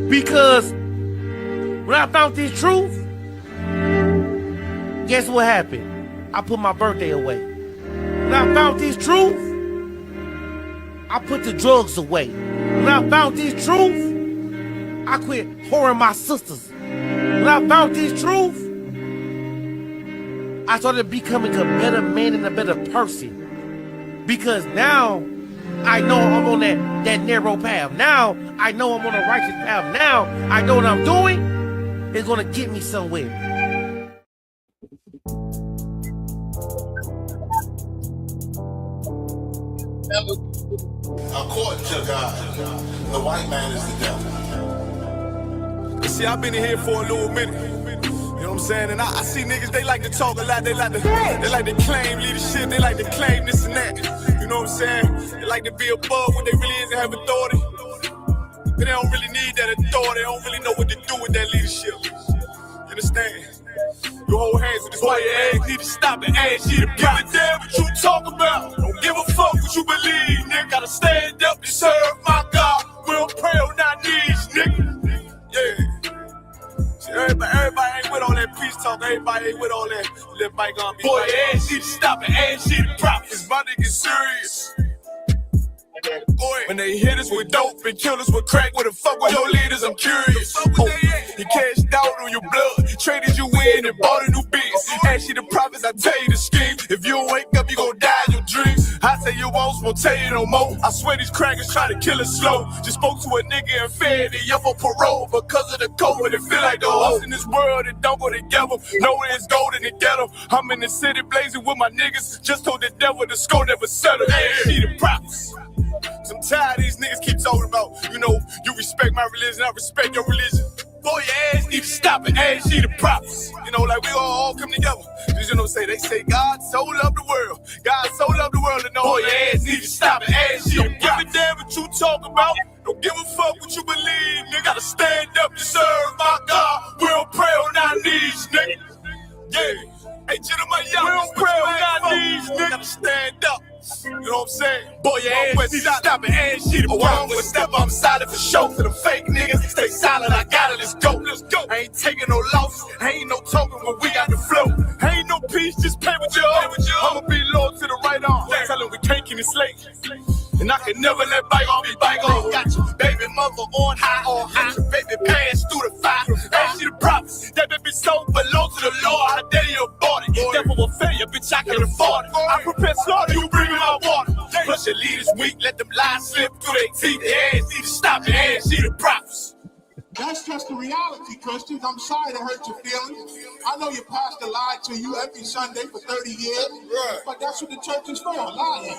Because when I found this truth, guess what happened? I put my birthday away. When I found this truth, I put the drugs away. When I found this truth, I quit whoring my sisters. When I found this truth, I started becoming a better man and a better person. Because now I know I'm on that narrow path. Now I know I'm on a righteous path. Now I know what I'm doing is going to get me somewhere. According to God, the white man is the devil. See, I've been in here for a little minute. You know what I'm saying? And I see niggas, they like to talk a lot. They like to claim leadership. They like to claim this and that. You know what I'm saying? They like to be above what they really is and have authority. But they don't really need that authority. They don't really know what to do with that leadership. You understand? You hold hands with this white ass, need to stop and ask you to give a damn what you talk about. Don't give a fuck what you believe, nigga. Gotta stand up and serve my God. We don't pray on our knees, nigga. Yeah. See, everybody ain't with all that peace talk. Everybody ain't with all that let bygone be. Boy, ass need to stop and ask you to drop. It's about to get serious. Boy, when they hit us with dope and kill us with crack, what the fuck with your leaders? I'm curious. He cashed out on your blood, traded you in and bought a new biz. Ask you the prophets, I tell you the scheme. If you don't wake up, you gon' die in your dreams. I say you won't tell you no more. I swear these crackers try to kill us slow. Just spoke to a nigga and fed it up for parole because of the COVID. It feel like the host in this world that don't go together. Nowhere is golden to get them. I'm in the city blazing with my niggas. Just told the devil the score never settle. See the prophets. I'm tired of these niggas keep talking about, you know, you respect my religion, I respect your religion. Boy, your ass need to stop and ask you the prophets. You know, like we all come together. Cause you know, they say God so loved the world. God so loved the world to know. Boy, your ass need to stop and ask you the prophets. Don't give a damn what you talk about. Don't give a fuck what you believe, nigga. Gotta stand up to serve my God. We don't pray on our knees, nigga. Yeah. Hey, gentlemen, y'all, we don't pray on our knees, nigga. Gotta stand up. You know what I'm saying? Boy, your ass need to stop and ask you to I don't step, I'm silent for show. For them fake niggas, stay silent, I got it, let's go. Let's go. I ain't taking no loss, ain't no talking when we got the flow. Ain't no peace, just play with you. I'ma be loyal to the right arm. Tell them we can't keep it slate. And I can never let bygone be bygone. Got your baby mother on high, got your baby pants through the fire. Ask you the prophets, that baby soul belong to the Lord. How dare you abort it? Devil will fail you, bitch, I can afford it. I prepare slaughter, you bring me my water. Plus your leaders weak, let them lies slip through their teeth. Their ass need to stop and ask you the prophets. That's just the reality, Christians. I'm sorry to hurt your feelings. I know your pastor lied to you every Sunday for 30 years, but that's what the church is for, lying.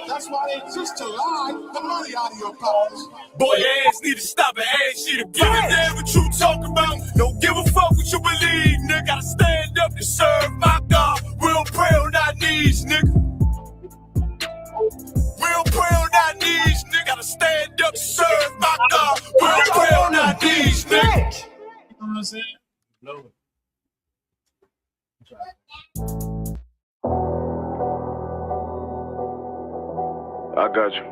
That's why they exist, to lie the money out of your pockets. Boy, your ass need to stop and ask you to give a damn what you talk about. Don't give a fuck what you believe, nigga. Gotta stand up to serve my God. We don't pray on our knees, nigga. We don't pray on our knees, nigga. Gotta stand up to serve my God. We don't pray on our knees, nigga. You know what I'm saying? No. I got you.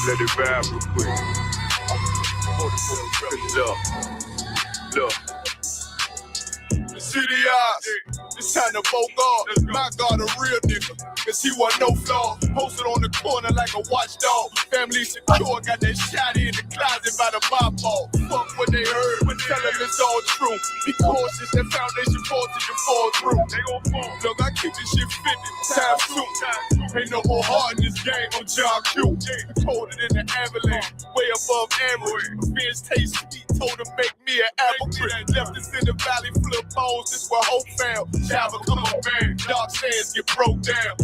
Let it ride real quick. Look. City eyes, it's time to vote God. My God, a real nigga, cause he wasn't no flaw. Posted on the corner like a watchdog. Family secure, got that shot in the closet by the mob ball. Fuck what they heard, but tell them it's all true. Be cautious, that foundation falls till you fall through. They gon' fall. Look, I keep this shit 50 times two. Ain't no more heart in this game, I'm John Q. Colder than the avalanche, way above average. Fierce taste sweet, told him make me an apple tree. Left us in the valley full of bones, this where hope found. Java, come on, man, dark sands get broke down.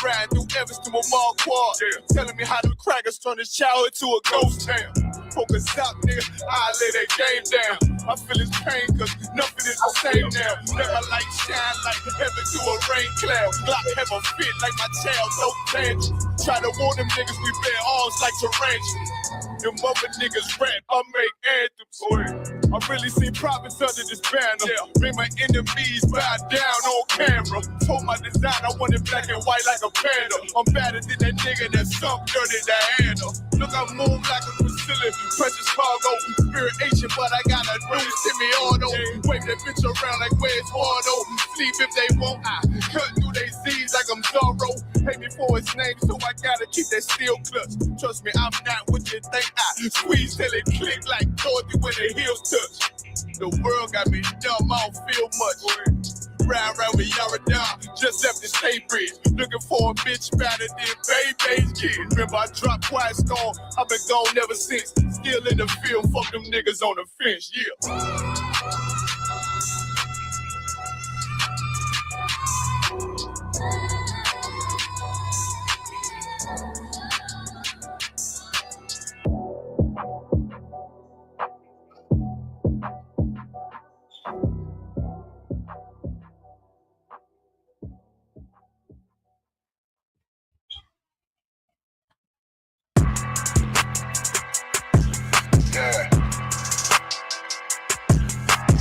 Riding through Evans to a mall quad. Telling me how the crackers turn this childhood to a ghost town. Focus out, nigga, I lay that game down. I feel his pain, cause nothing is the same now. Let my light shine like heaven through a rain cloud. Glock have a fit like my child, no tangent. Try to warn them niggas we bear arms like tarantulas. Them other niggas rap, I make anthems. I really see profits under this banner. Make my enemies bow down on camera. Told my design I wanted black and white like a panda. I'm better than that nigga that sunk dirty Diana. Look, I move like a Brazilian, precious cargo, spirit Asian, but I got a new semi-auto. Wave that bitch around like where's Waldo. Sleep if they won't, I cut through they Z's like I'm Zorro. Pay me for his name, so I gotta keep that steel clutch. Trust me, I'm not what you think. I squeeze till it click like Dorothy when the heels touch. The world got me dumb, I don't feel much. Ride around with Yara down, just left the state bridge. Looking for a bitch better than Baby's kid. Remember I dropped Quiet Storm, I've been gone ever since. Still in the field, fuck them niggas on the fence, yeah.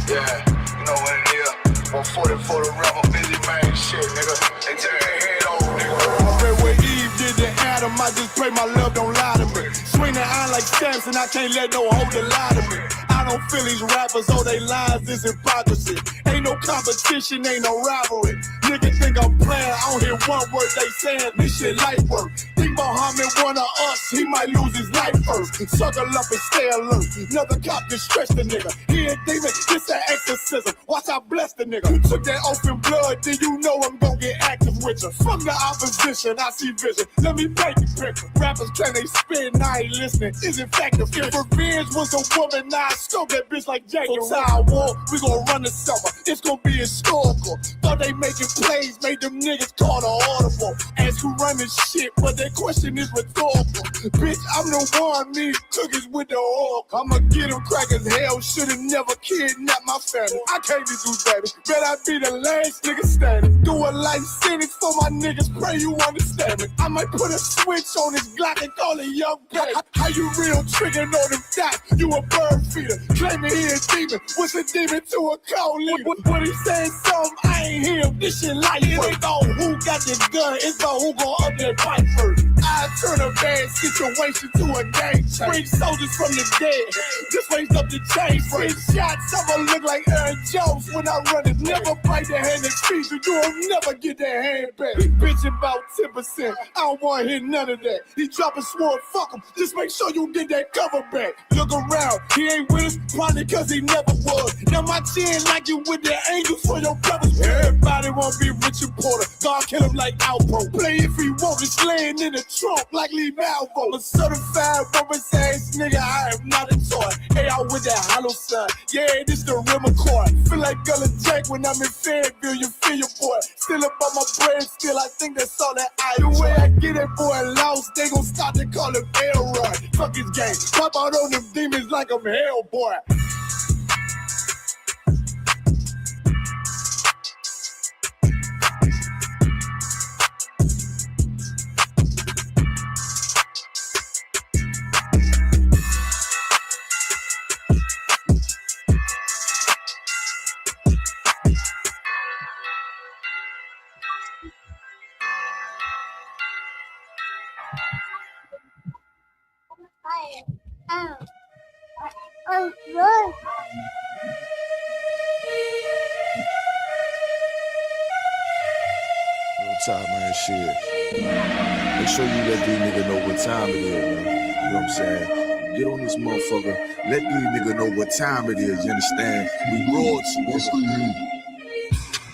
Yeah, you know what it is. 140 for the rubber, busy man shit, nigga. They turn their head over, nigga. I read what Eve did to Adam, I just pray my love don't lie to me. Swing the iron like Samson, I can't let no holder lie to me. I don't feel these rappers, all they lies is hypocrisy. Ain't no competition, ain't no rivalry. Niggas think I'm playing, I don't hear one word they saying, this shit light work. Think Muhammad one of us, he might lose his life first. Suckle up and stay alert. Another cop just stretch the nigga. He a demon, this an exorcism. Watch I bless the nigga. You took that oath in blood, then you know I'm gon' get active with you. From the opposition, I see vision. Let me paint the picture. Rappers claim they spit, and I ain't listening. Is it fact if revenge was a woman, now I scope that bitch like Jake. So I war, we gon' run the summer. It's gon' be historical. Thought they making plays, made them niggas call the audible. Ask who run this shit, but that question is rhetorical. Bitch, I'm the one, me cookies with the oil. I'ma get them crackers, hell, should've never kidnapped my family. I can't be too baby, bet I be the last nigga standing. Do a life sentence for my niggas, pray you understand me. I might put a switch on this Glock and call it young baby. How you real trigger on them dots? You a bird feeder, claiming he a demon. What's a demon to a cold leader? When he saying something, I ain't hear him. This shit light. It ain't about who got the gun, it's about who gon' up that fight first. I turn a bad situation to a game change. Bring soldiers from the dead. This raised up the chain. Free shots, I'ma look like Aaron Jones when I run it. Never bite the hand that feeds you. You'll never get that hand back. He bitching about 10%. I don't want to hear none of that. He dropping sword, fuck him. Just make sure you get that cover back. Look around, he ain't with us, probably cause he never was. Now my chin like you with the angels for your brothers. Everybody wanna be Richard Porter. God kill him like Alpo. Play if he want, it's laying in the trunk like Lee Malvo. I'm a certified rubber ass nigga, I am not a toy. Hey, I with that hollow sign. Yeah, this the rim accord. Feel like Gullah Jack when I'm in Fayetteville, you feel your boy. Still up on my bread, still I think that's all that I do. The way I get that boy lost, they gon' start to call him L Run. Fuck his game, pop out on them demons like I'm Hellboy. Time, man, shit. Make sure you let these niggas know what time it is, man. You know what I'm saying? Get on this motherfucker. Let these niggas know what time it is, you understand? We roads.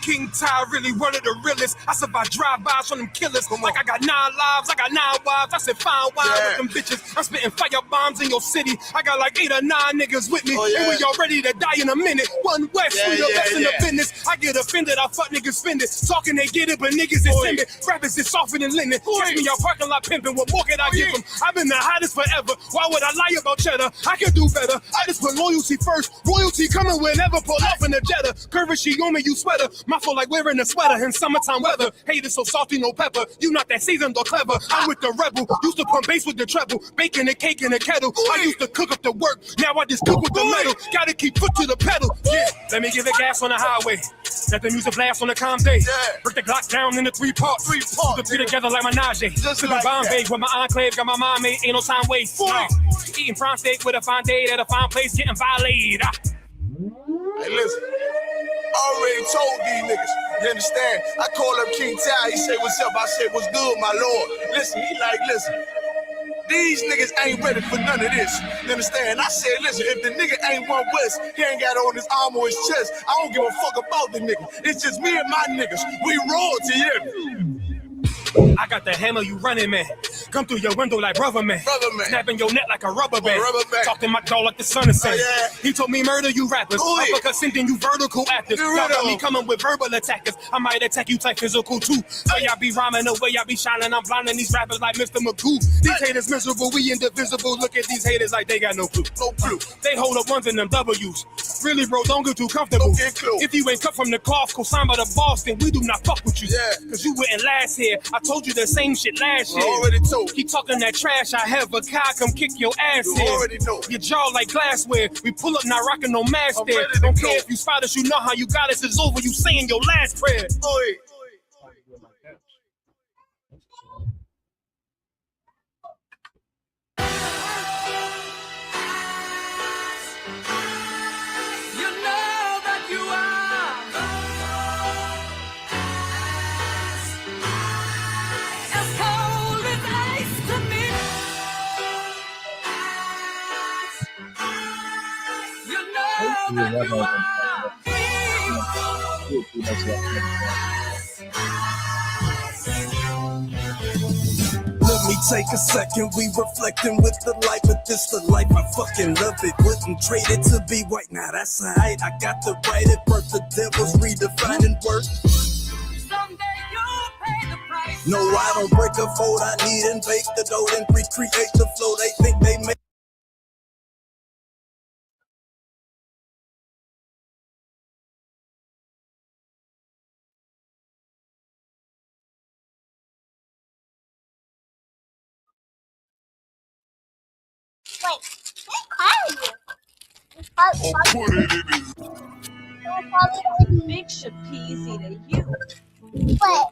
King Ty, really one of the realest. I survived drive-bys from them killers. Like I got 9 lives, I got 9 wives. I said fine wine with them bitches. I'm spitting fire bombs in your city. I got like 8 or 9 niggas with me. And we all ready to die in a minute. One West, we the best in the business. I get offended, I fuck niggas spend it. Talking they get it, but niggas is timid. Rappers is softer than linen. Catch me out parking lot pimping. What more can I give them? I've been the hottest forever. Why would I lie about cheddar? I can do better. I just put loyalty first. Royalty coming whenever. Pull off in the Jetta. Curvacy on me, you sweater. My fault like wearing a sweater in summertime weather. Haters so salty, no pepper. You not that seasoned or clever. I'm with the rebel. Used to pump bass with the treble. Baking a cake in a kettle. I used to cook up the work. Now I just cook with the metal. Gotta keep foot to the pedal. Yeah, let me give it gas on the highway. Let the music blast on the calm day. Break the Glock down into 3 parts. Put the beat together like my Najee. Sipping like Bombay with my enclave. Got my mind made. Ain't no time waste. Eating prime steak with a fine date at a fine place. Getting violated. Hey, listen. Already told these niggas. You understand? I call up King Ty. He say, what's up? I say, what's good, my lord? Listen, he like, listen. These niggas ain't ready for none of this. You understand? I said, listen, if the nigga ain't one West, he ain't got on his arm or his chest. I don't give a fuck about the nigga. It's just me and my niggas. We royalty, yeah. I got the hammer, you running, man. Come through your window like brother, man. Snapping your neck like a rubber band. Talking my jaw like the sun is saying. He told me murder you rappers. Uppercut sending you vertical actors. Y'all got me coming with verbal attackers. I might attack you type physical too. So y'all be rhyming the way y'all be shining. I'm blinding these rappers like Mr. Magoo. These haters miserable, we indivisible. Look at these haters like they got no clue. No clue. They hold up ones and them W's. Really, bro, don't get too comfortable. If you ain't cut from the cloth, co-signed by the boss, then we do not fuck with you. Cause you wouldn't last here. I told you the same shit last year. Already told. Keep talking that trash. I have a car come kick your ass You in. already know. Your jaw like glassware. We pull up not rocking no mask there. Don't care if you spot us. You know how you got us. It's over. You saying your last prayer. Let me take a second, we reflecting with the light, but this the life, I fucking love it. Wouldn't trade it to be white, now that's alright. I got the right at birth, the devil's redefining worth. Someday you'll pay the price. No, I don't break a fold, I need and bake the dough and recreate the flow. They think they make. Big Shapeezy to you.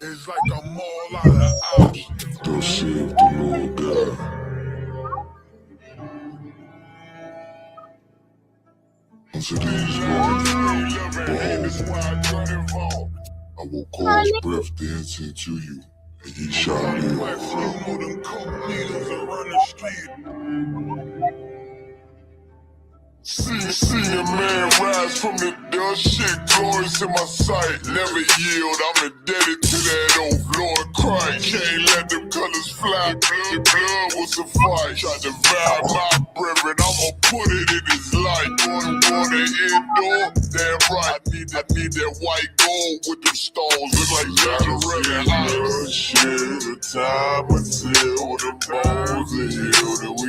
It's like I'm all out of options. Thus saith the Lord God. Unto these behold, I will cause breath to enter into you, and ye shall live. See a man rise from the dust, shit glorious in my sight. Never yield, I'm indebted to that old Lord Christ. Can't let them colors fly, blood will suffice. Tried to vibe my brethren, I'ma put it in his light. Wanna endure? Damn right, I need that white gold with them stars. Look like Cinderella. Share the time until the bones are healed and we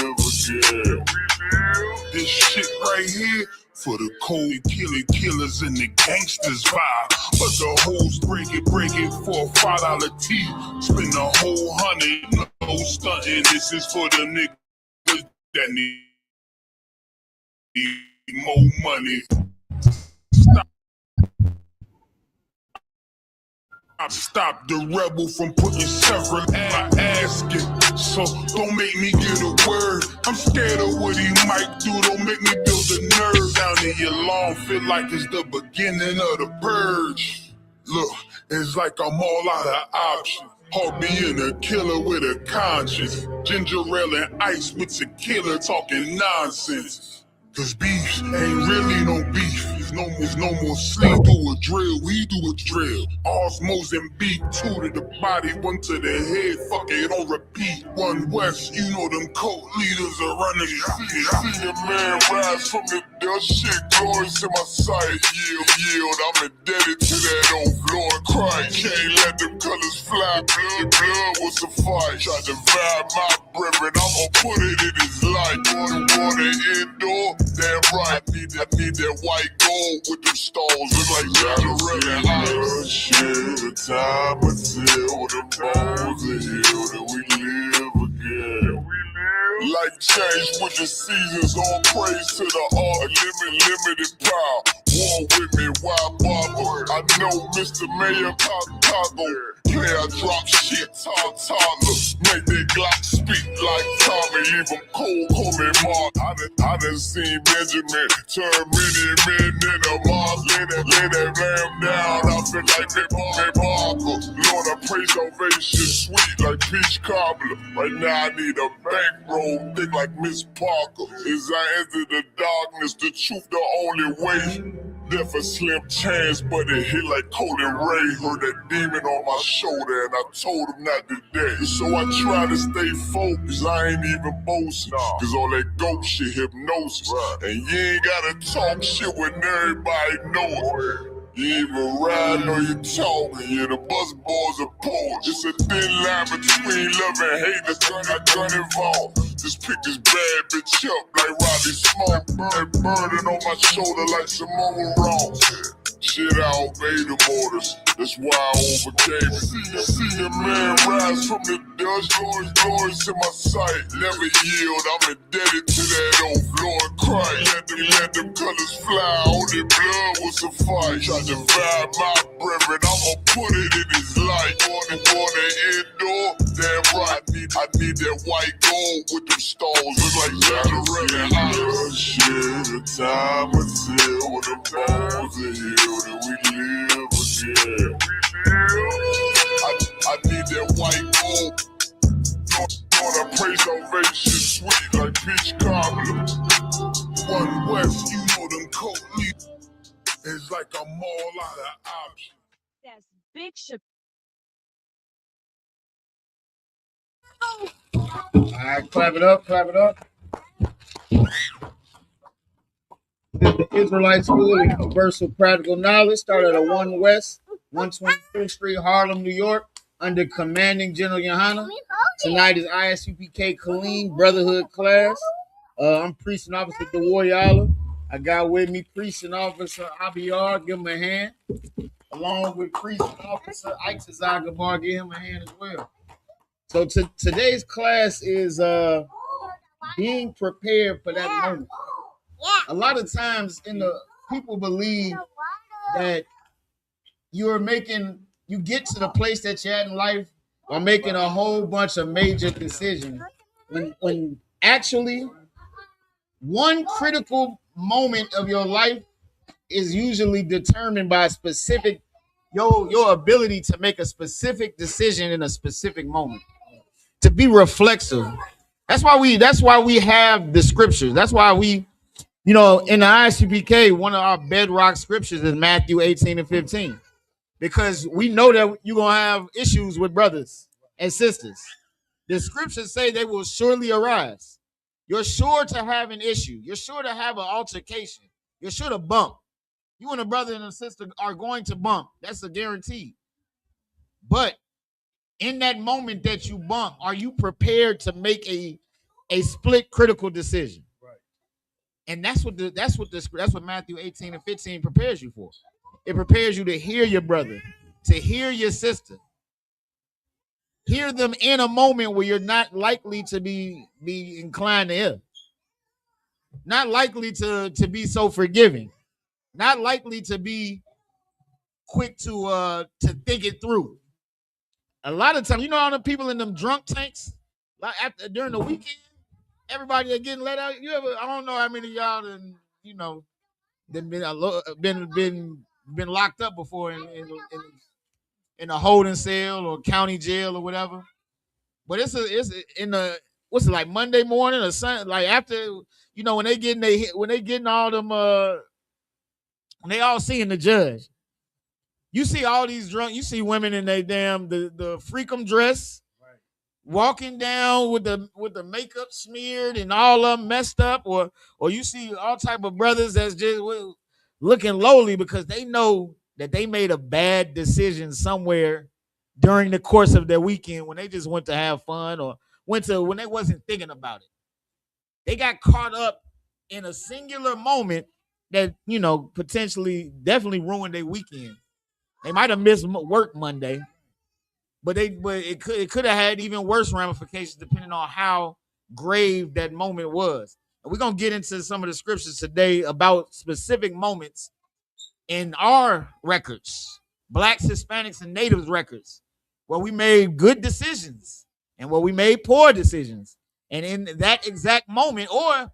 live again. This shit right here for the cold killers and the gangsters vibe. But the hoes break it for a $5 T. Spend a whole 100, no stunting. This is for the niggas that need more money. Stop the rebel from putting several in my asket. So don't make me get a word. I'm scared of what he might do. Don't make me build a nerve. Down in your lawn, feel like it's the beginning of the purge. Look, it's like I'm all out of options. Heart being a killer with a conscience. Ginger ale and ice with tequila talking nonsense. Cause beef ain't really no beef. no more sleep. Do a drill, we do a drill. Osmos and beat, 2 to the body, 1 to the head. Fuck it, on repeat. 1 West, you know them cult leaders are running. See a man rise from the dust, shit glorious in my sight. Yield, I'm indebted to that old Lord Christ. Can't let them colors fly, blood was a fight. Tried to vibe my brethren, I'ma put it in his life. Water indoor, damn right. I need that white gold with them stars. Look like Cinderella eyes. Shit, the time was till the bones are healed and we live again. Life change with the seasons, all praise to the art, limited power. War with me, wild barber. I know Mr. Mayor Chicago. Play, I drop shit, toddler. Make that Glock speak like Tommy, leave him cold, call me Mark. I done seen Benjamin turn many men into Mars. Lay that lamb down, I feel like me Parker. Lord, I pray salvation sweet like peach cobbler. Right now I need a bankroll thick like Miss Parker. As I enter the darkness, the truth the only way. Death a slim chance, but it hit like Colin Ray. Heard that demon on my shoulder, and I told him not today. So I try to stay focused, I ain't even boasting. Cause all that ghost shit, hypnosis. And you ain't gotta talk shit when everybody know it. You ain't even riding or you talking, yeah, the bus boys are poor. It's a thin line between love and hate, that's gun involved. Just pick this bad bitch up like Robbie Small. That burden on my shoulder like Samoa Raw. Shit, I obey the orders, that's why I overcame it. See a man rise from the dust, glorious in my sight. Never yield, I'm indebted to that old Lord Christ. Let them colors fly, all their blood was a fight. Tried to vibe my brethren, I'ma put it in his life. Water indoor, damn right. I need that white gold with them stars. Look like Cinderella eyes. Shit, the time was till when the bones are healed and we live again. I need that white gold. Lord, I pray salvation sweet like peach cobbler. 1 West, you know them coat leaves. It's like I'm all out of options. That's big ship. All right, clap it up, clap it up. This is the Israelite School of Universal Practical Knowledge. Started at 1 West, 125th Street, Harlem, New York, under commanding General Yohana. Tonight is Isupk Killeen Brotherhood class. I'm Priest and Officer DeWarrior. I got with me Priest and Officer Abiyar. Give him a hand. Along with Priest and Officer Ike Zagabar. Give him a hand as well. So today's class is being prepared for that moment. A lot of times people believe that you get to the place that you're at in life by making a whole bunch of major decisions. When actually one critical moment of your life is usually determined by your ability to make a specific decision in a specific moment. To be reflexive. That's why we have the scriptures. That's why we, in the ISUPK, one of our bedrock scriptures is Matthew 18 and 15. Because we know that you're going to have issues with brothers and sisters. The scriptures say they will surely arise. You're sure to have an issue. You're sure to have an altercation. You're sure to bump. You and a brother and a sister are going to bump. That's a guarantee. But in that moment that you bump, are you prepared to make a split critical decision? Right. And that's what Matthew 18 and 15 prepares you for. It prepares you to hear your brother, to hear your sister. Hear them in a moment where you're not likely to be inclined to hear. Not likely to be so forgiving. Not likely to be quick to think it through. A lot of times, all the people in them drunk tanks, like during the weekend, everybody are getting let out. I don't know how many of y'all been locked up before in a holding cell or county jail or whatever. But it's in the what's it like Monday morning or Sunday, like after when they getting all them And they all seeing the judge. You see all these drunk, you see women in their damn the freakum dress, walking down with the makeup smeared and all of them messed up, or you see all type of brothers that's just looking lowly because they know that they made a bad decision somewhere during the course of their weekend when they just went to have fun or when they wasn't thinking about it. They got caught up in a singular moment that, you know, potentially definitely ruined their weekend. They might have missed work Monday, but it could have had even worse ramifications depending on how grave that moment was. And we're gonna get into some of the scriptures today about specific moments in our records, blacks, Hispanics, and natives records, where we made good decisions and where we made poor decisions. And in that exact moment, or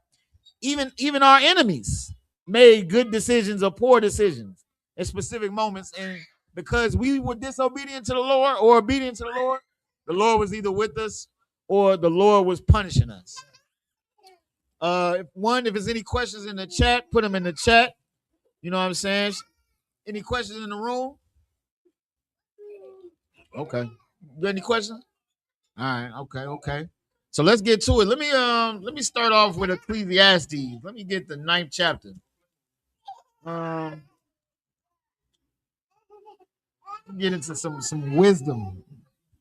even our enemies made good decisions or poor decisions at specific moments. And because we were disobedient to the Lord or obedient to the Lord was either with us or the Lord was punishing us. If there's any questions in the chat, put them in the chat. You know what I'm saying? Any questions in the room? Okay. You got any questions? All right. Okay. So let's get to it. Let me start off with Ecclesiastes. Let me get the 9th chapter. Get into some wisdom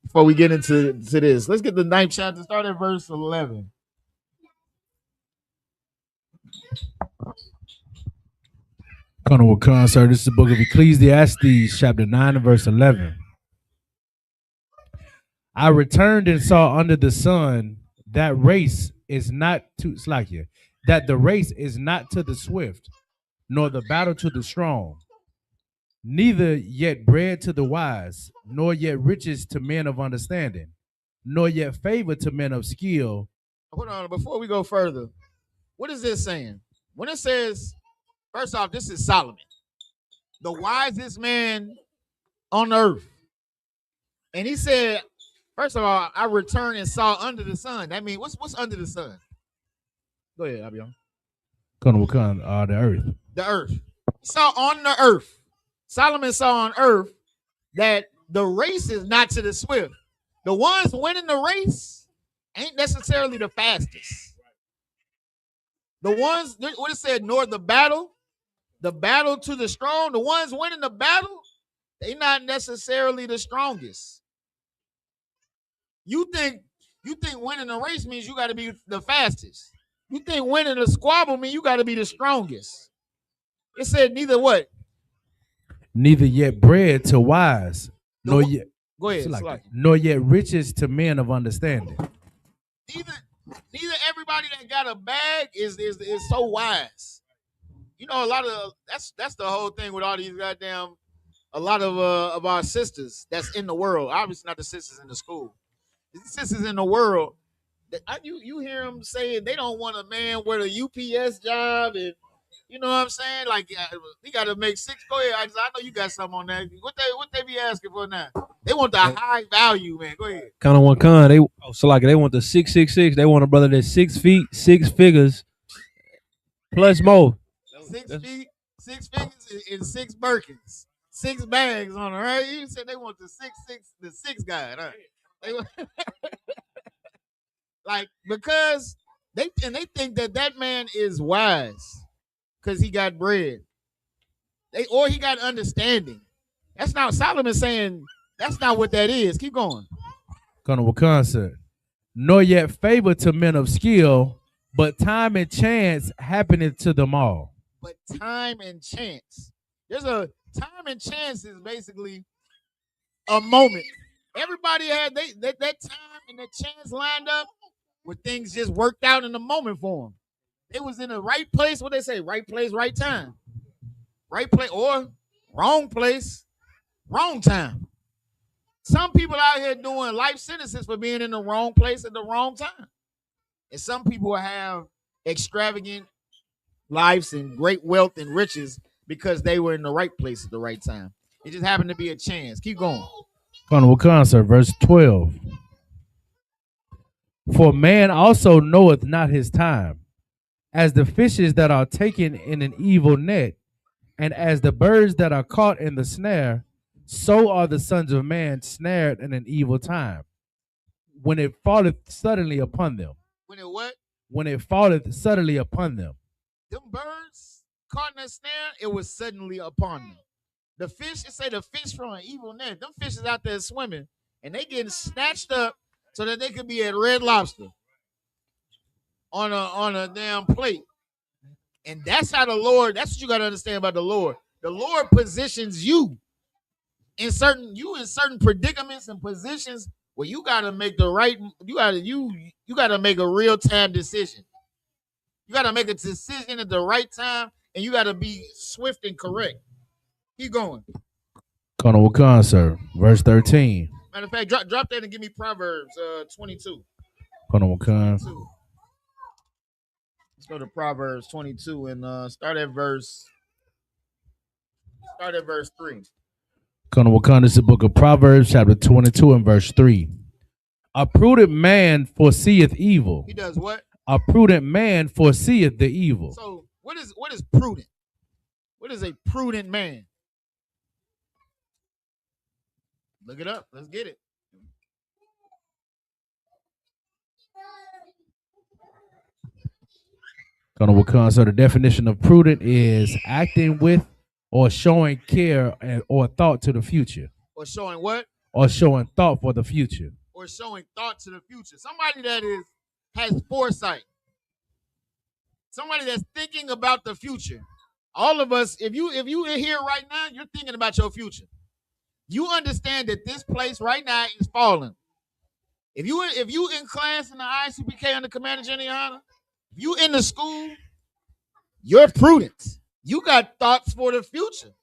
before we get into this. Let's get the 9th chapter. Start at verse 11. Sir, this is the book of Ecclesiastes, chapter 9 and verse 11. I returned and saw under the sun that race is not to Slakia, that the race is not to the swift, nor the battle to the strong, neither yet bread to the wise, nor yet riches to men of understanding, nor yet favor to men of skill. Hold on, before we go further, what is this saying? When it says, first off, this is Solomon, the wisest man on earth. And he said, first of all, I returned and saw under the sun. That means what's under the sun? Go ahead, Abion. The earth. The earth. He saw on the earth. Solomon saw on earth that the race is not to the swift. The ones winning the race ain't necessarily the fastest. The ones, what it said, nor the battle to the strong, the ones winning the battle, they not necessarily the strongest. You think winning a race means you got to be the fastest. You think winning a squabble means you got to be the strongest. It said neither what? Neither yet bread to wise, nor yet go ahead, nor yet riches to men of understanding. Neither everybody that got a bag is so wise. You know, a lot of that's the whole thing with all these goddamn, a lot of our sisters that's in the world. Obviously not the sisters in the school. The sisters in the world. You hear them saying they don't want a man with a UPS job, and you know what I'm saying? Like he got to make six. Go ahead. I know you got something on that. What they be asking for now? They want the high value, man. Go ahead. Kind of want they want the 666. They want a brother that's 6 feet, 6 figures, plus more. 6 feet, 6 figures, and 6 Birkins, 6 bags on it. Right? You said they want the 6 guy. Right? Like because they think that man is wise because he got bread. Or he got understanding. That's not Solomon saying. That's not what that is. Keep going. Concert. Nor yet favor to men of skill, but time and chance happening to them all. But time and chance. There's a time and chance is basically a moment. Everybody had that time and that chance lined up where things just worked out in the moment for them. It was in the right place. What they say? Right place, right time. Right place or wrong place, wrong time. Some people out here doing life sentences for being in the wrong place at the wrong time. And some people have extravagant lives and great wealth and riches because they were in the right place at the right time. It just happened to be a chance. Keep going. Concert, verse 12. For man also knoweth not his time, as the fishes that are taken in an evil net, And as the birds that are caught in the snare, so are the sons of man snared in an evil time, when it falleth suddenly upon them. When it what? When it falleth suddenly upon them. Them birds caught in that snare, it was suddenly upon them. The fish, it say the fish from an evil net. Them fishes out there swimming, and they getting snatched up so that they could be at Red Lobster on a damn plate. And that's how the Lord, that's what you got to understand about the Lord. The Lord positions you in certain predicaments and positions where you got to make the right, you got to make a real time decision. You got to make a decision at the right time, and you got to be swift and correct. Keep going. Colonel Wakan, sir. Verse 13. Matter of fact, drop that and give me Proverbs 22. Colonel Wakan. 22. Let's go to Proverbs 22 and start at verse 3. Colonel Wakan, this is the book of Proverbs, chapter 22 and verse 3. A prudent man foreseeth evil. He does what? A prudent man foreseeth the evil. So what is prudent? What is a prudent man? Look it up. Let's get it. Colonel Wakan, so the definition of prudent is acting with or showing care or thought to the future. Or showing what? Or showing thought for the future. Or showing thought to the future. Somebody that has foresight. Somebody that's thinking about the future. All of us, if you are here right now, you're thinking about your future. You understand that this place right now is falling. If you in class in the Isupk under Commander Jenny Hunter, if you in the school, you're prudent. You got thoughts for the future.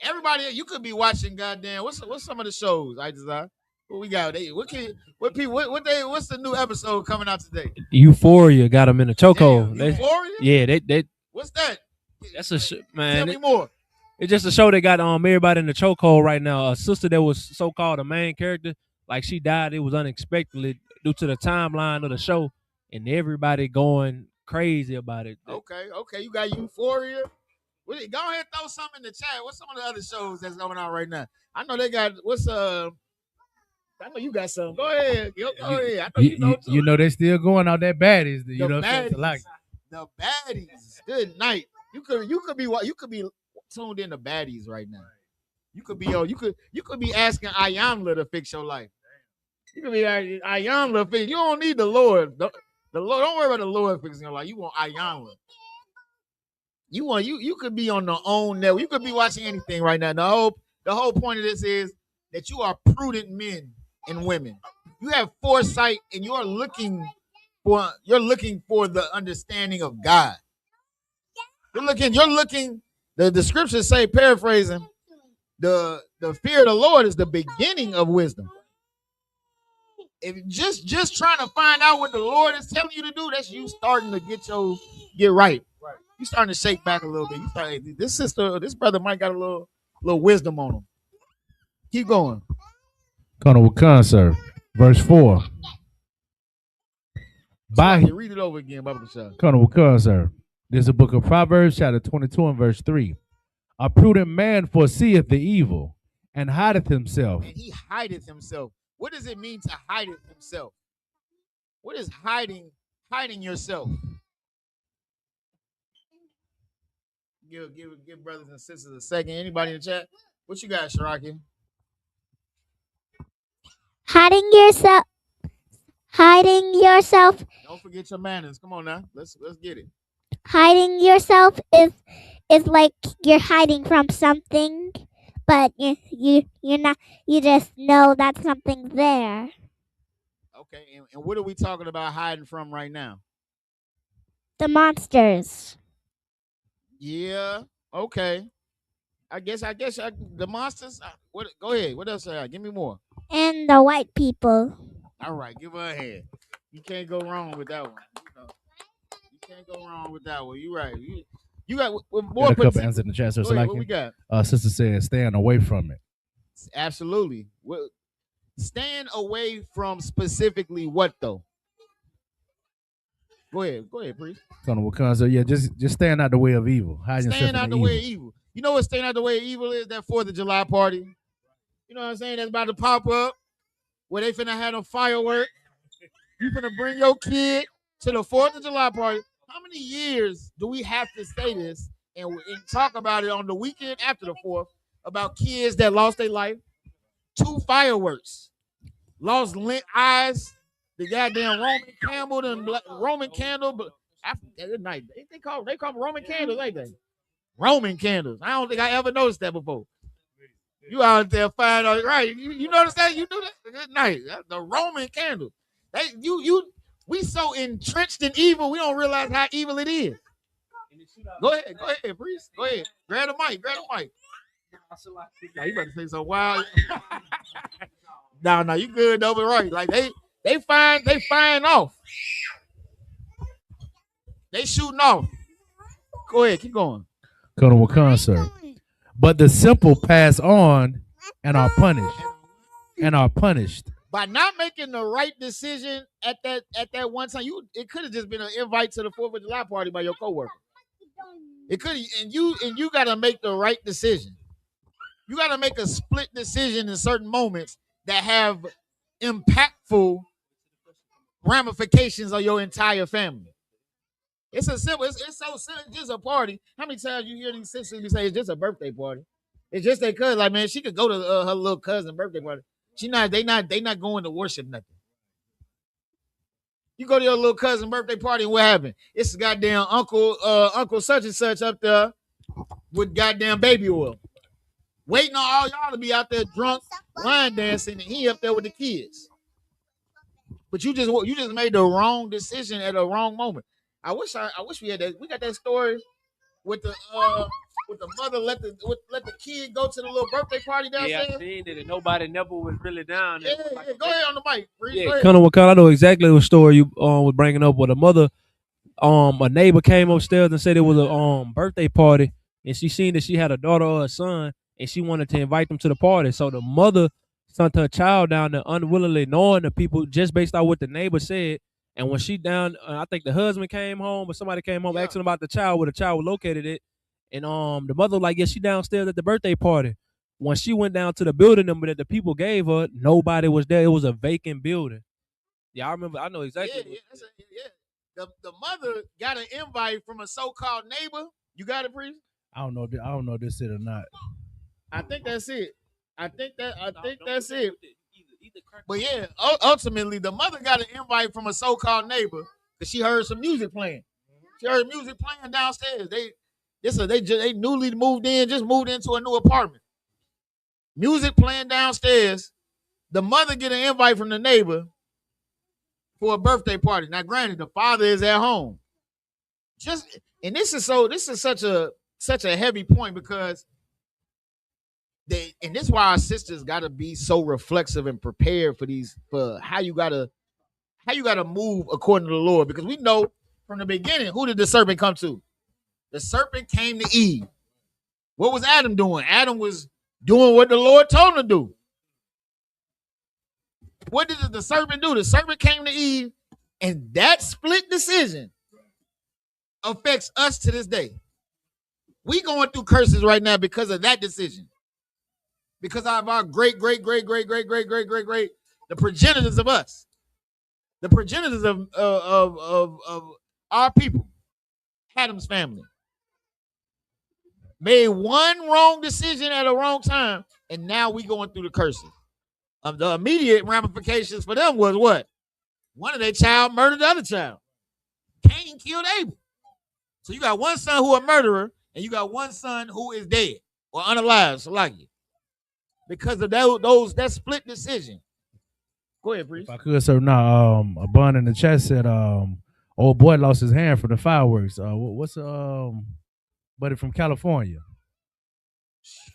Everybody, you could be watching goddamn. What's some of the shows? What we got? What's the new episode coming out today? Euphoria got them in the chokehold. Euphoria? Yeah, they. What's that? That's man. Tell me more. It's just a show that got everybody in the chokehold right now. A sister that was so-called a main character, like she died. It was unexpectedly due to the timeline of the show, and everybody going crazy about it. Okay. You got Euphoria. Go ahead, throw something in the chat. What's some of the other shows that's going on right now? I know they got I know you got some. Go ahead. Go ahead. I know you know too. You know they still going out that baddies. You know baddies. like the baddies. Good night. You could be tuned in to baddies right now. You could be asking Ayanla to fix your life. You could be Ayanla fix. You don't need the Lord. The Lord, don't worry about the Lord fixing your life. You want Ayanla. You could be on the own network. You could be watching anything right now. The whole point of this is that you are prudent men and women. You have foresight, and you're looking for the understanding of God. You're looking. The scriptures say, paraphrasing, the fear of the Lord is the beginning of wisdom. If just trying to find out what the Lord is telling you to do, that's you starting to get right. You starting to shake back a little bit. This brother might got a little wisdom on him. Keep going. Colonel Wakan, sir. Verse 4. Read it over again, Baba Kashab. Colonel Wakan, sir. There's a book of Proverbs, chapter 22 and verse 3. A prudent man foreseeth the evil and hideth himself. And he hideth himself. What does it mean to hide himself? What is hiding yourself? Give brothers and sisters a second. Anybody in the chat? What you got, Sharaki? Hiding yourself. Don't forget your manners. Come on now. Let's get it. Hiding yourself is like you're hiding from something, but you're not. You just know that something's there. Okay, and what are we talking about hiding from right now? The monsters. Yeah. Okay. I guess the monsters. Go ahead. What else? Give me more. And the white people. All right, give her a hand. You can't go wrong with that one. You can't go wrong with that one. You right. You got more. A couple answers in the chat. So what we got? Sister says, staying away from it. Absolutely. Staying away from specifically what though? Go ahead, priest. Colonel Wakan. So yeah, just staying out the way of evil. Hiding yourself Staying from out the way of evil. You know what staying out the way of evil is? That 4th of July party. You know what I'm saying? That's about to pop up where they finna have them fireworks. You finna bring your kid to the 4th of July party. How many years do we have to say this and talk about it on the weekend after the 4th about kids that lost their life? 2 fireworks. Lost eyes. The goddamn Roman Campbell and Roman candle. But after that night, they call them Roman candles, ain't they? Roman candles. I don't think I ever noticed that before. You out there find out, right? You notice that? You do that? Good night. The Roman candle. We so entrenched in evil, we don't realize how evil it is. Go ahead, priest. Go ahead. Grab the mic. Now you better say so wild. No, you good though, but right. Like they firing off. They shooting off. Go ahead, keep going. Colonel Wakan, sir. But the simple pass on and are punished. By not making the right decision at that one time, it could have just been an invite to the 4th of July party by your coworker. It could, and you gotta make the right decision. You gotta make a split decision in certain moments that have impactful ramifications on your entire family. It's so simple. It's so simple. It's just a party. How many times you hear these sisters say it's just a birthday party? It's just their cousin. Like, man, she could go to her little cousin's birthday party. They not going to worship nothing. You go to your little cousin's birthday party and what happened? It's goddamn Uncle such and such up there with goddamn baby oil. Waiting on all y'all to be out there drunk, line dancing, and he up there with the kids. But you just made the wrong decision at a wrong moment. I wish we had that. We got that story with the mother let the kid go to the little birthday party downstairs. Yeah, I seen it, and nobody never was really down there. Yeah. Go ahead on the mic. Yeah, Colonel Wakan, I know exactly what story you was bringing up. With a mother, a neighbor came upstairs and said it was a birthday party, and she seen that she had a daughter or a son, and she wanted to invite them to the party. So the mother sent her child down there unwillingly, knowing the people just based on what the neighbor said. And when she down, I think the husband came home, or somebody came home asking about the child, where the child was located at. And the mother was like, yeah, she downstairs at the birthday party. When she went down to the building number that the people gave her, nobody was there. It was a vacant building. Yeah, I remember. I know exactly. Yeah. The mother got an invite from a so-called neighbor. You got it, priest? I don't know if this it or not. I think that's it. I think that's it. But yeah, ultimately, the mother got an invite from a so-called neighbor because she heard some music playing. She heard music playing downstairs. They newly moved into a new apartment. Music playing downstairs. The mother get an invite from the neighbor for a birthday party. Now, granted, the father is at home. This is such a heavy point because this is why our sisters gotta be so reflexive and prepared for how you gotta move according to the Lord, because we know from the beginning, who did the serpent come to? The serpent came to Eve. What was Adam doing? Adam was doing what the Lord told him to do. What did the serpent do? The serpent came to Eve, and that split decision affects us to this day. We going through curses right now because of that decision. Because of our great, the progenitors of us, the progenitors of our people, Adam's family, made one wrong decision at a wrong time, and now we going through the curses. The immediate ramifications for them was what? One of their child murdered the other child. Cain killed Abel. So you got one son who a murderer, and you got one son who is dead or unalive, so like you. Because of that split decision. Go ahead, priest. If I could, sir. Now, a bun in the chat said, old boy lost his hand from the fireworks. What's buddy from California?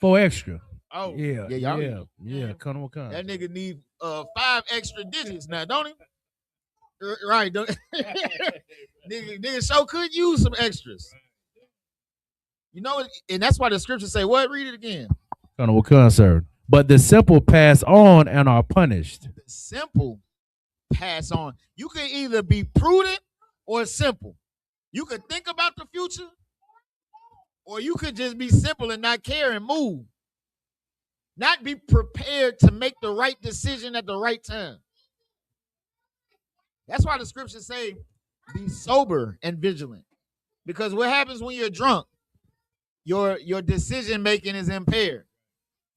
4 extra. Oh, yeah. Colonel Wakan. That nigga need 5 extra digits now, don't he? Right, don't nigga sure could use some extras. You know, and that's why the scriptures say, what? Read it again. Colonel Wakan, sir. But the simple pass on and are punished. The simple pass on. You can either be prudent or simple. You could think about the future, or you could just be simple and not care and move. Not be prepared to make the right decision at the right time. That's why the scriptures say, be sober and vigilant. Because what happens when you're drunk? Your decision making is impaired.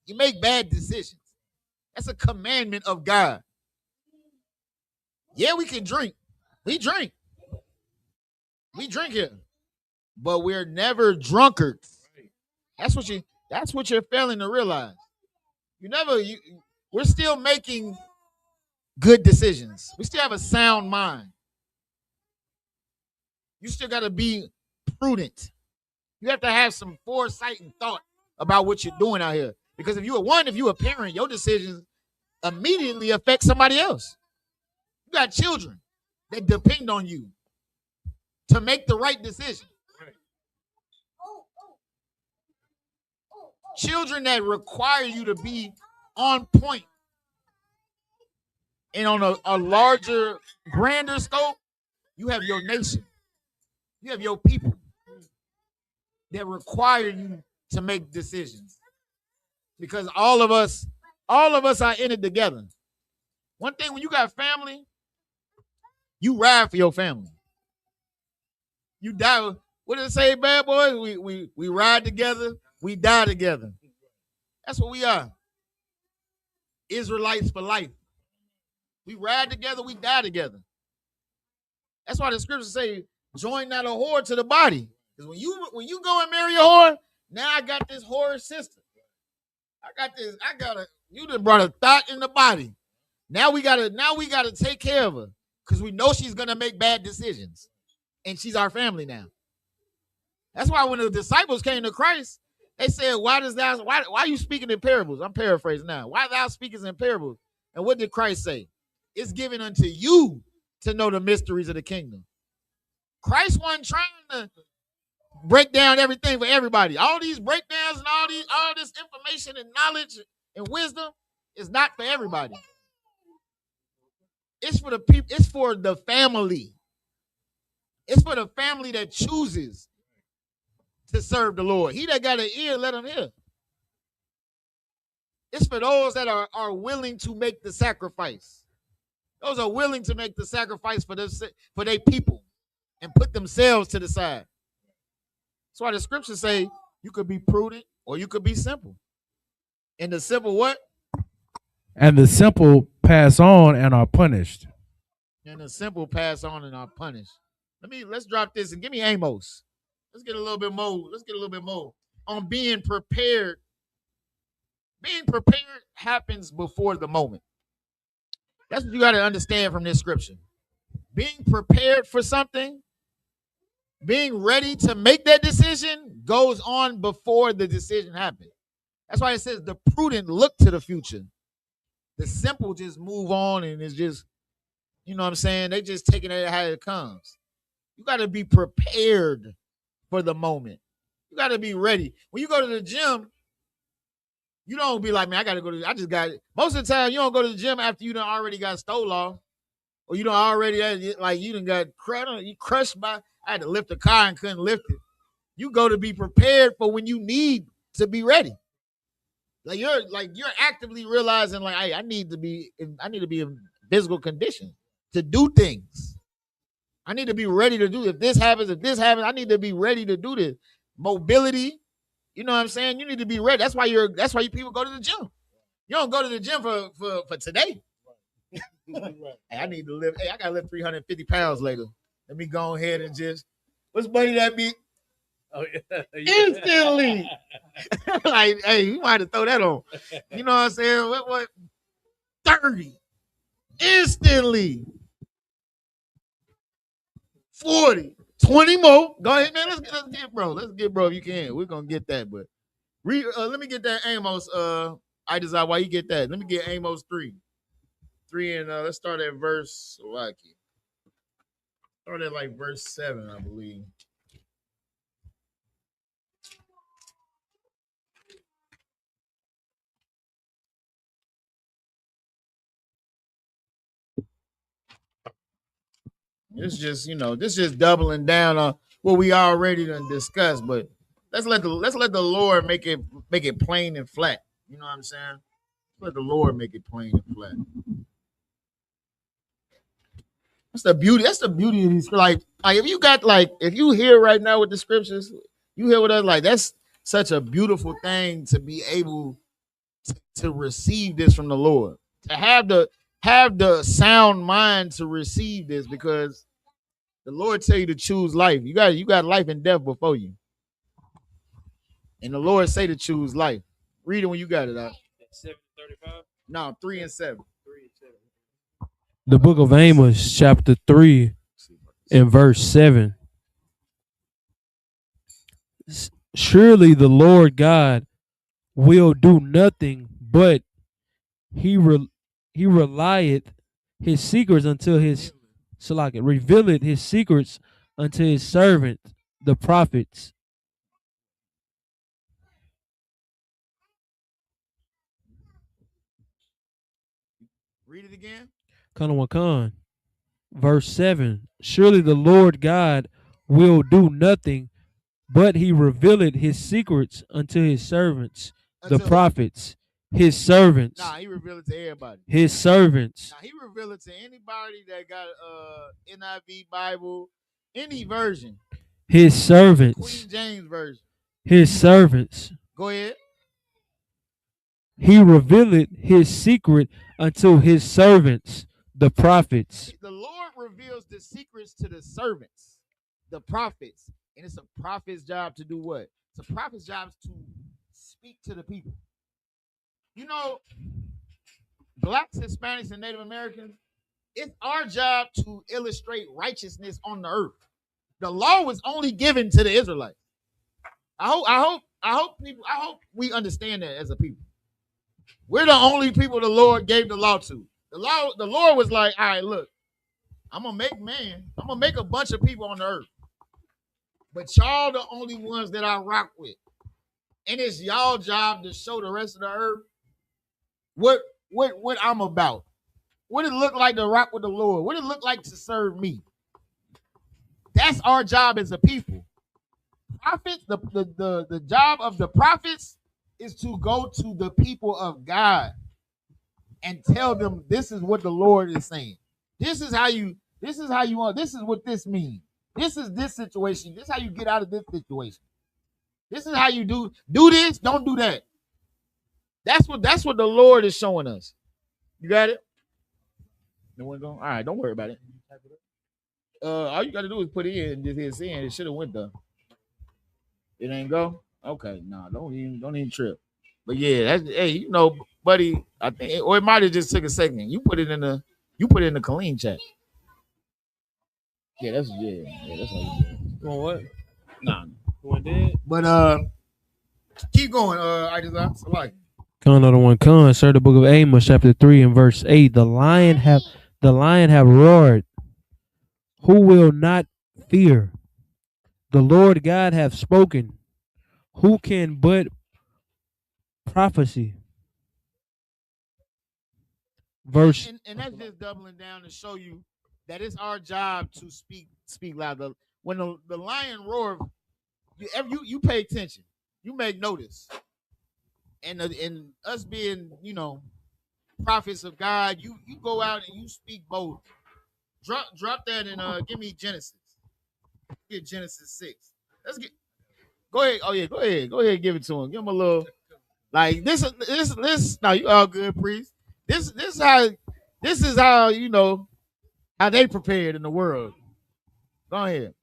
You make bad decisions. That's a commandment of God. Yeah, we can drink. We drink. We drink here. But we're never drunkards. That's what you're failing to realize. We're still making good decisions. We still have a sound mind. You still got to be prudent. You have to have some foresight and thought about what you're doing out here. Because if you're a parent, your decisions immediately affect somebody else. You got children that depend on you to make the right decision. Children that require you to be on point. And on a larger, grander scope, you have your nation. You have your people that require you to make decisions. Because all of us are in it together. One thing, when you got family, you ride for your family. You die. What did it say, bad boys? We ride together, we die together. That's what we are. Israelites for life. We ride together, we die together. That's why the scriptures say, join not a whore to the body. Because when you go and marry a whore, now I got this whore sister. You done brought a thought in the body. Now we gotta take care of her. Because we know she's gonna make bad decisions. And she's our family now. That's why when the disciples came to Christ, they said, why are you speaking in parables? I'm paraphrasing now. Why thou speakest in parables? And what did Christ say? It's given unto you to know the mysteries of the kingdom. Christ wasn't trying to break down everything for everybody. All these breakdowns and all this information and knowledge and wisdom is not for everybody. It's for the people. It's for the family. It's for the family that chooses to serve the Lord. He that got an ear, let him hear. It's for those that are willing to make the sacrifice. Those are willing to make the sacrifice for their people and put themselves to the side. That's why the scriptures say you could be prudent or you could be simple. And the simple what? And the simple pass on and are punished. And the simple pass on and are punished. Let's drop this and give me Amos. Let's get a little bit more on being prepared. Being prepared happens before the moment. That's what you got to understand from this scripture. Being prepared for something, being ready to make that decision goes on before the decision happens. That's why it says the prudent look to the future. The simple just move on and it's just, you know what I'm saying? They just taking it how it comes. You got to be prepared for the moment. You got to be ready. When you go to the gym, you don't be like, man, most of the time you don't go to the gym after you done already got stole off. Or you done already, you done got crushed by, I had to lift a car and couldn't lift it. You go to be prepared for when you need to be ready. You're actively realizing hey, I need to be in physical condition to do things. I need to be ready to do if this happens, I need to be ready to do this. Mobility, you know what I'm saying? You need to be ready. That's why you people go to the gym. You don't go to the gym for today. Hey, I need to lift. Hey, I gotta lift 350 pounds later. Let me go ahead and just what's money that be? Oh, yeah. Instantly. Hey, you might have to throw that on. You know what I'm saying? What 30 instantly. 40, 20 more. Go ahead, man. Let's get bro. Let's get bro if you can. We're gonna get that, but let me get that Amos. I decide why you get that. Let me get Amos 3. 3 and let's start at verse start at verse 7, I believe. It's just, this just doubling down on what we already done discussed. But let's let the Lord make it plain and flat. You know what I'm saying? Let the Lord make it plain and flat. That's the beauty. That's the beauty of these. Like if you hear right now with the scriptures, you hear with us, like that's such a beautiful thing to be able to receive this from the Lord. To have the sound mind to receive this, because the Lord tell you to choose life. You got life and death before you. And the Lord say to choose life. Read it when you got it out. 7:35? No, 3 and 7. The book of Amos, chapter 3 and verse 7. Surely the Lord God will do nothing, but he relieth his secrets until his revealeth his secrets unto his servant, the prophets. Read it again. Kanawakan. Verse 7. Surely the Lord God will do nothing, but he revealeth his secrets unto his servants, the prophets, his servants. Nah, he revealed it to everybody. His servants. Nah, he revealed it to anybody that got NIV Bible, any version. His servants. Queen James version. His servants. Go ahead. He revealeth his secret unto his servants, the prophets. The Lord reveals the secrets to the servants, the prophets. And it's a prophet's job to do what? It's a prophet's job to speak to the people. Blacks, Hispanics, and Native Americans, it's our job to illustrate righteousness on the earth. The law was only given to the Israelites. I hope we understand that as a people. We're the only people the Lord gave the law to. The Lord was like, all right, look, I'm gonna make a bunch of people on the earth. But y'all the only ones that I rock with. And it's y'all job to show the rest of the earth what I'm about. What it look like to rock with the Lord. What it look like to serve me. That's our job as a people. Prophets, the job of the prophets is to go to the people of God and tell them this is what the Lord is saying. This is what this means. This is this situation. This is how you get out of this situation. This is how you do this, don't do that. That's what the Lord is showing us. You got it? No one going? All right, don't worry about it. All you got to do is put it in and just hit send. It should have went though. It ain't go? Okay, no, don't even trip. But yeah, hey, buddy, I think, or it might have just took a second. You put it in the Killeen chat. Yeah, that's how you do it. Going what? Nah. Going dead? But keep going. I just like. Another one. Sir, the book of Amos, chapter 3 and verse 8. The lion have roared. Who will not fear? The Lord God hath spoken. Who can but prophesy? Verse. And that's just doubling down to show you that it's our job to speak loud. When the lion roars, you pay attention. You make notice. And us being, prophets of God, you go out and you speak bold. Drop that and give me Genesis. Get Genesis 6. Let's get. Go ahead. Oh yeah, go ahead. Go ahead and give it to him. Give him a little. Like this. No, you all good, priest. This is how how they prepared in the world. Go ahead.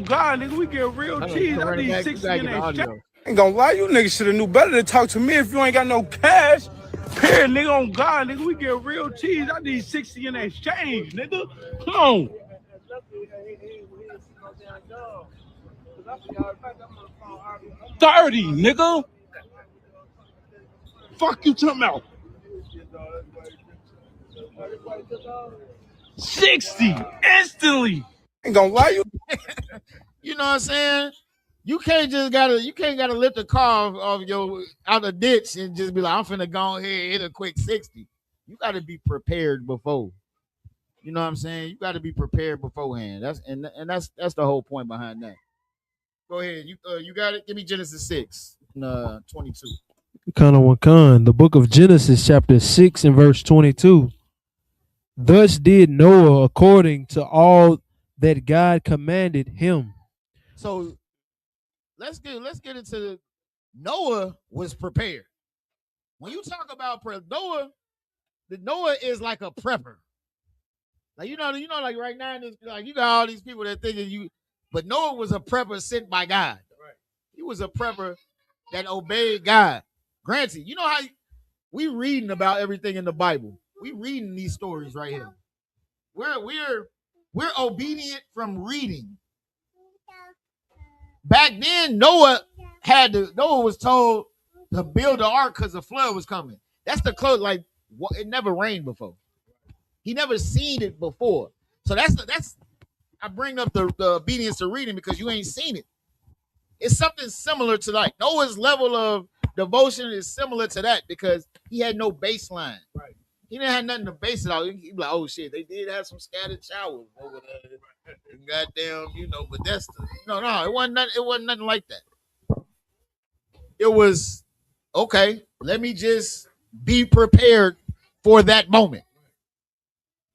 God, nigga, we get real cheese. I need 60 in that shit. Ain't gonna lie, you niggas should have knew better to talk to me if you ain't got no cash. Period, nigga, on God, nigga, we get real cheese. I need 60 in exchange, nigga. Come on. 30, nigga. Fuck you talking about? 60 instantly. Ain't gonna lie, you. You know what I'm saying? You can't gotta lift the car out the ditch and just be like, I'm finna go ahead and hit a quick 60. you got to be prepared before. You know what I'm saying? You got to be prepared beforehand. That's the whole point behind that. Go ahead. You got it. Give me Genesis 6 and 22. The book of Genesis, chapter 6 and verse 22. Thus did Noah according to all that God commanded him. So let's get into Noah was prepared. When you talk about Noah is like a prepper. Like you know, like right now, like you got all these people that thinking but Noah was a prepper sent by God. Right. He was a prepper that obeyed God. Granted, you know how we reading about everything in the Bible. We reading these stories right here. We're obedient from reading. Back then, Noah was told to build the ark because the flood was coming. That's the close. Like it never rained before. He never seen it before. So that's I bring up the obedience to reading because you ain't seen it. It's something similar to like Noah's level of devotion is similar to that because he had no baseline. Right. He didn't have nothing to base it on. He'd be like, oh shit, they did have some scattered showers over there. Goddamn, but that's no, it wasn't nothing like that. It was okay, let me just be prepared for that moment.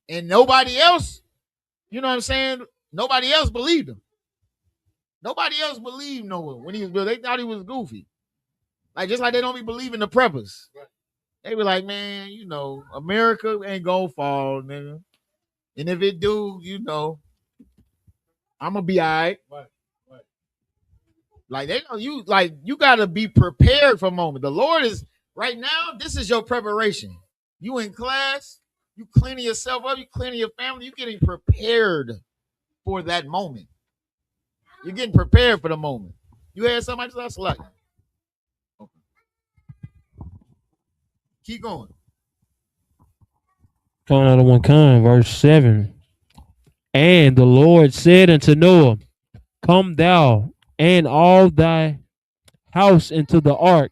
And nobody else, you know what I'm saying? Nobody else believed him. Nobody else believed Noah when he was built. They thought he was goofy. Like just like they don't be believing the preppers. Right. They were like, man, America ain't gonna fall, nigga. And if it do, I'm gonna be all right. Right. Like they know you gotta be prepared for a moment. The Lord is right now, this is your preparation. You in class, you cleaning yourself up, you cleaning your family, you getting prepared for that moment. You're getting prepared for the moment. You had somebody that's like, okay. Keep going. Verse 7. And the Lord said unto Noah, come thou and all thy house into the ark,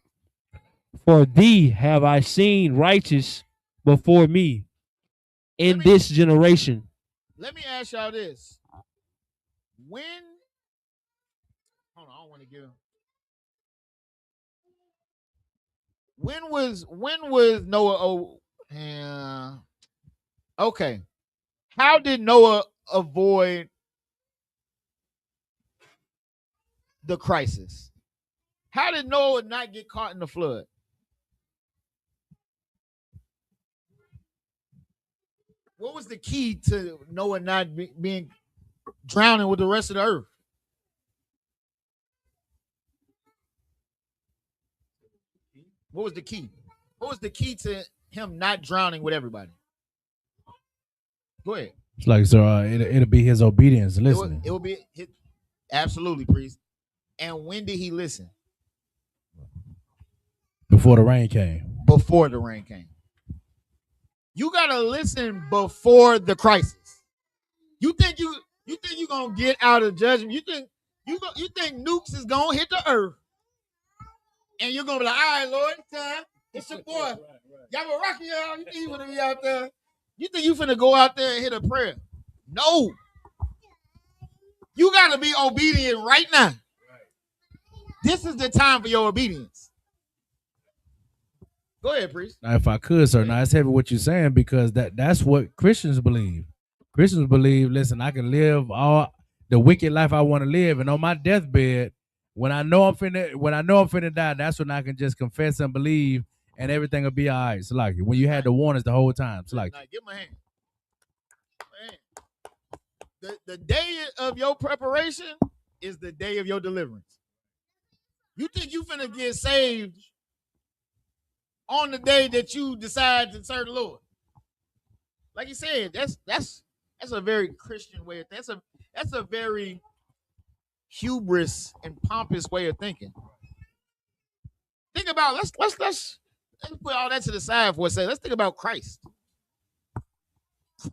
for thee have I seen righteous before me in this generation. Let me ask y'all this. Hold on, I don't want to give him. When was Noah okay. How did Noah avoid the crisis? How did Noah not get caught in the flood? What was the key to Noah not being drowning with the rest of the earth? What was the key? What was the key to him not drowning with everybody? Go ahead. It's like, so it'll be his obedience listening. It will be absolutely, priest. And when did he listen? Before the rain came. Before the rain came. You gotta listen before the crisis. You think you gonna get out of judgment? You think nukes is gonna hit the earth, and you're gonna be like, all right, Lord, it's time. It's your boy. Y'all gonna rock y'all. You think you gonna be out there? You think you finna go out there and hit a prayer? No. You gotta be obedient right now. This is the time for your obedience. Go ahead, priest. Now, if I could, sir, now it's heavy what you're saying because that's what Christians believe. Christians believe, listen, I can live all the wicked life I want to live, and on my deathbed, when I know I'm finna die, that's when I can just confess and believe, and everything will be all right. So like when you had the warnings the whole time, so like give my hand. The day of your preparation is the day of your deliverance. You think you finna get saved on the day that you decide to serve the Lord? Like you said, that's a very Christian way of thinking. That's a very hubris and pompous way of thinking. Think about let's put all that to the side for a second. Let's think about Christ.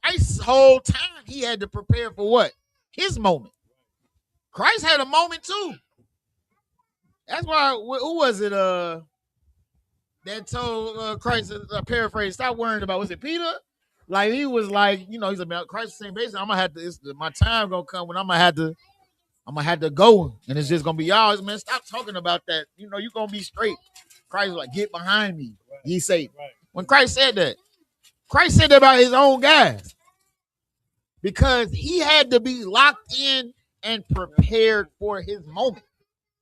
Christ's whole time he had to prepare for what? His moment. Christ had a moment too. That's why, who was it? that told Christ, paraphrase, stop worrying about, was it Peter? Like he was like, you know, he's about Christ saying basically, I'm gonna have to. My time gonna come when I'm gonna have to go, and it's just gonna be y'all. Man, stop talking about that. You know, you gonna be straight. Christ was like, get behind me, ye Satan. When Christ said that about his own guys, because he had to be locked in and prepared for his moment.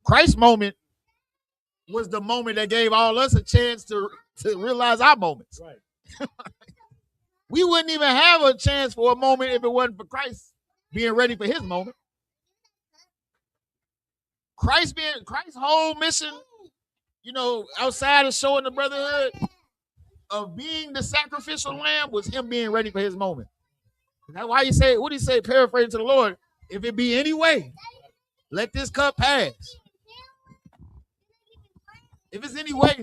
Christ's moment was the moment that gave all us a chance to realize our moments. Right. We wouldn't even have a chance for a moment if it wasn't for Christ being ready for his moment. Christ's whole mission, you know, outside of showing the brotherhood of being the sacrificial lamb, was him being ready for his moment. That's why you say, what do you say, paraphrasing to the Lord? If it be any way, let this cup pass. If it's any way,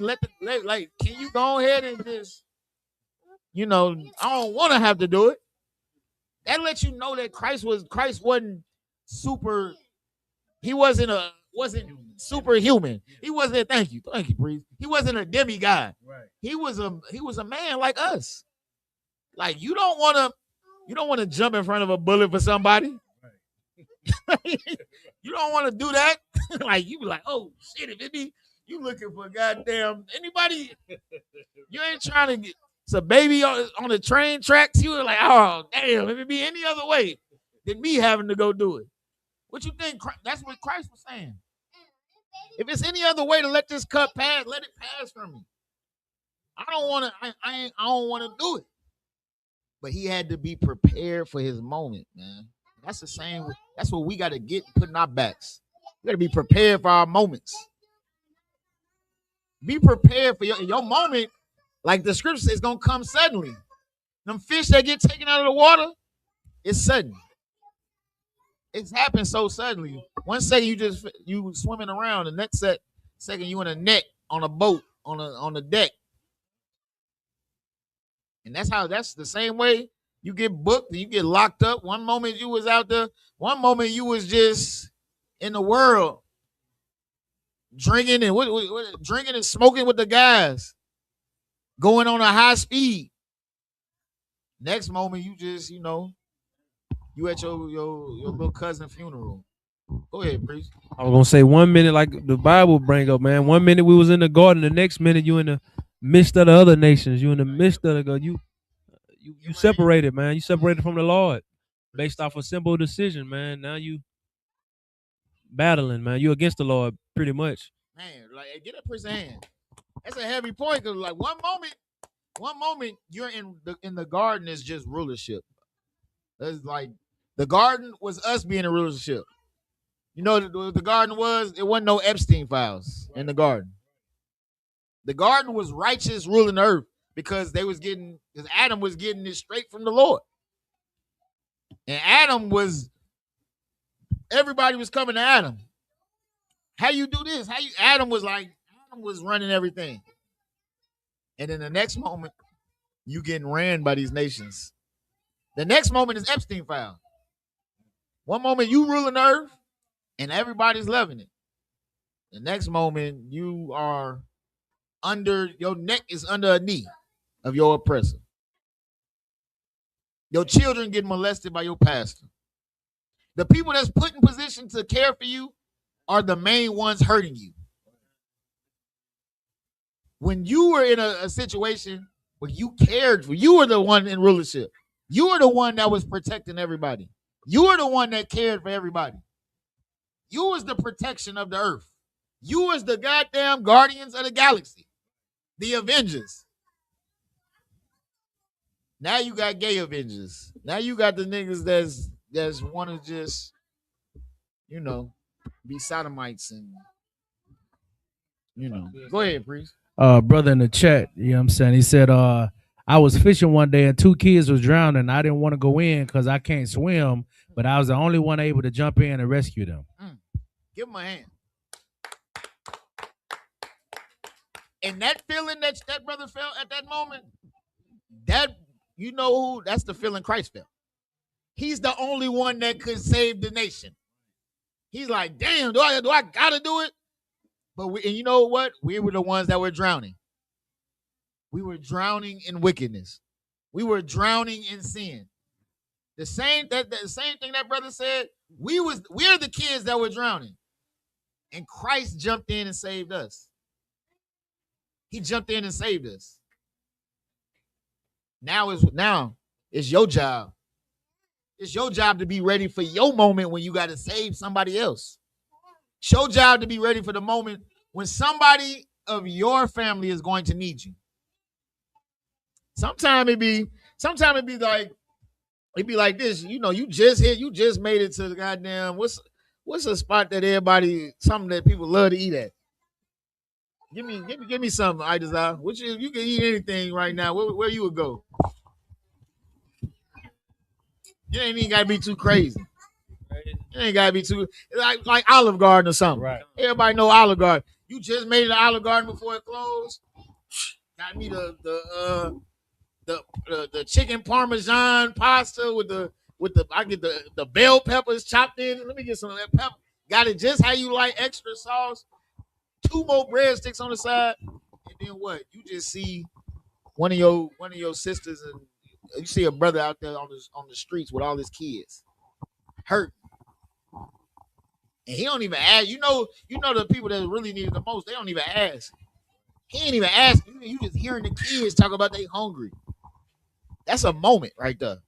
like, can you go ahead and just, you know, I don't want to have to do it. That lets you know that Christ wasn't super. He wasn't superhuman. He wasn't. Thank you, Breeze. He wasn't a demigod. Right. He was a man like us. Like you don't want to jump in front of a bullet for somebody. Right. You don't want to do that. Like you be like, oh shit, if it be you looking for goddamn anybody, you ain't trying to get. It's a baby on the train tracks. You were like, oh, damn, if it be any other way than me having to go do it. What you think? That's what Christ was saying. If it's any other way to let this cup pass, let it pass from me. I don't want to. I don't want to do it. But he had to be prepared for his moment, man. That's the same. That's what we got to get put in our backs. We got to be prepared for our moments. Be prepared for your moment. Like the scripture says, it's going to come suddenly. Them fish that get taken out of the water, it's sudden. It's happened so suddenly. One second you swimming around, the next second you in a net on a boat on the deck. And that's the same way you get booked and you get locked up. One moment you was out there, one moment you was just in the world drinking and smoking with the guys. Going on a high speed. Next moment, you just, you know, you at your little cousin funeral. Go ahead, priest. I was gonna say 1 minute, like the Bible bring up, man. 1 minute we was in the garden, the next minute you in the midst of the other nations. You in the midst of the you separated, man. You separated from the Lord based off a simple decision, man. Now you battling, man. You against the Lord, pretty much. Man, like get up his hand. That's a heavy point because like one moment you're in the garden is just rulership. That's like the garden was us being in rulership. You know what the garden was? It wasn't no Epstein files in the garden. The garden was righteous ruling the earth because Adam was getting it straight from the Lord. And everybody was coming to Adam. How you do this? Adam was running everything. And then the next moment, you getting ran by these nations. The next moment is Epstein file. One moment you ruling the earth and everybody's loving it. The next moment you are your neck is under a knee of your oppressor. Your children get molested by your pastor. The people that's put in position to care for you are the main ones hurting you. When you were in a situation where you cared for, you were the one in rulership. You were the one that was protecting everybody. You were the one that cared for everybody. You was the protection of the earth. You was the goddamn guardians of the galaxy. The Avengers. Now you got gay Avengers. Now you got the niggas that's want to just, you know, be sodomites and, you know. Go ahead, priest. Brother in the chat, you know what I'm saying? He said, I was fishing one day and 2 kids was drowning. I didn't want to go in because I can't swim, but I was the only one able to jump in and rescue them. Give him a hand. And that feeling that brother felt at that moment, you know who? That's the feeling Christ felt. He's the only one that could save the nation. He's like, damn, do I gotta do it? But and you know what? We were the ones that were drowning. We were drowning in wickedness. We were drowning in sin. The same thing that brother said. We're the kids that were drowning, and Christ jumped in and saved us. He jumped in and saved us. Now it's your job. It's your job to be ready for your moment when you got to save somebody else. It's your job to be ready for the moment when somebody of your family is going to need you. Sometimes it be like this. You know, you just made it to the goddamn what's a spot that something that people love to eat at. Give me something, I desire. Which you can eat anything right now. Where you would go? You ain't even gotta be too crazy. You ain't gotta be too like Olive Garden or something. Right. Everybody know Olive Garden. You just made it to Olive Garden before it closed. Got me the chicken parmesan pasta with the I get the bell peppers chopped in. Let me get some of that pepper. Got it just how you like, extra sauce. 2 more breadsticks on the side, and then what? You just see one of your sisters, and you see a brother out there on the streets with all his kids, hurt, and he don't even ask. You know the people that really need it the most. They don't even ask. He ain't even ask. You just hearing the kids talk about they hungry. That's a moment right there.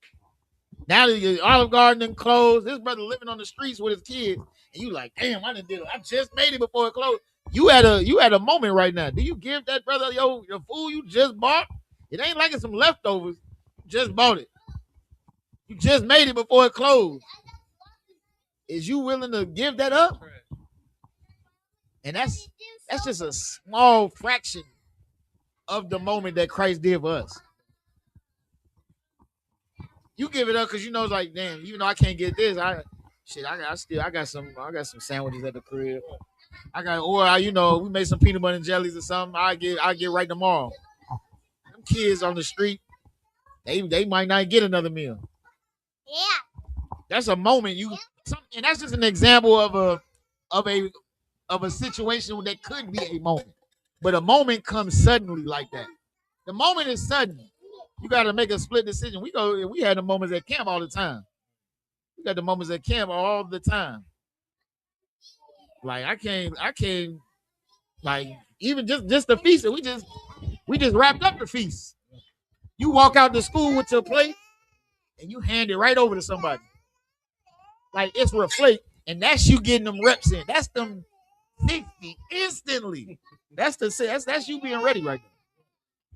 Now that the Olive Garden done closed, this brother living on the streets with his kids, and you like, damn, I done did it. I just made it before it closed. You had a moment right now. Do you give that brother your food you just bought? It ain't like it's some leftovers. You just bought it. You just made it before it closed. Is you willing to give that up? And that's just a small fraction of the moment that Christ did for us. You give it up because you know it's like, damn, even though I can't get this, I got some sandwiches at the crib. We made some peanut butter and jellies or something. I get right tomorrow. Them kids on the street, they might not get another meal. Yeah, that's a moment and that's just an example of a situation that could be a moment, but a moment comes suddenly like that. The moment is sudden. You got to make a split decision. We had the moments at camp all the time. We got the moments at camp all the time. Like I came, like even just the feast. We just wrapped up the feast. You walk out to school with your plate and you hand it right over to somebody. Like it's reflect, and that's you getting them reps in. That's them 60 instantly. That's you being ready right now.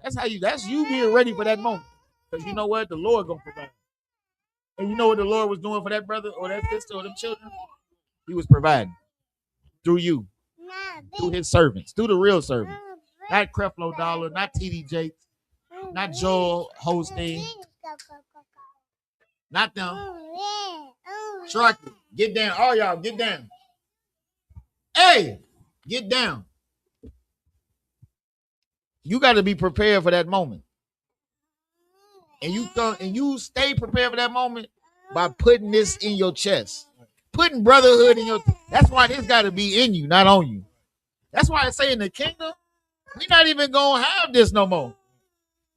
That's you being ready for that moment. Because you know what? The Lord gonna provide. And you know what the Lord was doing for that brother or that sister or them children? He was providing. Through you. Through his servants. Through the real servants. Not Creflo Dollar, not TD Jakes, not Joel Holstein. Not them. Sharky, get down. All y'all, get down. Hey, get down. You got to be prepared for that moment. And you stay prepared for that moment by putting this in your chest. Putting brotherhood in your. That's why this got to be in you, not on you. That's why I say in the kingdom, we're not even going to have this no more.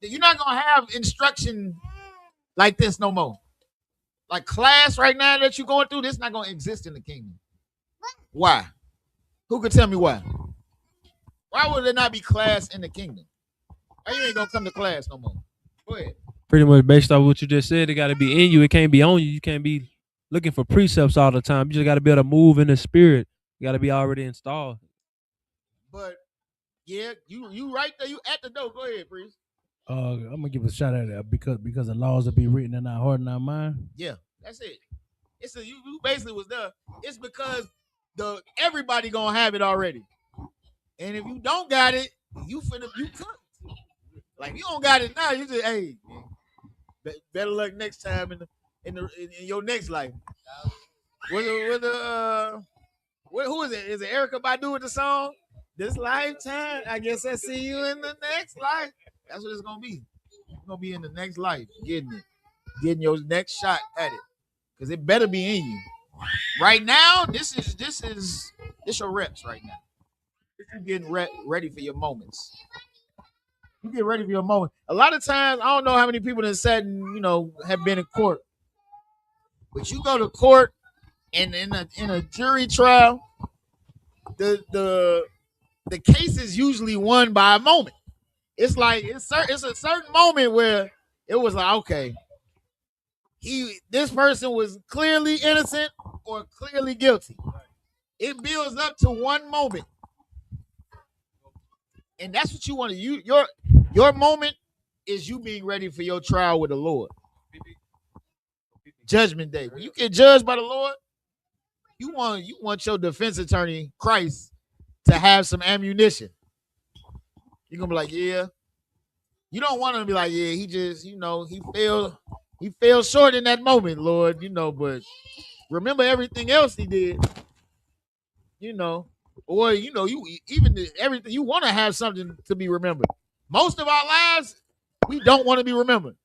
You're not going to have instruction like this no more. Like class right now that you're going through, this is not going to exist in the kingdom. Why? Who could tell me why? Why would there not be class in the kingdom? Why you ain't going to come to class no more? Go ahead. Pretty much based off what you just said, it got to be in you. It can't be on you. You can't be looking for precepts all the time. You just got to be able to move in the spirit. You got to be already installed. But yeah, you right there. You at the door. Go ahead, priest. I'm gonna give a shout out there because the laws will be written in our heart and our mind. Yeah, that's it. You basically was there. It's because everybody gonna have it already. And if you don't got it, you cooked. Like you don't got it now, you just better luck next time in your next life. Who is it? Is it Erykah Badu with the song? This lifetime, I guess I see you in the next life. That's what it's gonna be. It's gonna be in the next life, getting your next shot at it, because it better be in you. Right now, this is your reps right now. You're getting ready for your moments. You get ready for your moment. A lot of times, I don't know how many people that sat and have been in court, but you go to court and in a jury trial, the case is usually won by a moment. It's like it's a certain moment where it was like, okay, this person was clearly innocent or clearly guilty. It builds up to one moment, and that's what you want to use. Your moment is you being ready for your trial with the Lord. Judgment Day. When you get judged by the Lord, you want your defense attorney, Christ, to have some ammunition. You're gonna be like, yeah. You don't want him to be like, yeah, he just, he fell short in that moment, Lord, but remember everything else he did, or everything you want to have something to be remembered. Most of our lives, we don't want to be remembered.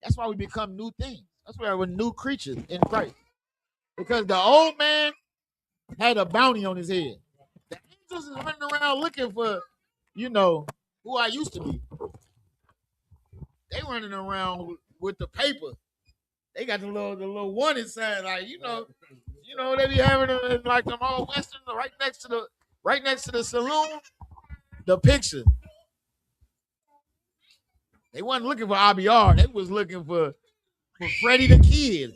That's why we become new things. That's why we're new creatures in Christ. Because the old man had a bounty on his head. The angels is running around looking for, who I used to be. They running around with the paper. They got the little one inside, like they be having like them all Western right next to the saloon. The picture. They wasn't looking for IBR. They was looking for Freddie the Kid.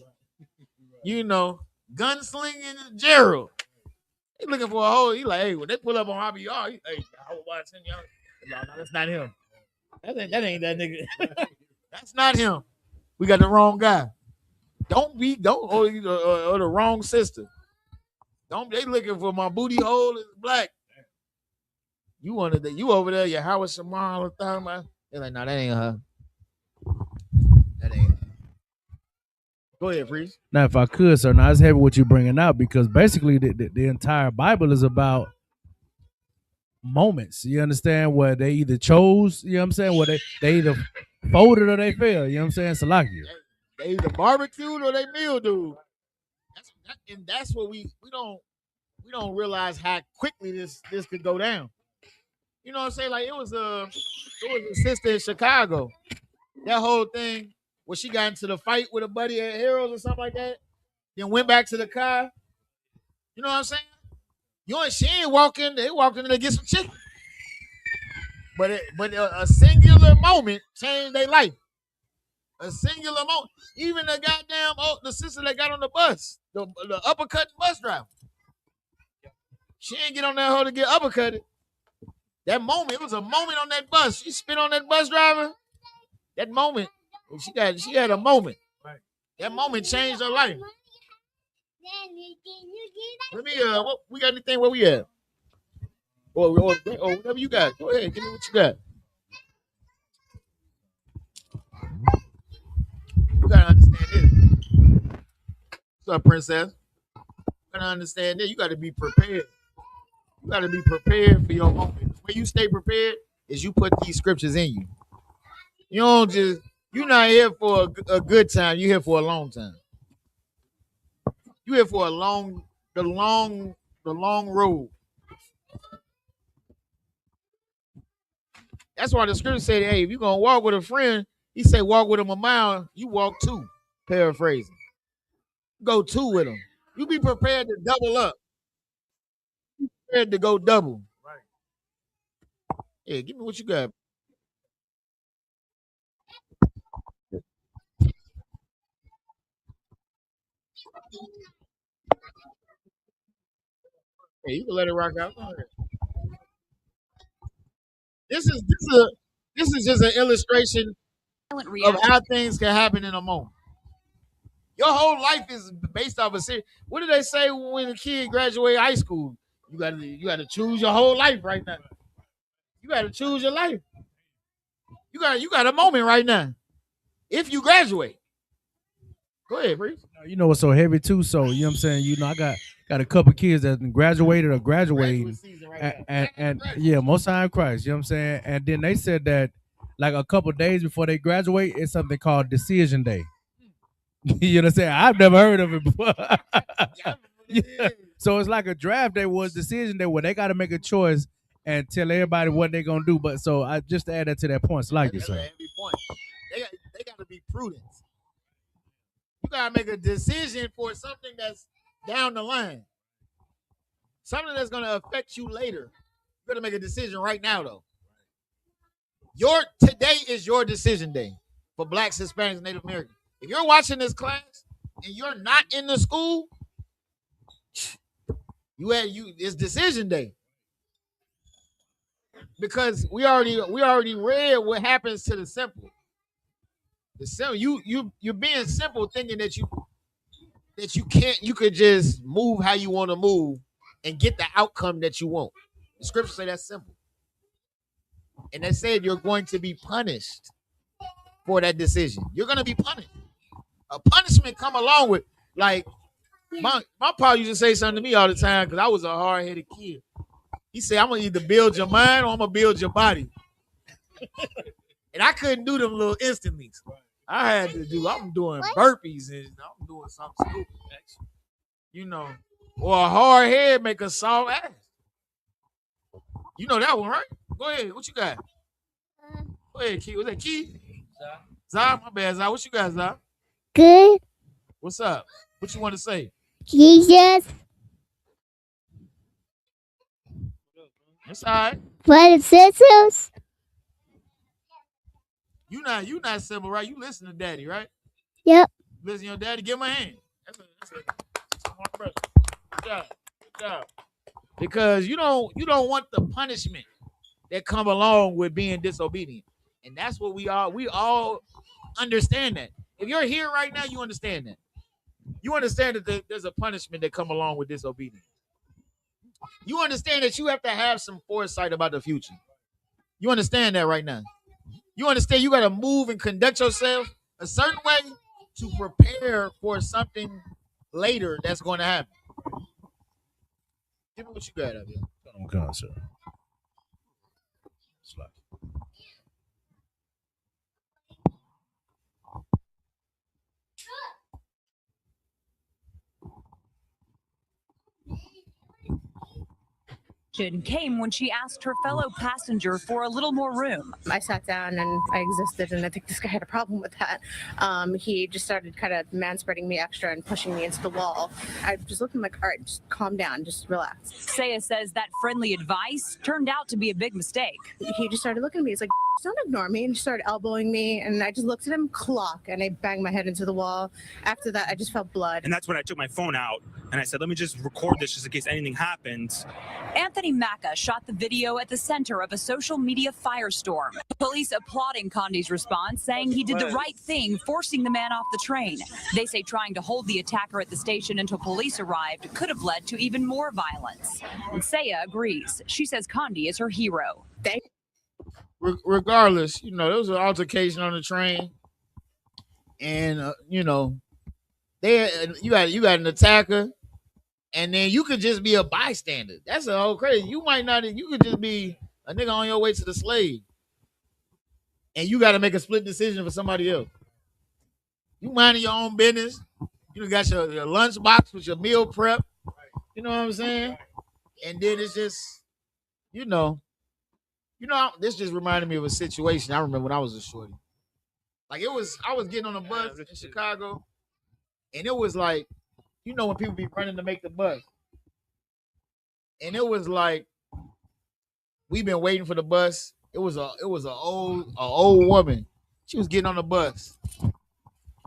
Gunslinging Gerald. They looking for a whole. He like, hey, when they pull up on IBR, hey, I was watching y'all. No, that's not him. That ain't that nigga. That's not him. We got the wrong guy. Or the wrong sister. They looking for my booty hole is black. You over there, your Howard Shamal they're like, no, that ain't her. That ain't her. Go ahead, Freeze. Now, if I could, sir, now it's heavy what you're bringing out because basically the entire Bible is about moments. You understand? Where they either chose, you know what I'm saying? Where they either folded or they failed. You know what I'm saying? Salakia. They either barbecued or they mildewed. That's what we don't realize how quickly this could go down. You know what I'm saying? Like it was a sister in Chicago. That whole thing where she got into the fight with a buddy at Heroes or something like that, then went back to the car. You know what I'm saying? She ain't walking. They walked in to get some chicken. But a singular moment changed their life. A singular moment. Even the the sister that got on the bus, the uppercutting bus driver. She ain't get on that hoe to get uppercutted. That moment, it was a moment on that bus. She spit on that bus driver. That moment, she had a moment. Right. That moment changed her life. Let me we got anything where we at? Or whatever you got. Go ahead, give me what you got. You gotta understand this. What's up, princess? You gotta understand this. You gotta be prepared. You gotta be prepared for your moment. The way you stay prepared is you put these scriptures in you. You don't just, you're not here for a good time. You're here for a long time. You're here for the long road. That's why the scripture said, hey, if you're going to walk with a friend, he said walk with him a mile, you walk two. Paraphrasing. Go two with him. You be prepared to double up. Be prepared to go double. Right. Yeah, give me what you got. Hey, you can let it rock out. This is just an illustration of how things can happen in a moment. Your whole life is based off a series. What do they say when a kid graduates high school? You gotta choose your whole life right now. You gotta choose your life. You got a moment right now. If you graduate. Go ahead, Breeze. You know what's so heavy too? So you know what I'm saying? I got a couple kids that graduated or graduating. And yeah, most time Christ, you know what I'm saying? And then they said that like a couple days before they graduate, it's something called decision day. You know what I'm saying? I've never heard of it before. Yeah. So it's like a draft day was decision day where they got to make a choice and tell everybody what they're gonna do. But so I just to add that to that point, like you That's say. every point. They got to be prudent. You gotta make a decision for something that's down the line, something that's gonna affect you later. You gotta make a decision right now, though. Today is your decision day for Blacks, Hispanics, and Native Americans. If you're watching this class and you're not in the school, it's decision day. Because we already read what happens to the simple. The simple, you're being simple, thinking that you could just move how you want to move and get the outcome that you want. The scriptures say that's simple. And they said you're going to be punished for that decision. You're going to be punished. A punishment come along with, like, my pa used to say something to me all the time because I was a hard-headed kid. He said, I'm going to either build your mind or I'm going to build your body. And I couldn't do them little instantly. I had to I'm doing burpees and I'm doing something stupid. You know, or a hard head make a soft ass. You know that one, right? Go ahead. What you got? Go ahead, Key. Was that Key? Zah, my bad, Zah. What you got, Zah? Good. What's up? What you want to say? Jesus. It's all right. What scissors? You not simple, right? You listen to Daddy, right? Yep. Listen to your daddy. Give him a hand. That's a smart brother. Good job. Good job. Because you don't want the punishment that come along with being disobedient. And that's what we all understand that. If you're here right now, you understand that. You understand that there's a punishment that come along with disobedience. You understand that you have to have some foresight about the future. You understand that right now. You understand you got to move and conduct yourself a certain way to prepare for something later that's going to happen. Give me what you got up here. Okay, sir. Came when she asked her fellow passenger for a little more room. I sat down and I existed, and I think this guy had a problem with that. He just started kind of man-spreading me extra and pushing me into the wall. I just looked at him like, all right, just calm down, just relax. Saya says that friendly advice turned out to be a big mistake. He just started looking at me. He's like, don't ignore me, and just started elbowing me, and I just looked at him, clock, and I banged my head into the wall. After that, I just felt blood. And that's when I took my phone out, and I said, let me just record this just in case anything happens. Anthony Macca shot the video at the center of a social media firestorm. Police applauding Condi's response, saying he did the right thing, forcing the man off the train. They say trying to hold the attacker at the station until police arrived could have led to even more violence. And Saya agrees. She says Condi is her hero. Regardless, there was an altercation on the train, and you got an attacker, and then you could just be a bystander. That's a whole crazy. You could just be a nigga on your way to the slave, and you got to make a split decision for somebody else. You minding your own business. You got your lunch box with your meal prep. You know what I'm saying? And then it's just, this just reminded me of a situation I remember when I was a shorty. Like I was getting on a bus in Chicago, and it was like, when people be running to make the bus. And it was like, we've been waiting for the bus. It was an old woman. She was getting on the bus.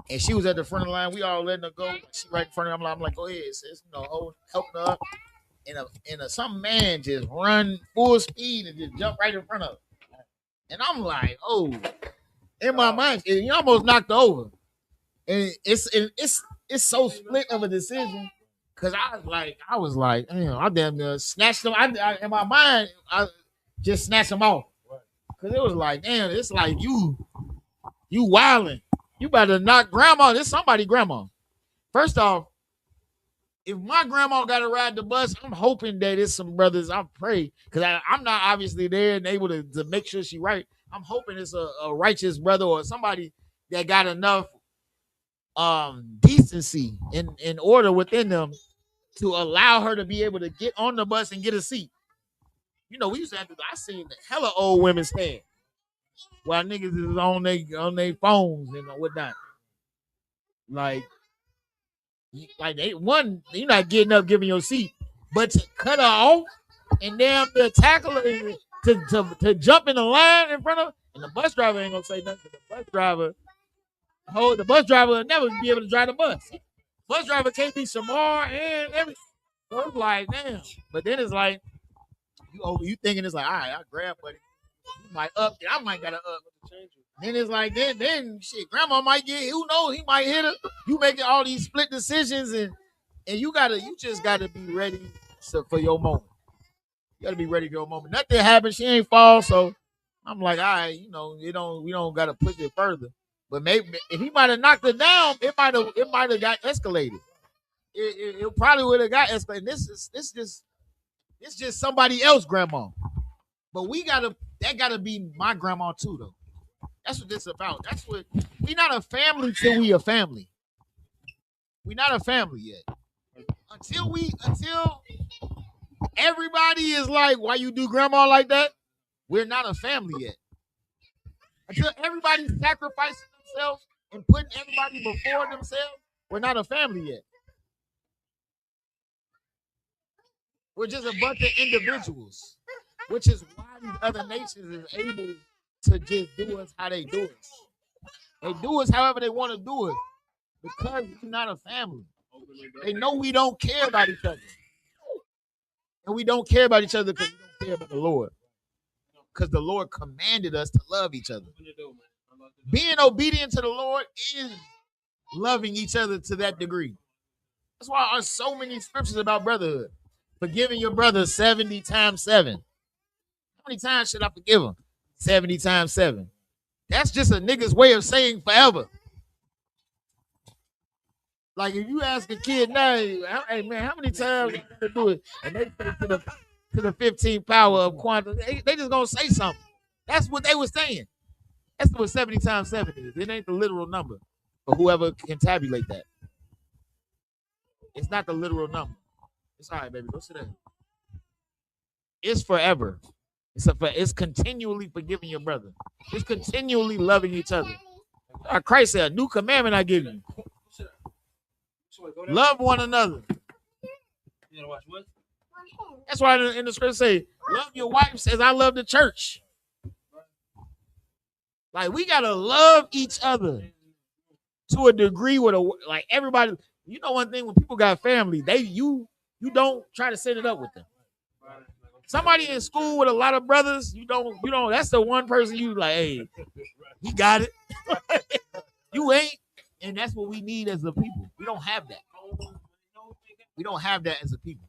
And she was at the front of the line. We all letting her go. She right in front of me. I'm like, go ahead, sis. Helping her up. And some man just run full speed and just jump right in front of her. And I'm like, oh, in my mind, you almost knocked her over. And it's so split of a decision. Cause I was like, I damn near snatched them. In my mind, I just snatched them off. Cause it was like, damn, it's like you wilding. You better knock grandma. This somebody grandma. First off, if my grandma got to ride the bus, I'm hoping that it's some brothers. I pray, because I'm not obviously there and able to make sure she right. I'm hoping it's a righteous brother or somebody that got enough decency in order within them to allow her to be able to get on the bus and get a seat. You know, we used to have to. I seen hella old women stand while niggas is on their phones and whatnot. Like you're not getting up, giving your seat, but to cut her off and damn to tackle her to jump in the line in front of, and the bus driver ain't gonna say nothing. The bus driver will never be able to drive the bus. Bus driver can't be Shamar and everything. So it's like, damn. But then it's like, you thinking it's like, all right, I grab buddy. He might up, and I might gotta up. Then it's like, then shit, grandma might get, who knows, he might hit her. You making all these split decisions, and you just gotta be ready for your moment. You gotta be ready for your moment. Nothing happened, she ain't fall, so I'm like, all right, we don't gotta push it further. But maybe if he might have knocked her down, it might have got escalated. It probably would have got escalated. This just somebody else grandma. But that gotta be my grandma too, though. That's what this is about. That's what we not a family till we a family. We not a family yet. Until everybody is like, why you do grandma like that? We're not a family yet. Until everybody's sacrificing themselves and putting everybody before themselves, we're not a family yet. We're just a bunch of individuals, which is why these other nations is able to just do us how they do us. They do us however they want to do it because we're not a family. They know we don't care about each other. And we don't care about each other because we don't care about the Lord. Because the Lord commanded us to love each other. Being obedient to the Lord is loving each other to that degree. That's why there's so many scriptures about brotherhood. Forgiving your brother 70 times 7. How many times should I forgive him? 70 times 7. That's just a nigga's way of saying forever. Like if you ask a kid now, hey man, how many times you gonna do it? And they say to the 15th power of quantum, they just gonna say something. That's what they were saying. That's what 70 times 7 is. It ain't the literal number for whoever can tabulate that. It's not the literal number. It's all right, baby. Go sit down. It's forever. It's continually forgiving your brother. It's continually loving each other. Christ said, a new commandment I give you. Love one another. That's why in the scripture say, love your wife as I love the church. Like we gotta love each other to a degree with like everybody. You know one thing, when people got family, you don't try to set it up with them. Somebody in school with a lot of brothers, you don't. That's the one person you like, hey, he got it. You ain't. And that's what we need as a people. We don't have that. We don't have that as a people.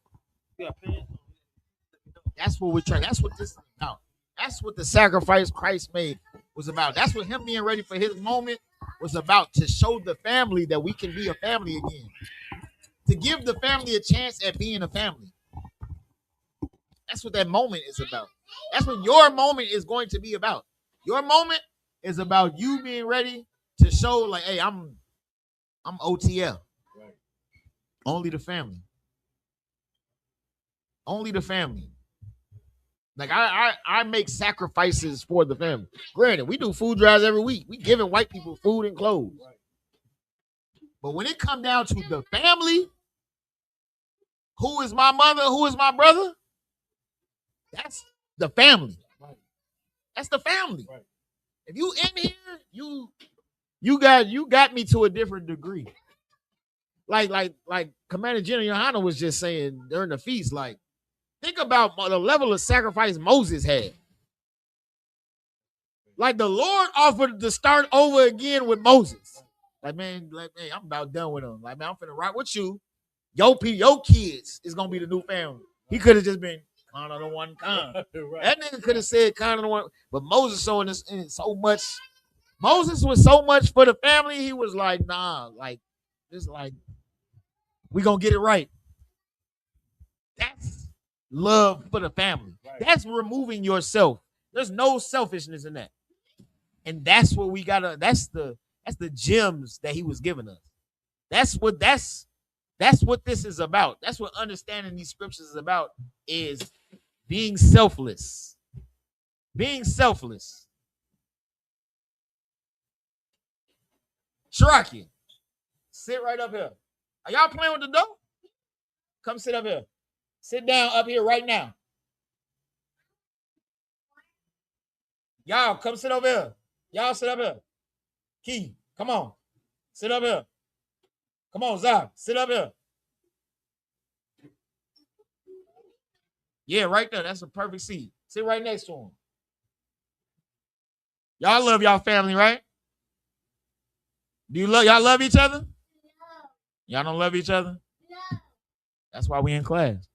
That's what we're trying. That's what this is about. That's what the sacrifice Christ made was about. That's what him being ready for his moment was about, to show the family that we can be a family again. To give the family a chance at being a family. That's what that moment is about. That's what your moment is going to be about. Your moment is about you being ready to show, like, hey, I'm OTL. Right. Only the family. Only the family. Like I make sacrifices for the family. Granted, we do food drives every week. We giving white people food and clothes. Right. But when it comes down to the family, who is my mother, who is my brother, that's the family. Right. That's the family. Right. If you in here, you got me to a different degree. Like Commander General Yohana was just saying during the feast, like, think about the level of sacrifice Moses had. Like the Lord offered to start over again with Moses. Like, man, I'm about done with him. Like, man, I'm finna rock with you. Your kids is gonna be the new family. He could have just been kind of the one kind. Right. That nigga could have said kind of the one, but Moses showing this so much. Moses was so much for the family. He was like, nah, like, just like, we gonna get it right. That's love for the family. Right. That's removing yourself. There's no selfishness in that. And that's what we gotta, that's the gems that he was giving us. That's what this is about. That's what understanding these scriptures is about, is Being selfless. Being selfless. Shiraki, sit right up here. Are y'all playing with the door? Come sit up here. Sit down up here right now. Y'all, come sit over here. Y'all sit up here. Key, come on. Sit up here. Come on, Zab. Sit up here. Yeah, right there. That's a perfect seat. Sit right next to him. Y'all love y'all family, right? Do y'all love each other? No. Y'all don't love each other? No. That's why we in class.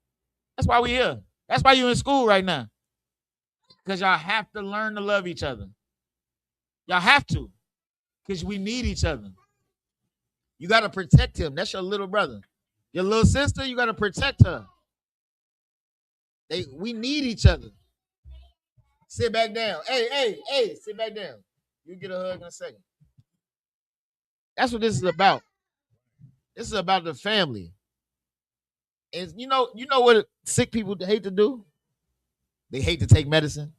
That's why we here. That's why you in school right now. Because y'all have to learn to love each other. Y'all have to. Because we need each other. You got to protect him. That's your little brother. Your little sister, you got to protect her. We need each other. Sit back down. Hey, sit back down. You get a hug in a second. That's what this is about. This is about the family. And you know what sick people hate to do? They hate to take medicine.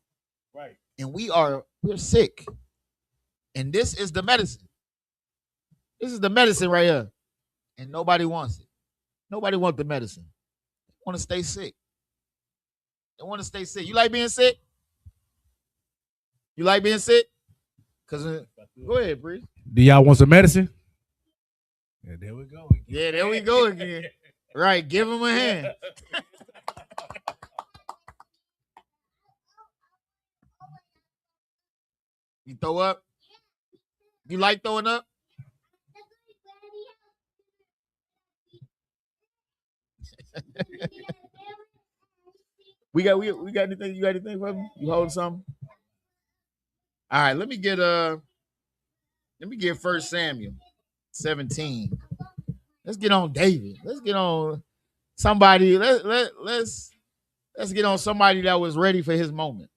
Right. And we're sick. And this is the medicine. This is the medicine right here. And nobody wants it. Nobody wants the medicine. They want to stay sick. They want to stay sick. You like being sick? You like being sick? Go ahead, Bree. Do y'all want some medicine? Yeah, there we go again. Yeah, there we go again. Right, give him a hand. You throw up? You like throwing up? we got anything? You got anything for me? You holding something? All right, let me get 1 Samuel 17. Let's get on David. Let's get on somebody. Let's get on somebody that was ready for his moment.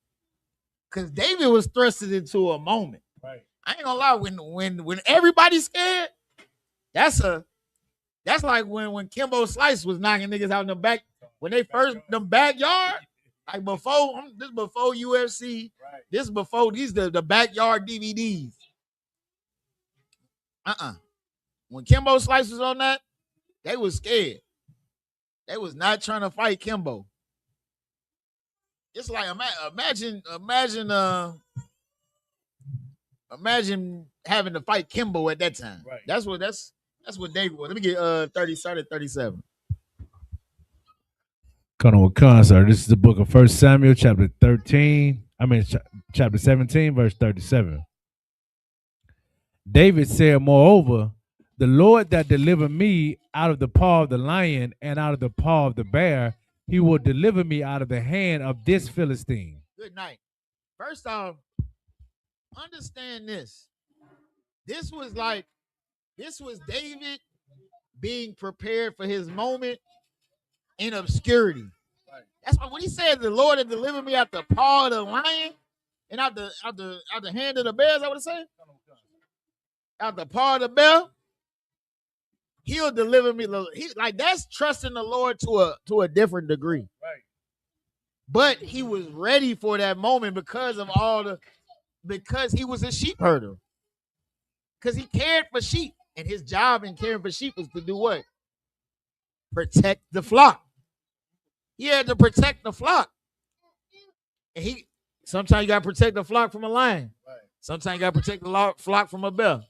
Because David was thrusted into a moment. Right. I ain't gonna lie, when everybody's scared, that's like when Kimbo Slice was knocking niggas out in the back. When they first them backyard, like before UFC, right. This before these the backyard DVDs. When Kimbo Slice was on that, they was scared. They was not trying to fight Kimbo. It's like imagine having to fight Kimbo at that time. Right. That's what David was. Let me get 37. Come with concert. This is the book of 1 Samuel, chapter 17, verse 37. David said, moreover, the Lord that delivered me out of the paw of the lion and out of the paw of the bear, he will deliver me out of the hand of this Philistine. Good night. First off, understand this. This was David being prepared for his moment in obscurity. Right. That's why when he said the Lord had delivered me out the paw of the lion and out the hand of the bear, is that what it said? Out the paw of the bear, he'll deliver me. That's trusting the Lord to a different degree. Right. But he was ready for that moment because he was a sheep herder. Because he cared for sheep. And his job in caring for sheep was to do what? Protect the flock. He had to protect the flock. And sometimes you got to protect the flock from a lion. Right. Sometimes you got to protect the flock from a bear. Right.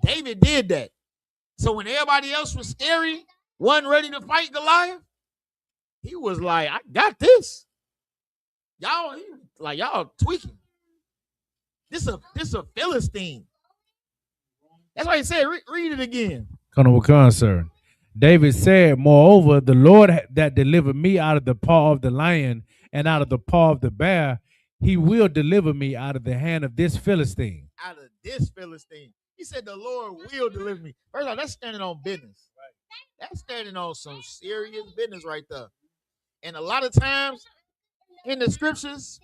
David did that. So when everybody else was scary, wasn't ready to fight Goliath, he was like, I got this. Y'all tweaking. This a Philistine. That's why he said, read it again. Come with concern. David said, moreover, the Lord that delivered me out of the paw of the lion and out of the paw of the bear, he will deliver me out of the hand of this Philistine. Out of this Philistine. He said the Lord will deliver me. First of all, that's standing on business. Right. That's standing on some serious business right there. And a lot of times in the scriptures,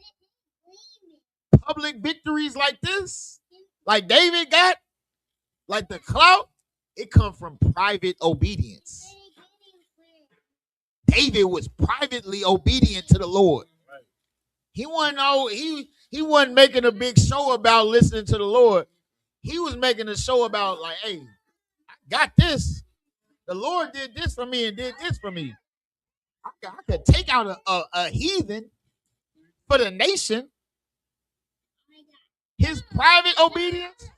public victories like this, like David got, like the clout, it comes from private obedience. David was privately obedient to the Lord. He wasn't making a big show about listening to the Lord. He was making a show about like, hey, I got this. The Lord did this for me and did this for me. I could take out a heathen for the nation. His private obedience,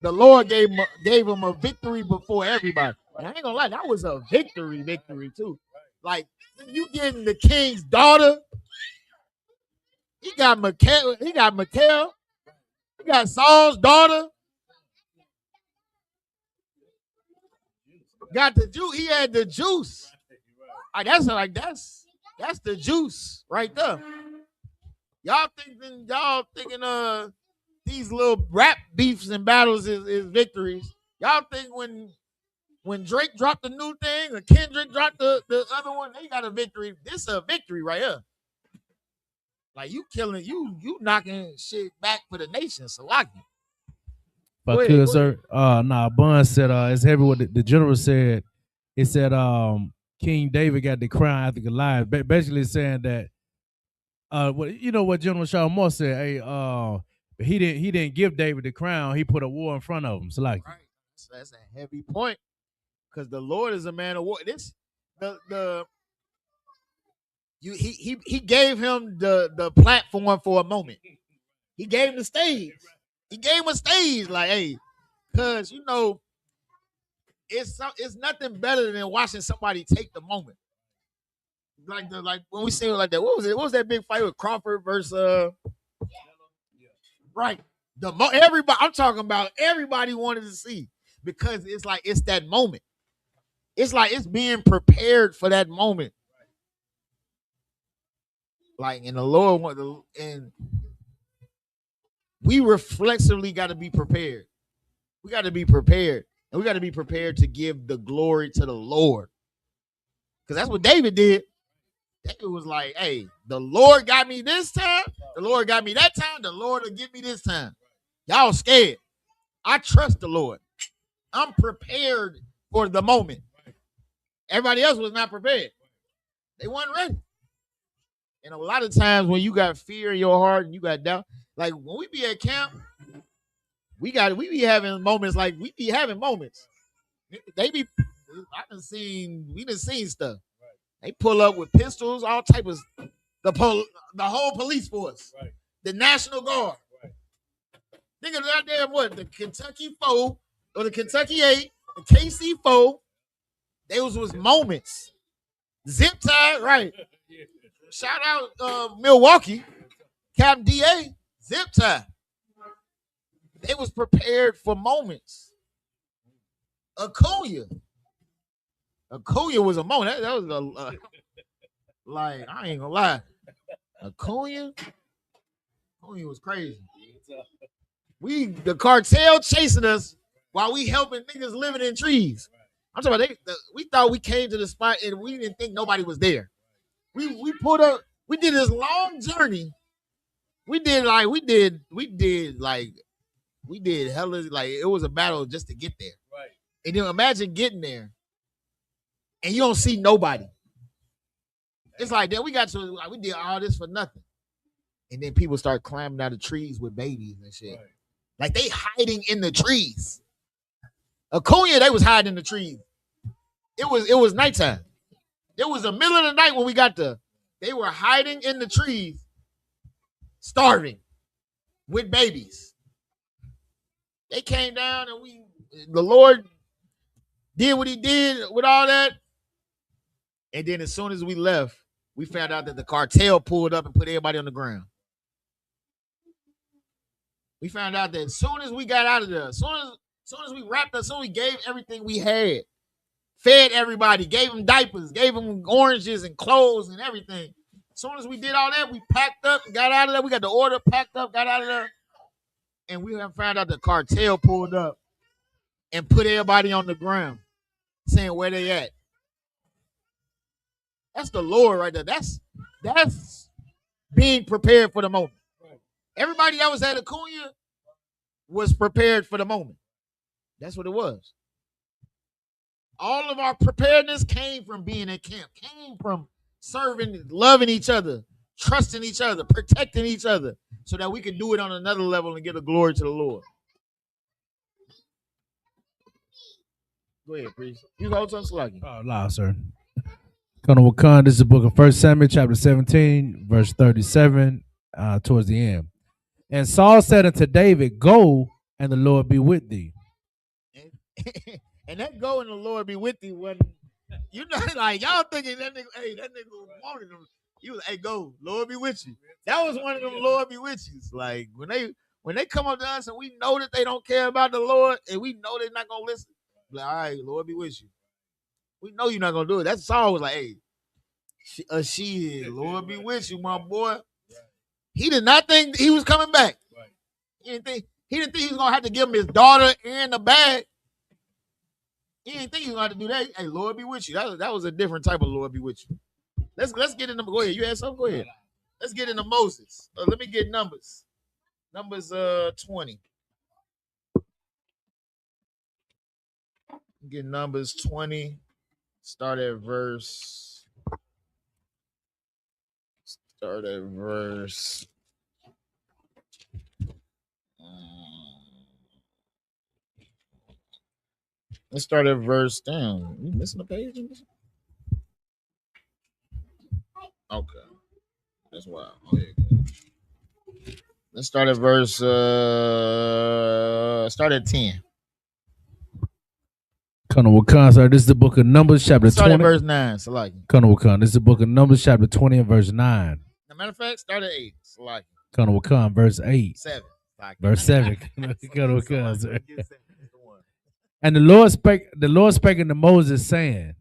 the Lord gave him a victory before everybody. And I ain't gonna lie, that was a victory too. Like you getting the king's daughter. He got Mikhail. He got Saul's daughter. Got the juice. He had the juice. That's the juice right there. Y'all thinking these little rap beefs and battles is victories. Y'all think when Drake dropped the new thing or Kendrick dropped the other one, they got a victory. This is a victory right here. Like you killing you knocking shit back for the nation. So like But good, sir. Bun said it's heavy what the general said. It said King David got the crown after Goliath. Basically saying that you know what General Shaw Moore said, hey, he didn't give David the crown, he put a war in front of him. So like right. That's a heavy point. Because the Lord is a man of war. He gave him the platform for a moment. He gave him the stage. He gave him a stage, like, hey, because you know, it's nothing better than watching somebody take the moment. Like when we say it like that, what was it? What was that big fight with Crawford versus right? Everybody, I'm talking about everybody wanted to see because it's like it's that moment. It's like it's being prepared for that moment. Like in the Lord, and we reflexively got to be prepared. We got to be prepared. And we got to be prepared to give the glory to the Lord. Because that's what David did. David was like, hey, the Lord got me this time. The Lord got me that time. The Lord will give me this time. Y'all scared. I trust the Lord. I'm prepared for the moment. Everybody else was not prepared. They weren't ready. And a lot of times when you got fear in your heart and you got doubt, like when we be at camp, we be having moments like we be having moments. We done seen stuff. They pull up with pistols, all type of the whole police force, the National Guard. Think of that damn what? The Kentucky 4 or the Kentucky 8, the KC 4. Those was moments. Zip tie, right? Shout out Milwaukee, Captain DA, zip tie. They was prepared for moments. Acuna was a moment. That was like I ain't gonna lie. Acuna was crazy. The cartel chasing us while we helping niggas living in trees. I'm talking about we thought we came to the spot and we didn't think nobody was there. We pulled up. We did this long journey. We did hella like it was a battle just to get there. Right. And then imagine getting there and you don't see nobody. It's like that we did all this for nothing. And then people start climbing out of trees with babies and shit. Right. Like they hiding in the trees. Acuna, they was hiding in the trees. It was nighttime. It was the middle of the night when we got there. They were hiding in the trees, starving, with babies. They came down and the Lord did what he did with all that. And then as soon as we left, we found out that the cartel pulled up and put everybody on the ground. We found out that as soon as we got out of there, as soon as we wrapped up, as soon as we gave everything we had, fed everybody, gave them diapers, gave them oranges and clothes and everything. As soon as we did all that, we packed up, got out of there. We got the order packed up, got out of there. And we found out the cartel pulled up and put everybody on the ground, saying where they at. That's the Lord right there. That's being prepared for the moment. Everybody that was at Acuna was prepared for the moment. That's what it was. All of our preparedness came from being at camp, came from serving, loving each other, trusting each other, protecting each other, so that we can do it on another level and give the glory to the Lord. Go ahead, priest. You hold something sluggy. Oh, loud, sir. Colonel Wakan, this is the book of 1 Samuel, chapter 17, verse 37, towards the end. And Saul said unto David, Go, and the Lord be with thee. And that go and the Lord be with thee when you know, like y'all thinking that nigga, hey, that nigga wanted him. You was, hey, go, Lord be with you. That was one of them Lord be with you. Like when they come up to us and we know that they don't care about the Lord and we know they're not gonna listen. Like, all right, Lord be with you. We know you're not gonna do it. That's Saul was like, hey, Lord be with you, my boy. He did not think he was coming back. He didn't think he was gonna have to give him his daughter and the bag. He didn't think he was gonna have to do that. Hey, Lord be with you. That was a different type of Lord be with you. Let's get into. Go ahead. You had something? Go ahead. Let's get into Moses. Let me get Numbers. Numbers 20. Get Numbers 20. Start at verse. Let's start at verse. Damn, you missing a page? Okay, that's wild. Okay. Let's start at verse. Start at 10. Colonel Wakan, sir, this is the book of Numbers, chapter 20. Start at verse 9. Salaki. Colonel Wakan, this is the book of Numbers, chapter 20 and verse 9. As a matter of fact, start at 8. Salaki. Colonel Wakan, verse 8. 7. Verse 7. Colonel Wakan, sir. And the Lord spake unto Moses, saying,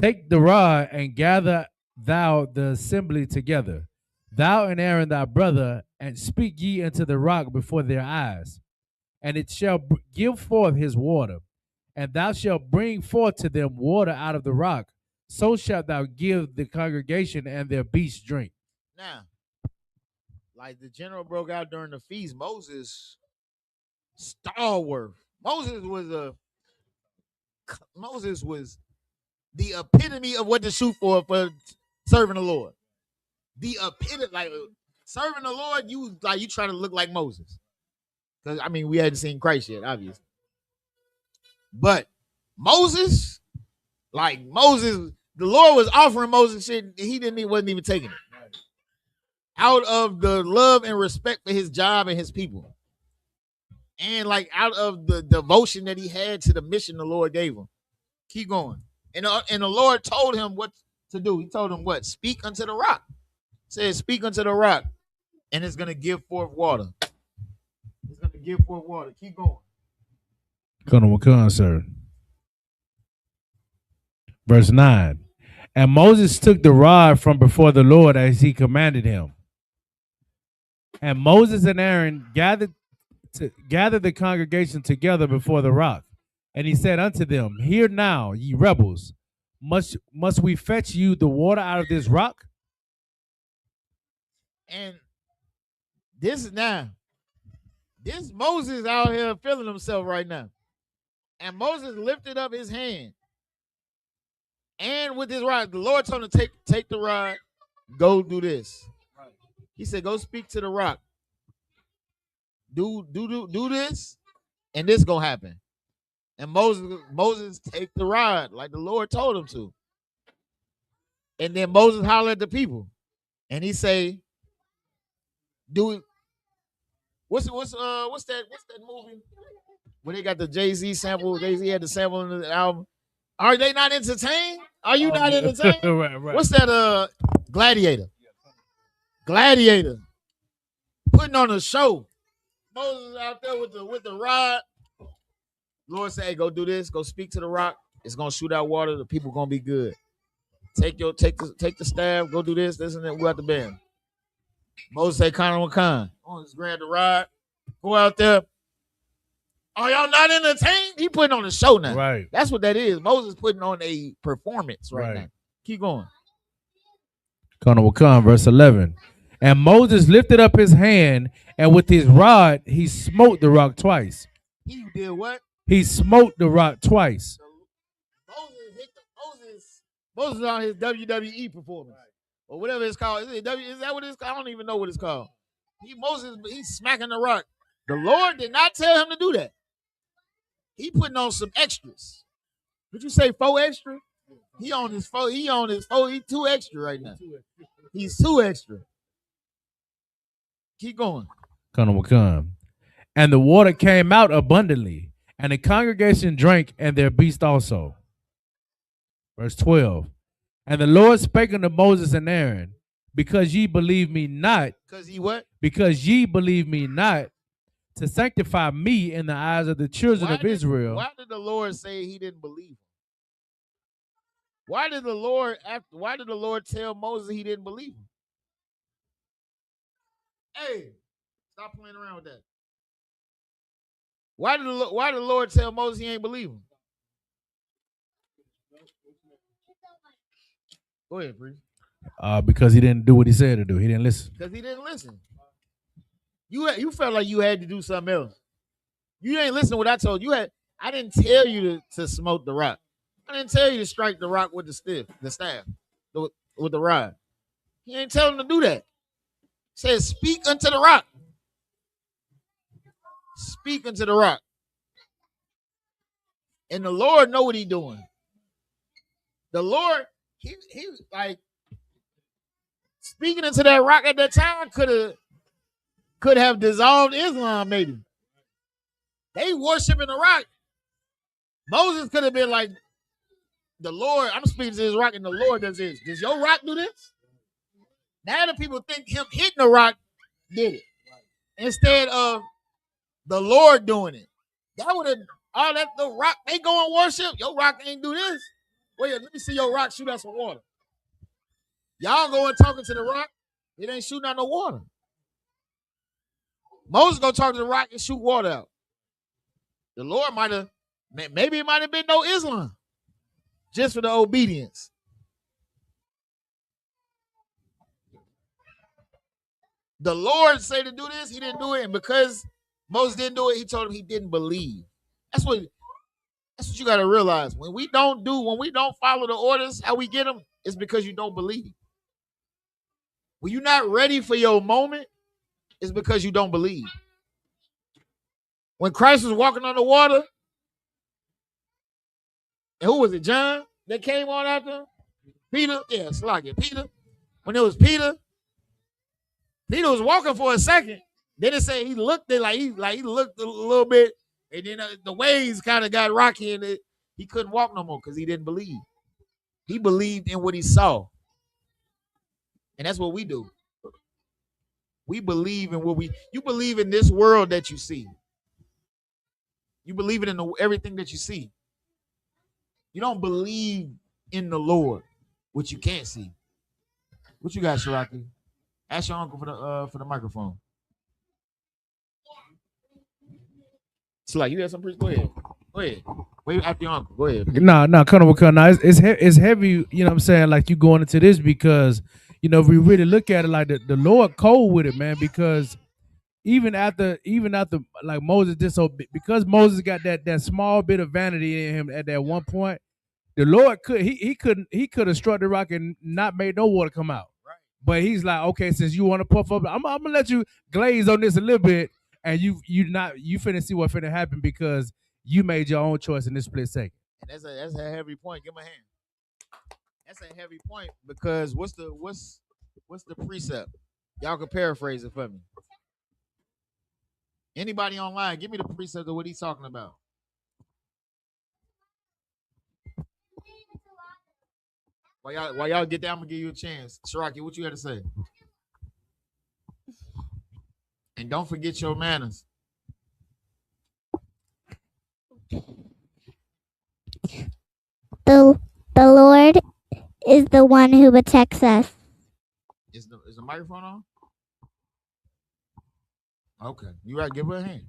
Take the rod and gather thou the assembly together, thou and Aaron thy brother, and speak ye unto the rock before their eyes, and it shall give forth his water, and thou shalt bring forth to them water out of the rock. So shalt thou give the congregation and their beasts drink. Now, like the general broke out during the feast, Moses stalwart. Moses was the epitome of what to shoot for serving the Lord. The epitome, like serving the Lord, you try to look like Moses. Because I mean, we hadn't seen Christ yet, obviously. But Moses, the Lord was offering Moses shit, he wasn't even taking it. Out of the love and respect for his job and his people. And like out of the devotion that he had to the mission the Lord gave him. Keep going. And the Lord told him what to do. He told him what? Speak unto the rock. Says, speak unto the rock. And it's going to give forth water. It's going to give forth water. Keep going. Colonel Wakan, sir. Verse 9. And Moses took the rod from before the Lord as he commanded him. And Moses and Aaron gathered the congregation together before the rock. And he said unto them, Hear now, ye rebels, must we fetch you the water out of this rock? And this Moses out here feeling himself right now. And Moses lifted up his hand. And with his rod, the Lord told him to take the rod, go do this. He said, go speak to the rock. Do this, and this gonna happen. And Moses take the rod like the Lord told him to. And then Moses hollered at the people, and he say, "Do it." What's that movie where they got the Jay-Z sample? Jay-Z had the sample in the album. Are they not entertained? Are you not entertained? Right. What's that? Gladiator. Gladiator. Putting on a show. Moses out there with the rod. Lord said, hey, go do this. Go speak to the rock. It's gonna shoot out water. The people gonna be good. Take the staff. Go do this and that. We out the band. Moses say, Conor McCon. Moses grab the rod. Go out there. Are y'all not entertained? He putting on a show now. Right. That's what that is. Moses putting on a performance right now. Keep going. Conor McCon, verse 11. And Moses lifted up his hand, and with his rod he smote the rock twice. He did what? He smote the rock twice. Moses on his WWE performance. Or whatever it's called. Is that what it's called? I don't even know what it's called. He's smacking the rock. The Lord did not tell him to do that. He putting on some extras. Did you say 4 extra? He on his 4. He 2 extra right now. He's 2 extra. Keep going. Come. And the water came out abundantly, and the congregation drank, and their beast also. Verse 12. And the Lord spake unto Moses and Aaron, because ye believe me not. Because ye what? Because ye believe me not, to sanctify me in the eyes of the children of Israel. Why did the Lord say he didn't believe him? Why did the Lord tell Moses he didn't believe him? Hey, stop playing around with that. Why did the Lord tell Moses he ain't believe him? Go ahead, Bree. Because he didn't do what he said to do. He didn't listen. Because he didn't listen. You felt like you had to do something else. You ain't listen to what I told you. I didn't tell you to smoke the rock. I didn't tell you to strike the rock with the staff, with the rod. He ain't telling him to do that. He said, speak unto the rock. Speak unto the rock. And the Lord know what he doing. The Lord, he like speaking into that rock at that time could have dissolved Islam, maybe. They worshiping the rock. Moses could have been like, the Lord, I'm speaking to this rock, and the Lord does this. Does your rock do this? Now the people think him hitting the rock did it. Instead of the Lord doing it. That would have the rock, they go and worship. Your rock ain't do this. Wait, let me see your rock shoot out some water. Y'all going talking to the rock, it ain't shooting out no water. Moses go talk to the rock and shoot water out. The Lord maybe it might have been no Islam. Just for the obedience. The Lord said to do this, he didn't do it, and because Moses didn't do it, he told him he didn't believe. That's what you got to realize. When we don't follow the orders, how we get them, it's because you don't believe. When you're not ready for your moment, it's because you don't believe. When Christ was walking on the water, and who was it, John, that came on after him? Peter? Yeah, it's like it. Peter. When it was Peter was walking for a second. Then it said he looked at he looked a little bit, and then the waves kind of got rocky, and he couldn't walk no more because he didn't believe. He believed in what he saw, and that's what we do. We believe in you believe in this world that you see. You believe it in everything that you see. You don't believe in the Lord, which you can't see. What you got, Shiraki? Ask your uncle for the microphone. It's like you had some priest. Go ahead. Wait after your uncle. Go ahead. No, Colonel. No, it's heavy. You know what I'm saying? Like you going into this because if we really look at it, like the Lord cold with it, man. Because even after like Moses did so, because Moses got that small bit of vanity in him at that one point. The Lord he could have struck the rock and not made no water come out. Right. But he's like, okay, since you want to puff up, I'm gonna let you glaze on this a little bit, and you finna see what finna happen because you made your own choice in this split second. And that's a heavy point. Give him a hand. That's a heavy point because what's the precept? Y'all can paraphrase it for me. Anybody online, give me the precept of what he's talking about. While y'all get that, I'm gonna give you a chance. Shiraki, what you had to say? And don't forget your manners. The Lord is the one who protects us. Is the microphone on? Okay, you right. Give her a hand.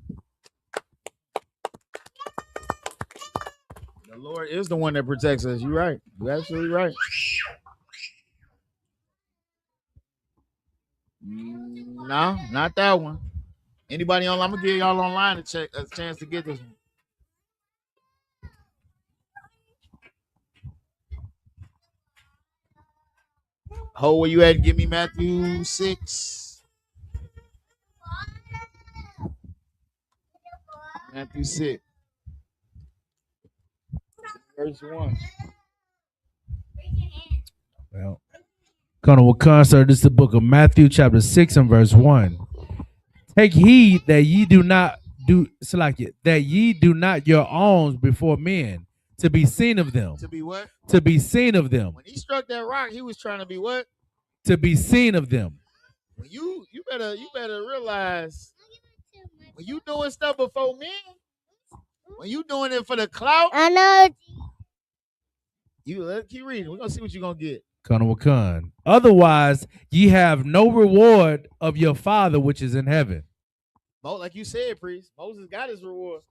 The Lord is the one that protects us. You're right. You're absolutely right. No, not that one. Anybody on? I'm gonna give y'all online a chance to get this one. Ho, where you at? Give me Matthew 6. Matthew 6. Verse 1. Well, Colonel Concert, this is the book of Matthew, chapter 6 and verse 1. Take heed that ye do not that ye do not your alms before men to be seen of them. To be what? To be seen of them. When he struck that rock, he was trying to be what? To be seen of them. When you better realize when you doing stuff before men, when you doing it for the clout, I know. You keep reading. We're gonna see what you're gonna get. Colonel Wakan. Otherwise, ye have no reward of your Father which is in heaven. Like you said, priest, Moses got his reward.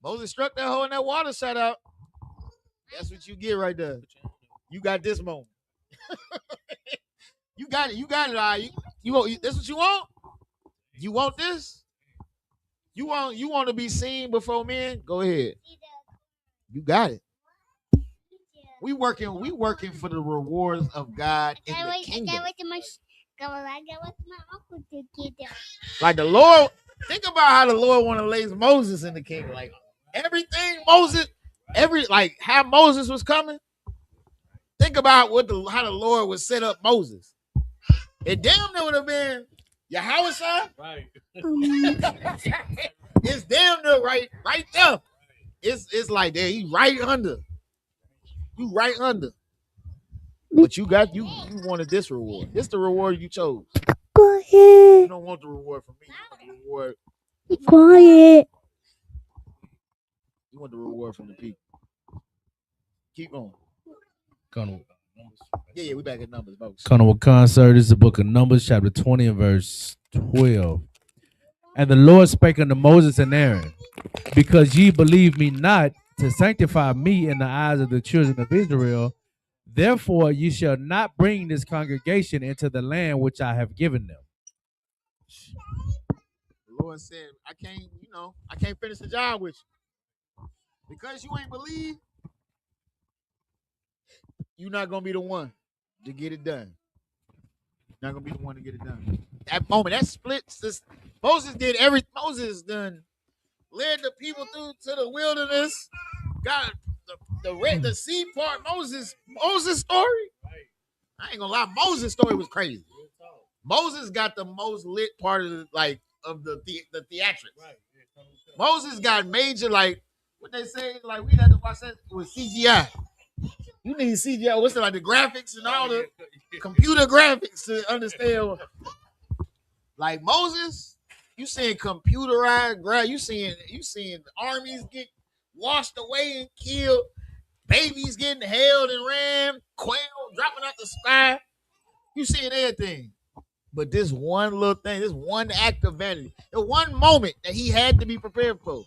Moses struck that hole and that water shot out. That's what you get right there. You got this moment. You got it. You got it. All right. That's what you want? You want this? You want to be seen before men? Go ahead. You got it. We working for the rewards of God in the kingdom. Like the Lord, think about how the Lord want to place Moses in the kingdom. Like everything Moses, how Moses was coming. Think about how the Lord would set up Moses. It damn near would have been Yahweh. Right. It's damn near right there. It's like there, he right under. You right under. But you wanted this reward. This the reward you chose. Go ahead. You don't want the reward from me. You want the reward. Be quiet. You want the reward from the people. Keep going. Colonel. Yeah, we back at Numbers, folks. Colonel Wakan, sir, this is the book of Numbers, chapter 20 and verse 12. And the Lord spake unto Moses and Aaron, because ye believe me not to sanctify me in the eyes of the children of Israel, therefore ye shall not bring this congregation into the land which I have given them. The Lord said, I can't finish the job with you. Because you ain't believe, you're not gonna be the one to get it done. Not gonna be the one to get it done. That moment, that splits this. Moses led the people through to the wilderness. Got the sea part. Moses story. I ain't gonna lie, Moses' story was crazy. Moses got the most lit part of the theatrics. Moses got major, like what they say, like we had to watch that with CGI. You need CGI. What's it like, the graphics and all the computer graphics to understand? Like Moses, you seeing computerized, you seeing armies get washed away and killed, babies getting held and rammed, quail dropping out the sky. You seeing everything. But this one little thing, this one act of vanity, the one moment that he had to be prepared for.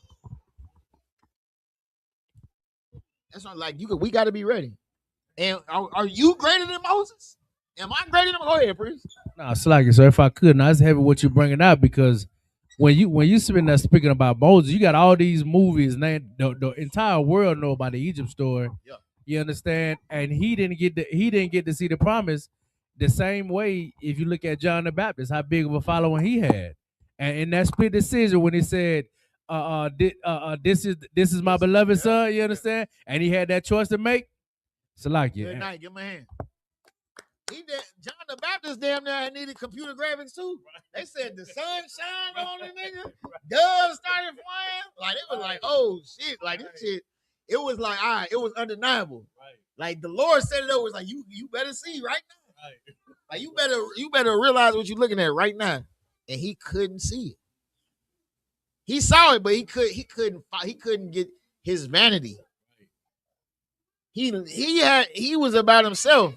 That's not like we got to be ready. And are you greater than Moses? Am I greater than? Go ahead, priest. No, Slacky, so if I could, now it's heavy what you're bringing out, because when you sitting there speaking about Moses, you got all these movies, and the entire world know about the Egypt story. Yeah. You understand? And he didn't get to see the promise the same way. If you look at John the Baptist, how big of a following he had, and in that split decision when he said, this is my beloved son, you understand? And he had that choice to make. Salakia. Good night. Give him a hand. John the Baptist damn near needed computer graphics too. They said the sun shined on the nigga. Doves started flying. Like it was like, oh shit. Like this shit. It was like, all right, it was undeniable. Right. Like the Lord said it over. It was like, you better see right now. Right. Like you better realize what you're looking at right now. And he couldn't see it. He saw it, but he couldn't get his vanity. He was about himself.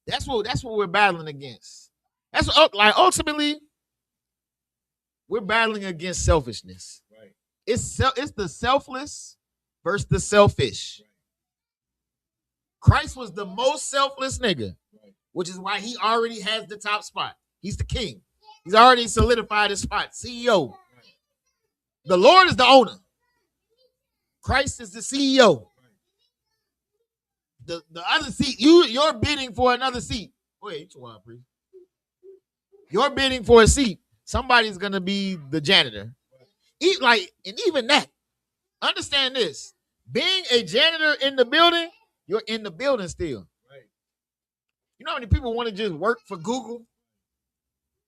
That's what we're battling against. That's what, like ultimately we're battling against selfishness. Right. It's the selfless versus the selfish. Right. Christ was the most selfless nigga, right, which is why he already has the top spot. He's the king. He's already solidified his spot, CEO. Right. The Lord is the owner. Christ is the CEO. the other seat, you're bidding for another seat. Wait, you're bidding for a seat. Somebody's gonna be the janitor. And even that, understand this. Being a janitor in the building, you're in the building still. Right. You know how many people want to just work for Google?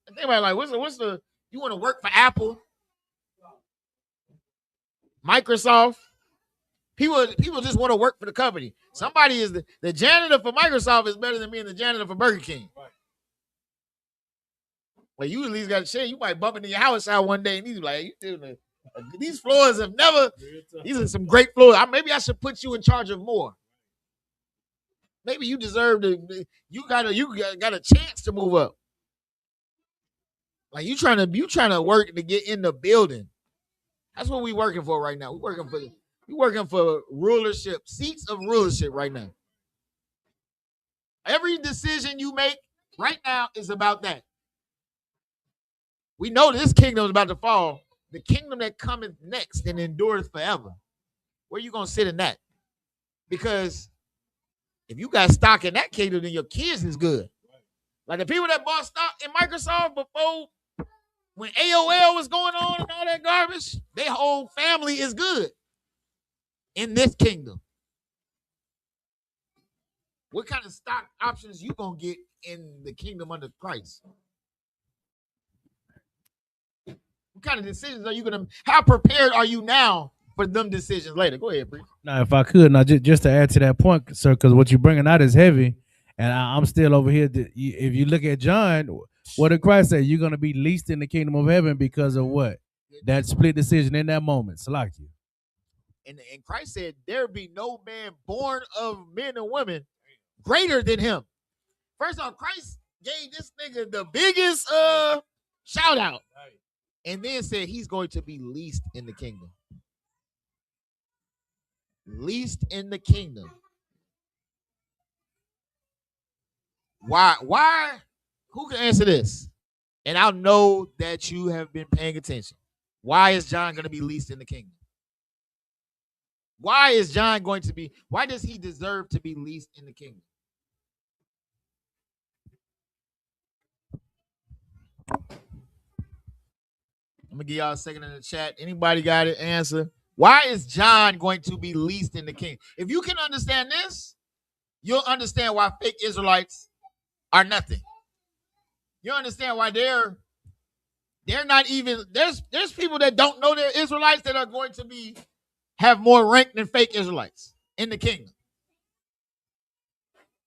And think about what's the you want to work for Apple, Microsoft? People just want to work for the company. Somebody is the janitor for Microsoft is better than being the janitor for Burger King. Right. Well, you at least got to share. You might bump into your house out one day and he's like, you doing these floors have never. These are some great floors. Maybe I should put you in charge of more. Maybe you deserve to. You got a chance to move up. Like you trying to work to get in the building. That's what we working for right now. We working for rulership, seats of rulership right now. Every decision you make right now is about that. We know this kingdom is about to fall. The kingdom that cometh next and endureth forever. Where you gonna sit in that? Because if you got stock in that kingdom, then your kids is good. Like the people that bought stock in Microsoft before, when AOL was going on and all that garbage, their whole family is good in this kingdom. What kind of stock options you gonna get in the kingdom under Christ? What kind of decisions are you gonna? How prepared are you now for them decisions later? Go ahead, Bree. Now, if I could, now just to add to that point, sir, because what you're bringing out is heavy, and I'm still over here. If you look at John, what did Christ say? You're gonna be least in the kingdom of heaven because of what? That split decision in that moment. Salaki. And Christ said, there be no man born of men and women greater than him. First off, Christ gave this nigga the biggest shout out. And then said he's going to be least in the kingdom. Least in the kingdom. Why? Who can answer this? And I know that you have been paying attention. Why is John going to be least in the kingdom? Why is John going to be? Why does he deserve to be least in the kingdom? I'm gonna give y'all a second in the chat. Anybody got an answer? Why is John going to be least in the kingdom? If you can understand this, you'll understand why fake Israelites are nothing. You understand why they're not even. There's people that don't know they're Israelites that are going to have more rank than fake Israelites in the kingdom.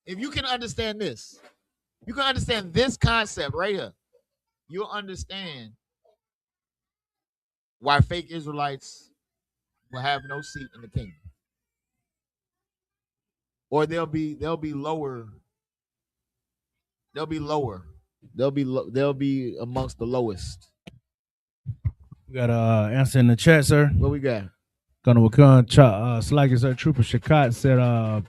If you can understand this, you can understand this concept right here. You'll understand why fake Israelites will have no seat in the kingdom, or they'll be lower. They'll be lower. They'll be amongst the lowest. We got an answer in the chat, sir. What we got? Gonna become Slacker, sir. Trooper Shakat said, let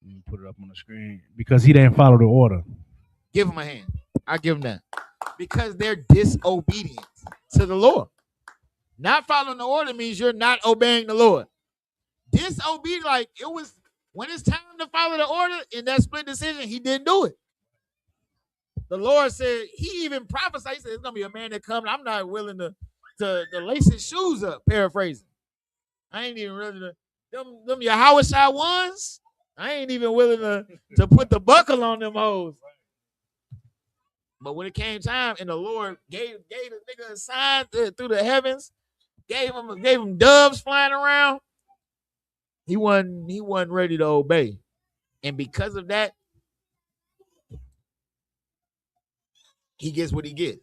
me put it up on the screen, because he didn't follow the order. Give him a hand. I give him that. Because they're disobedient to the Lord. Not following the order means you're not obeying the Lord. Disobedient, like it was when it's time to follow the order in that split decision, he didn't do it. The Lord said, he even prophesied, he said, it's gonna be a man that comes. I'm not willing to lace his shoes up, paraphrasing. I ain't even willing to them Yahweh ones. I ain't even willing to put the buckle on them hoes. But when it came time and the Lord gave the nigga a sign through the heavens, gave him doves flying around, he wasn't ready to obey. And because of that, he gets what he gets.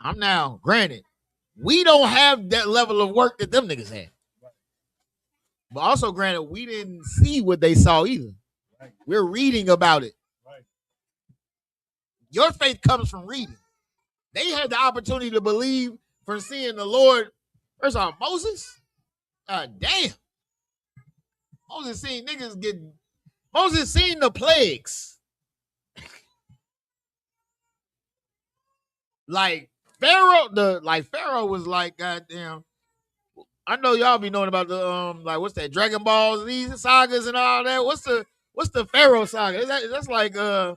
I'm now, granted, we don't have that level of work that them niggas had. But also, granted, we didn't see what they saw either. We're reading about it. Your faith comes from reading. They had the opportunity to believe from seeing the Lord. First off, Moses, damn. Moses seen the plagues. Like Pharaoh was like, goddamn, I know y'all be knowing about the like what's that Dragon Balls, these sagas and all that. What's the Pharaoh saga? That's like I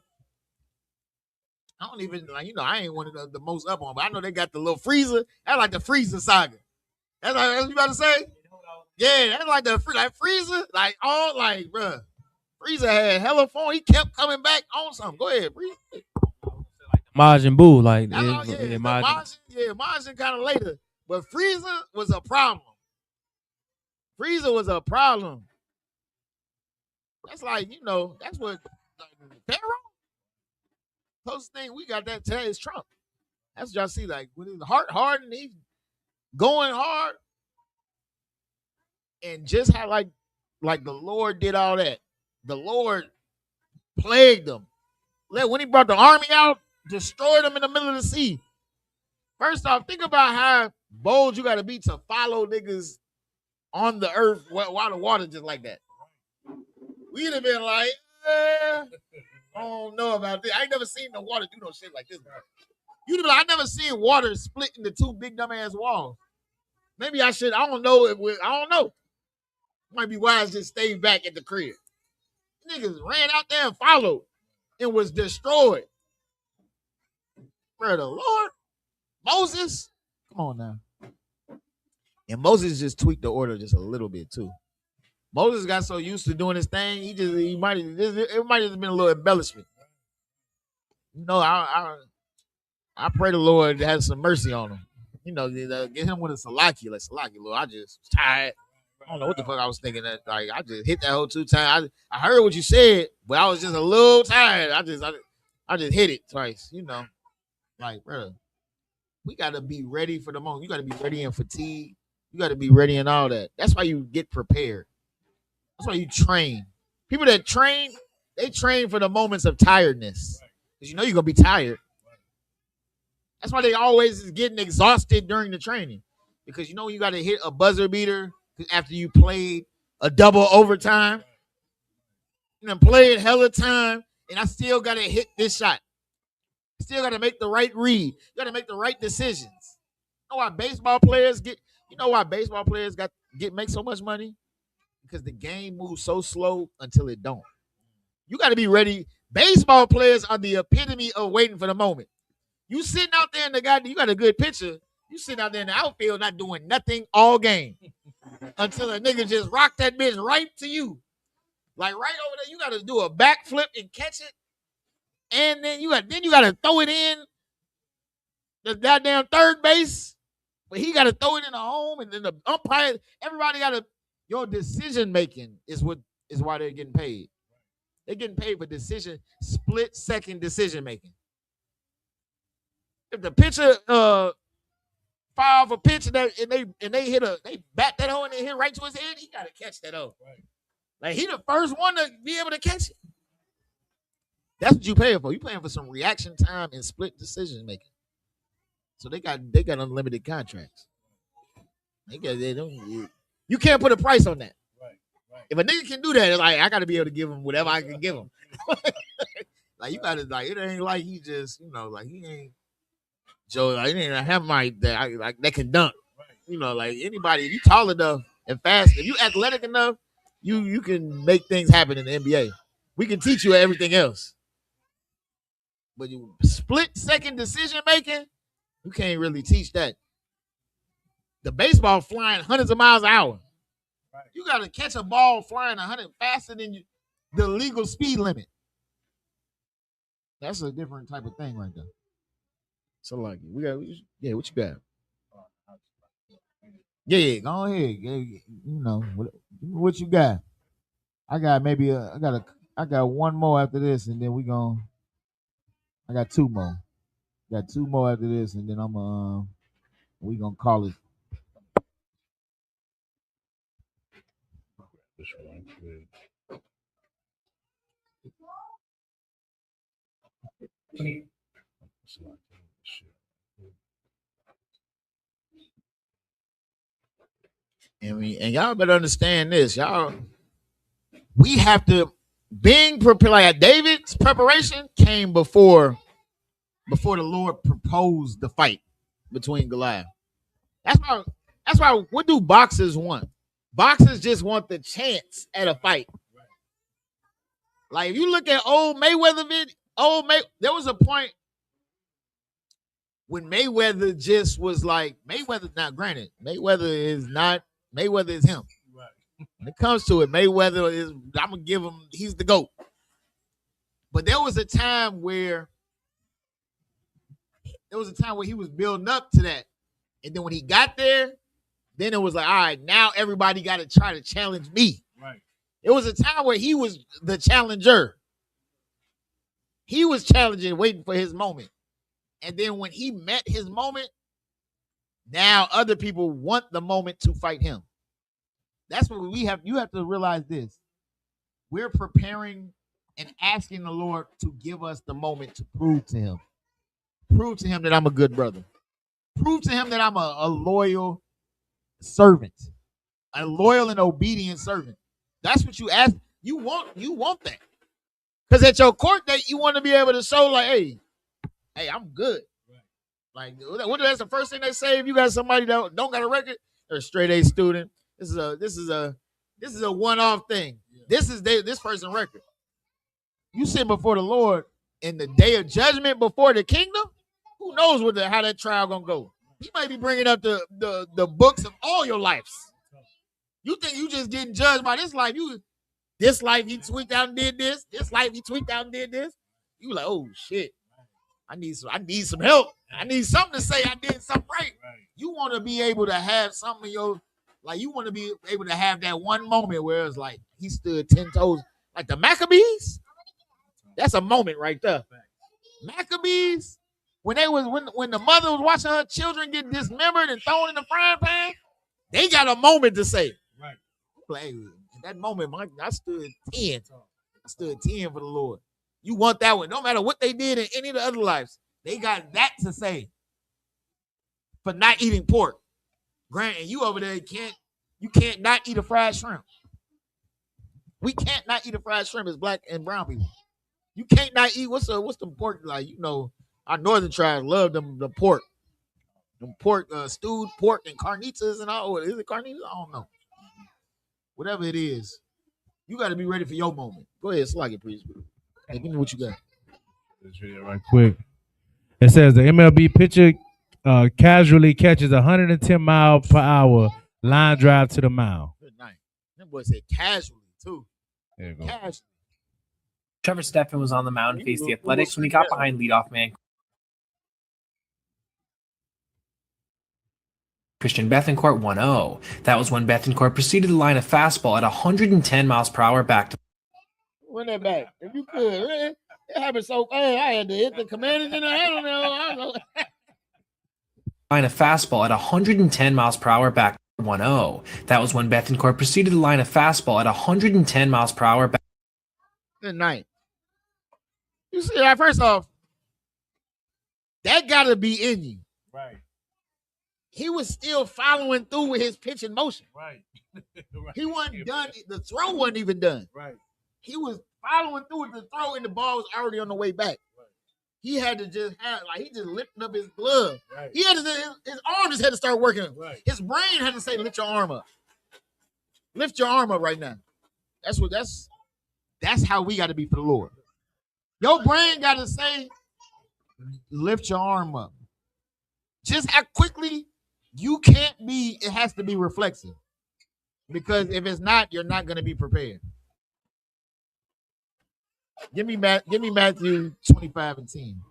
don't even like I ain't one of the most up on, but I know they got the little Freezer. That's like the Freezer saga. That's like what you about to say? Yeah, that's like the Freezer, like all like bruh. Freezer had hella fun. He kept coming back on something. Go ahead, Freezer. Majin Buu, like Majin kind of later, but Freezer was a problem. Freezer was a problem. That's like that's what Pharaoh. Closest thing we got that today is Trump. That's what y'all see. Like with his heart hard and he's going hard, and just how like the Lord did all that. The Lord plagued them. When he brought the army out, destroyed them in the middle of the sea. First off, think about how bold you got to be to follow niggas on the earth while the water just like that. We'd have been like, I don't know about this. I ain't never seen the water do no shit like this. You'd be like, I never seen water split into two big dumbass walls. Maybe I should. I don't know. I don't know. Might be wise to stay back at the crib. Niggas ran out there and followed and was destroyed. For the Lord, Moses, come on now. And Moses just tweaked the order just a little bit too. Moses got so used to doing his thing, it might have been a little embellishment. I pray the Lord has some mercy on him. Get him with a Salaki, like Salaki, Lord. I just was tired. I don't know what the fuck I was thinking. That like I just hit that whole 2 times. I heard what you said, but I was just a little tired. I just hit it twice. Like bro, we gotta be ready for the moment. You gotta be ready in fatigue. You gotta be ready in all that. That's why you get prepared. That's why you train. People that train, they train for the moments of tiredness because you're gonna be tired. That's why they always is getting exhausted during the training because you got to hit a buzzer beater after you played a double overtime. Played hella time, and I still got to hit this shot. Still got to make the right read. You got to make the right decisions. You know why baseball players make so much money? Because the game moves so slow until it don't. You got to be ready. Baseball players are the epitome of waiting for the moment. You sitting out there in the goddamn, you got a good pitcher. You sitting out there in the outfield not doing nothing all game until a nigga just rock that bitch right to you. Like right over there, you got to do a backflip and catch it. And then you got to throw it in the goddamn third base. But he got to throw it in the home, and then the umpire, everybody got to, your decision making is why they're getting paid. They're getting paid for split second decision making. If the pitcher fire a pitch and they bat that hole and they hit right to his head, he gotta catch that hole. Right. Like he the first one to be able to catch it. That's what you paying for. You paying for some reaction time and split decision making. So they got unlimited contracts. You can't put a price on that. Right. If a nigga can do that, it's like I gotta be able to give him whatever I can give him. Like you gotta it ain't like he just like he ain't. Joe, like, he ain't have my that can dunk. Right. Like anybody, if you tall enough and fast, if you athletic enough, you can make things happen in the NBA. We can teach you everything else. But you split second decision making, you can't really teach that. The baseball flying hundreds of miles an hour. Right. You gotta catch a ball flying 100 faster than the legal speed limit. That's a different type of thing right there. So like what you got? Yeah, go ahead. What you got? I got I got one more after this, and then I got 2 more. Got 2 more after this, and then we gonna call it. And y'all better understand this, y'all. We have to being prepared. Like David's preparation came before the Lord proposed the fight between Goliath. That's That's why. What do boxers want? Boxers just want the chance at a fight. Like if you look at old Mayweather there was a point when Mayweather just was like Mayweather. Now, granted, Mayweather is him. Right. When it comes to it, Mayweather is. I'm gonna give him. He's the GOAT. But there was a time where he was building up to that, and then when he got there, then it was like, all right, now everybody got to try to challenge me. Right. It was a time where he was the challenger. He was challenging, waiting for his moment. And then when he met his moment, now other people want the moment to fight him. That's what we have. You have to realize this. We're preparing and asking the Lord to give us the moment to prove to him. Prove to him that I'm a good brother. Prove to him that I'm a loyal servant. A loyal and obedient servant. That's what you ask. You want that. Because at your court date, you want to be able to show like, hey, I'm good. Right. Like, that's the first thing they say if you got somebody that don't got a record? They're a straight A student. This is a one-off thing. Yeah. This is this person's record. You sit before the Lord in the day of judgment before the kingdom. Who knows how that trial gonna go? He might be bringing up the books of all your lives. You think you just getting judged by this life? This life he tweaked out and did this. This life he tweaked out and did this. You like, oh shit. I need some help. I need something to say I did something right. You want to be able to have something you want to be able to have that one moment where it's like he stood 10 toes. Like the Maccabees. That's a moment right there. Maccabees, when the mother was watching her children get dismembered and thrown in the frying pan, they got a moment to say. Right. Like, in that moment, I stood 10. I stood 10 for the Lord. You want that one. No matter what they did in any of the other lives, they got that to say for not eating pork. Grant, and you over there you can't not eat a fried shrimp. We can't not eat a fried shrimp as black and brown people. You can't not eat what's the pork like? Our northern tribes love the pork. Them pork, stewed pork and carnitas and all. Is it carnitas? I don't know. Whatever it is, you got to be ready for your moment. Go ahead, slug it, please. Hey, give me what you got. Let's read it right quick. It says the MLB pitcher casually catches 110 mile per hour line drive to the mound. Good night. That boy said casually too. There you go. Casually. Trevor Stephan was on the mound and faced the Athletics when he got behind leadoff man Christian Bethancourt 1-0. That was when Bethancourt proceeded to line a fastball at 110 miles per hour back to. Run that back. If you could. It happened so fast. I had to hit the commanders in the head. I don't know. Line a fastball at 110 miles per hour back to 1-0. That was when Bethancourt proceeded to line a fastball at 110 miles per hour back. Good night. You see that? First off, that got to be in you. Right. He was still following through with his pitch in motion. Right. Right. He wasn't done. The throw wasn't even done. Right. He was following through with the throw, and the ball was already on the way back. Right. He had to just he just lifted up his glove. Right. He had to, his arm just had to start working. Right. His brain had to say, lift your arm up. Lift your arm up right now. That's how we got to be for the Lord. Your brain got to say, lift your arm up. Just how quickly you can't be, it has to be reflexive. Because if it's not, you're not going to be prepared. Give me Matthew 25 and 10.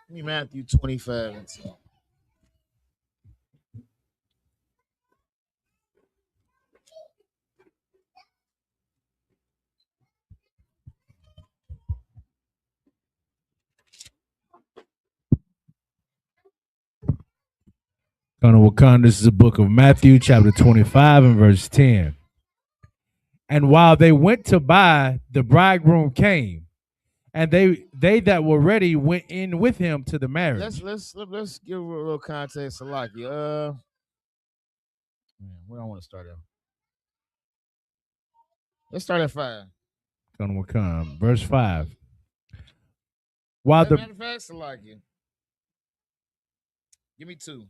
Give me Matthew 25 and 10. This is the book of Matthew, chapter 25 and verse 10. And while they went to buy, the bridegroom came, and they that were ready went in with him to the marriage. Let's give a little context, Salaki. Where I want to start at? Let's start at 5. Verse 5. While Matter of fact, Salaki. Give me 2.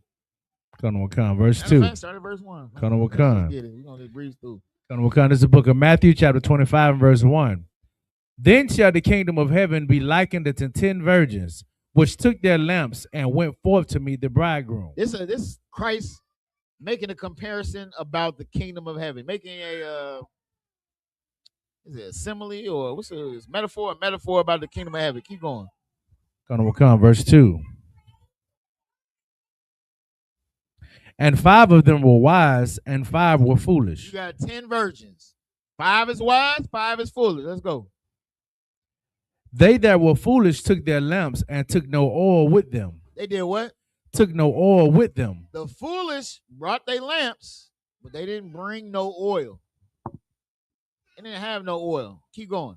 Colonel Wakan, verse Matter of 2. fact, start at verse 1. Colonel Let's Wakan. get it. We're going to breeze through. Colonel Wakan, this is the book of Matthew, chapter 25, and verse 1. Then shall the kingdom of heaven be likened unto 10 virgins, which took their lamps and went forth to meet the bridegroom. This Christ making a comparison about the kingdom of heaven, making a is it a simile or what's a metaphor? A metaphor about the kingdom of heaven. Keep going. Colonel Wakan, verse 2. And 5 of them were wise, and 5 were foolish. You got 10 virgins. 5 is wise, 5 is foolish. Let's go. They that were foolish took their lamps and took no oil with them. They did what? Took no oil with them. The foolish brought their lamps, but they didn't bring no oil. They didn't have no oil. Keep going.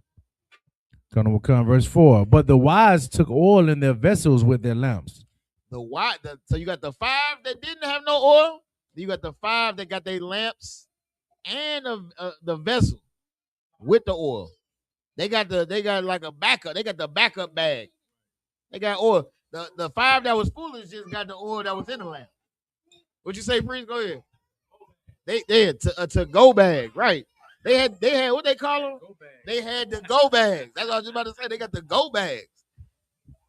Colonel Wakan, verse 4. But the wise took oil in their vessels with their lamps. So you got the 5 that didn't have no oil. You got the 5 that got their lamps and the vessel with the oil. They got like a backup. They got the backup bag. They got oil. The 5 that was foolish just got the oil that was in the lamp. What you say, Priest? Go ahead. They had a to-go bag, right? They had what they call them? They had the go bags. That's what I was just about to say. They got the go bags.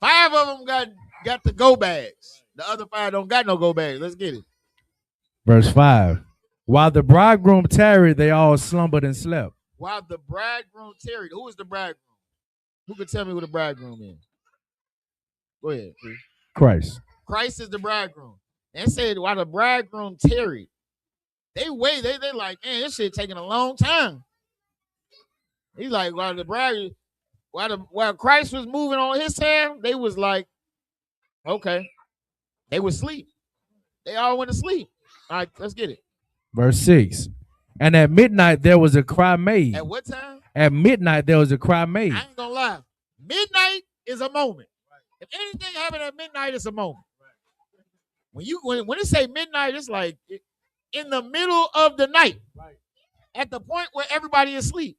5 of them got the go bags. The other 5 don't got no go bags. Let's get it. Verse 5. While the bridegroom tarried, they all slumbered and slept. While the bridegroom tarried. Who is the bridegroom? Who can tell me who the bridegroom is? Go ahead, please. Christ. Christ is the bridegroom. And said while the bridegroom tarried, they like, man, this shit taking a long time. He's like, while Christ was moving on his time, they was like, okay. They was asleep. They all went to sleep. All right, let's get it. Verse 6. And at midnight there was a cry made. At what time? At midnight there was a cry made. I ain't gonna lie. Midnight is a moment. If anything happened at midnight, it's a moment. When it say midnight, it's like in the middle of the night. At the point where everybody is asleep.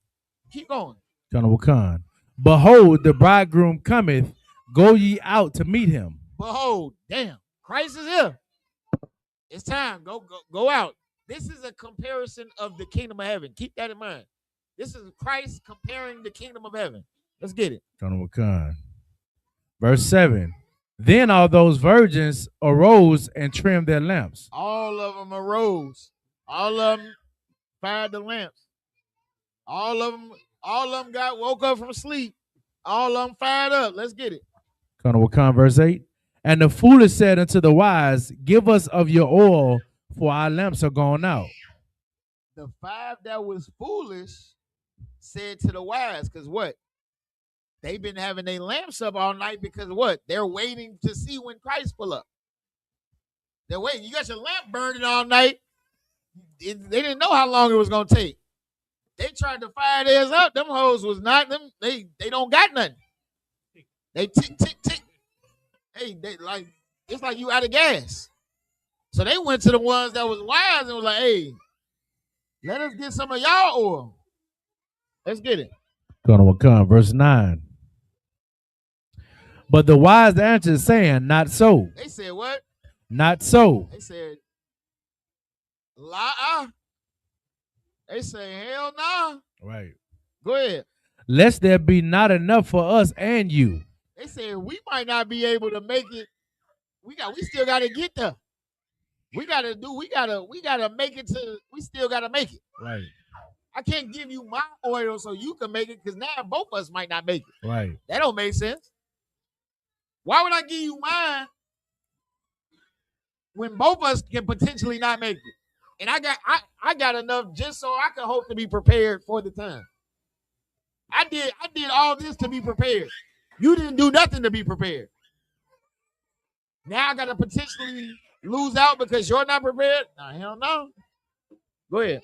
Keep going. Colonel Wakan. Behold, the bridegroom cometh. Go ye out to meet him. Behold, damn, Christ is here. It's time. Go out. This is a comparison of the kingdom of heaven. Keep that in mind. This is Christ comparing the kingdom of heaven. Let's get it. Colonel Wakan. Verse 7. Then all those virgins arose and trimmed their lamps. All of them arose. All of them fired the lamps. All of them woke up from sleep. All of them fired up. Let's get it. Colonel Wakan, verse 8. And the foolish said unto the wise, give us of your oil, for our lamps are gone out. The 5 that was foolish said to the wise, because what? They've been having their lamps up all night because what? They're waiting to see when Christ pull up. They're waiting. You got your lamp burning all night. They didn't know how long it was going to take. They tried to fire theirs up. Them hoes was not them. They don't got nothing. They tick, tick, tick. Hey, it's like you out of gas. So they went to the ones that was wise and was like, hey, let us get some of y'all oil. Let's get it. Colonel Wakan, verse 9. But the wise answered, saying, not so. They said what? Not so. They said, la. They say, hell nah. Right. Go ahead. Lest there be not enough for us and you. They said we might not be able to make it. We still gotta get there. We gotta make it to, we still gotta make it. Right. I can't give you my oil so you can make it because now both of us might not make it. Right. That don't make sense. Why would I give you mine when both of us can potentially not make it? And I got enough just so I can hope to be prepared for the time. I did all this to be prepared. You didn't do nothing to be prepared. Now I gotta potentially lose out because you're not prepared? Nah, hell no. Go ahead.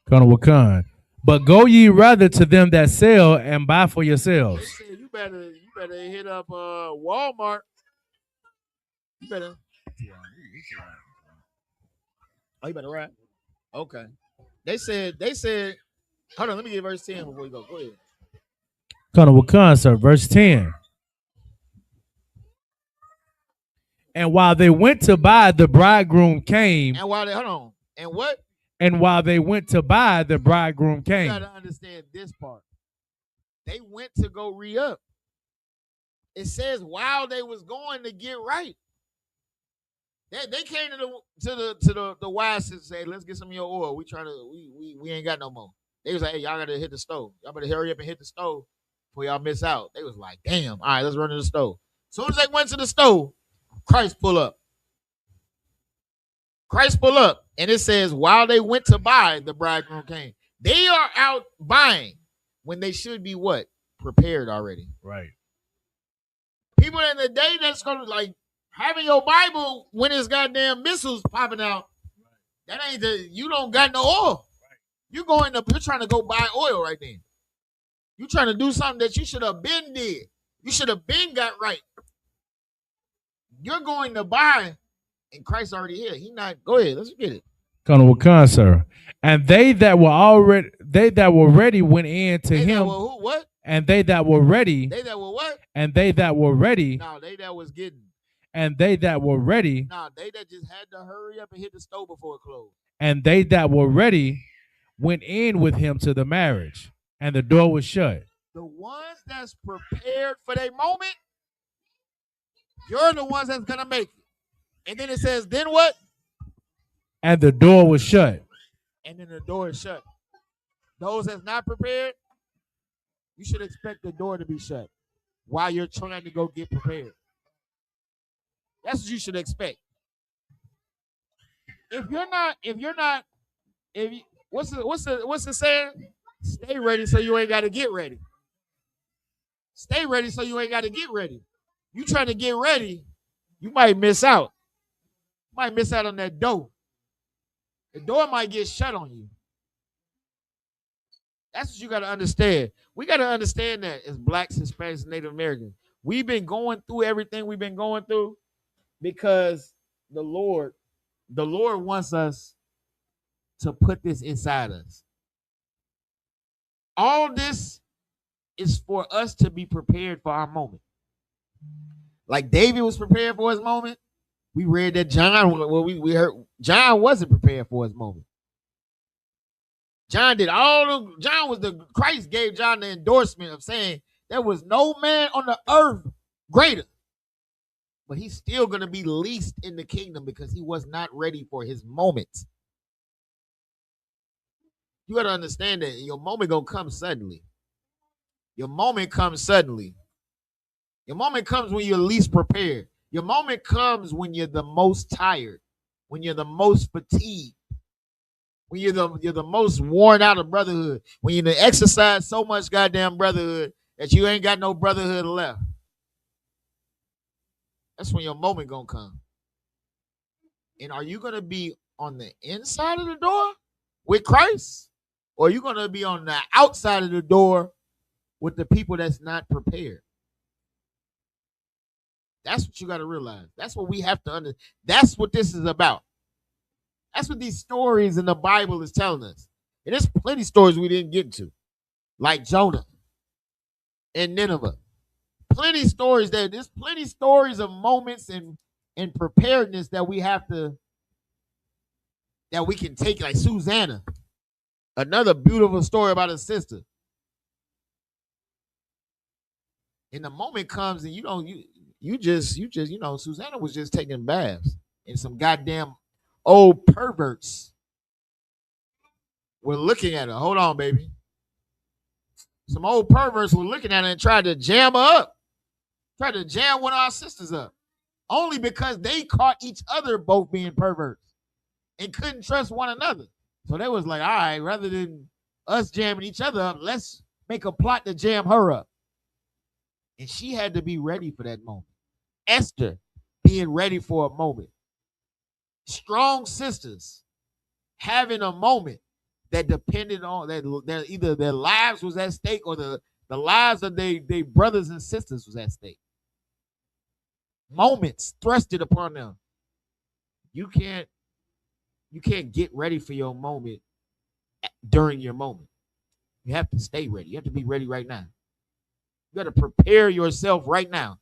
Colonel Wakan. But go ye rather to them that sell and buy for yourselves. They said you better hit up Walmart. You better. Oh, you better ride. Okay. They said, hold on, let me get verse 10 before we go. Go ahead. Colonel Wakan, sir, verse 10. And while they went to buy, the bridegroom came. And while they hold on, and what? And while they went to buy, the bridegroom You came. gotta understand this part. They went to go re-up. It says while they was going to get right. They came to the wise and say, let's get some of your oil. We ain't got no more. They was like, hey, y'all gotta hit the stove. Y'all better hurry up and hit the stove before y'all miss out. They was like, damn, all right, let's run to the stove. As soon as they went to the stove, Christ pull up. Christ pull up. And it says, while they went to buy, the bridegroom came. They are out buying when they should be what? Prepared already. Right. People in the day that's gonna like having your Bible when it's goddamn missiles popping out. That ain't you don't got no oil. You're trying to go buy oil right then. You're trying to do something that you should have been did. You should have been got right. You're going to buy, and Christ already here. He not. Go ahead, let's get it. Colonel Wakan, sir. And they that were ready went in to him. What? And they that were ready. They that were what? And they that were ready. No, they that was getting. And they that were ready. No, they that just had to hurry up and hit the stove before it closed. And they that were ready went in with him to the marriage, and the door was shut. The ones that's prepared for their moment, you're the ones that's gonna make it. And then it says, then what? And the door was shut. And then the door is shut. Those that's not prepared, you should expect the door to be shut while you're trying to go get prepared. That's what you should expect. What's the saying? Stay ready so you ain't got to get ready. Stay ready so you ain't got to get ready. You trying to get ready, you might miss out. You might miss out on that door. The door might get shut on you. That's what you got to understand. We got to understand that as Blacks, Hispanics, and Native Americans. We've been going through everything we've been going through because the Lord wants us to put this inside us. All this is for us to be prepared for our moment. Like David was prepared for his moment. We read that we heard John wasn't prepared for his moment. Christ gave John the endorsement of saying there was no man on the earth greater. But he's still going to be least in the kingdom because he was not ready for his moment. You got to understand that your moment going to come suddenly. Your moment comes suddenly. Your moment comes when you're least prepared. Your moment comes when you're the most tired, when you're the most fatigued, when you're the most worn out of brotherhood, when you exercise so much goddamn brotherhood that you ain't got no brotherhood left. That's when your moment gonna come. And are you gonna be on the inside of the door with Christ, or are you gonna be on the outside of the door with the people that's not prepared? That's what you got to realize. That's what we have to understand. That's what this is about. That's what these stories in the Bible is telling us. And there's plenty of stories we didn't get to, like Jonah and Nineveh. There's plenty stories of moments and preparedness that we can take, like Susanna. Another beautiful story about a sister. And the moment comes and Susanna was just taking baths and some goddamn old perverts were looking at her. Hold on, baby. Some old perverts were looking at her and tried to jam her up. Tried to jam one of our sisters up. Only because they caught each other both being perverts and couldn't trust one another. So they was like, all right, rather than us jamming each other up, let's make a plot to jam her up. And she had to be ready for that moment. Esther being ready for a moment. Strong sisters having a moment that depended on that either their lives was at stake or the lives of their brothers and sisters was at stake. Moments thrusted upon them. You can't get ready for your moment during your moment. You have to stay ready. You have to be ready right now. You got to prepare yourself right now.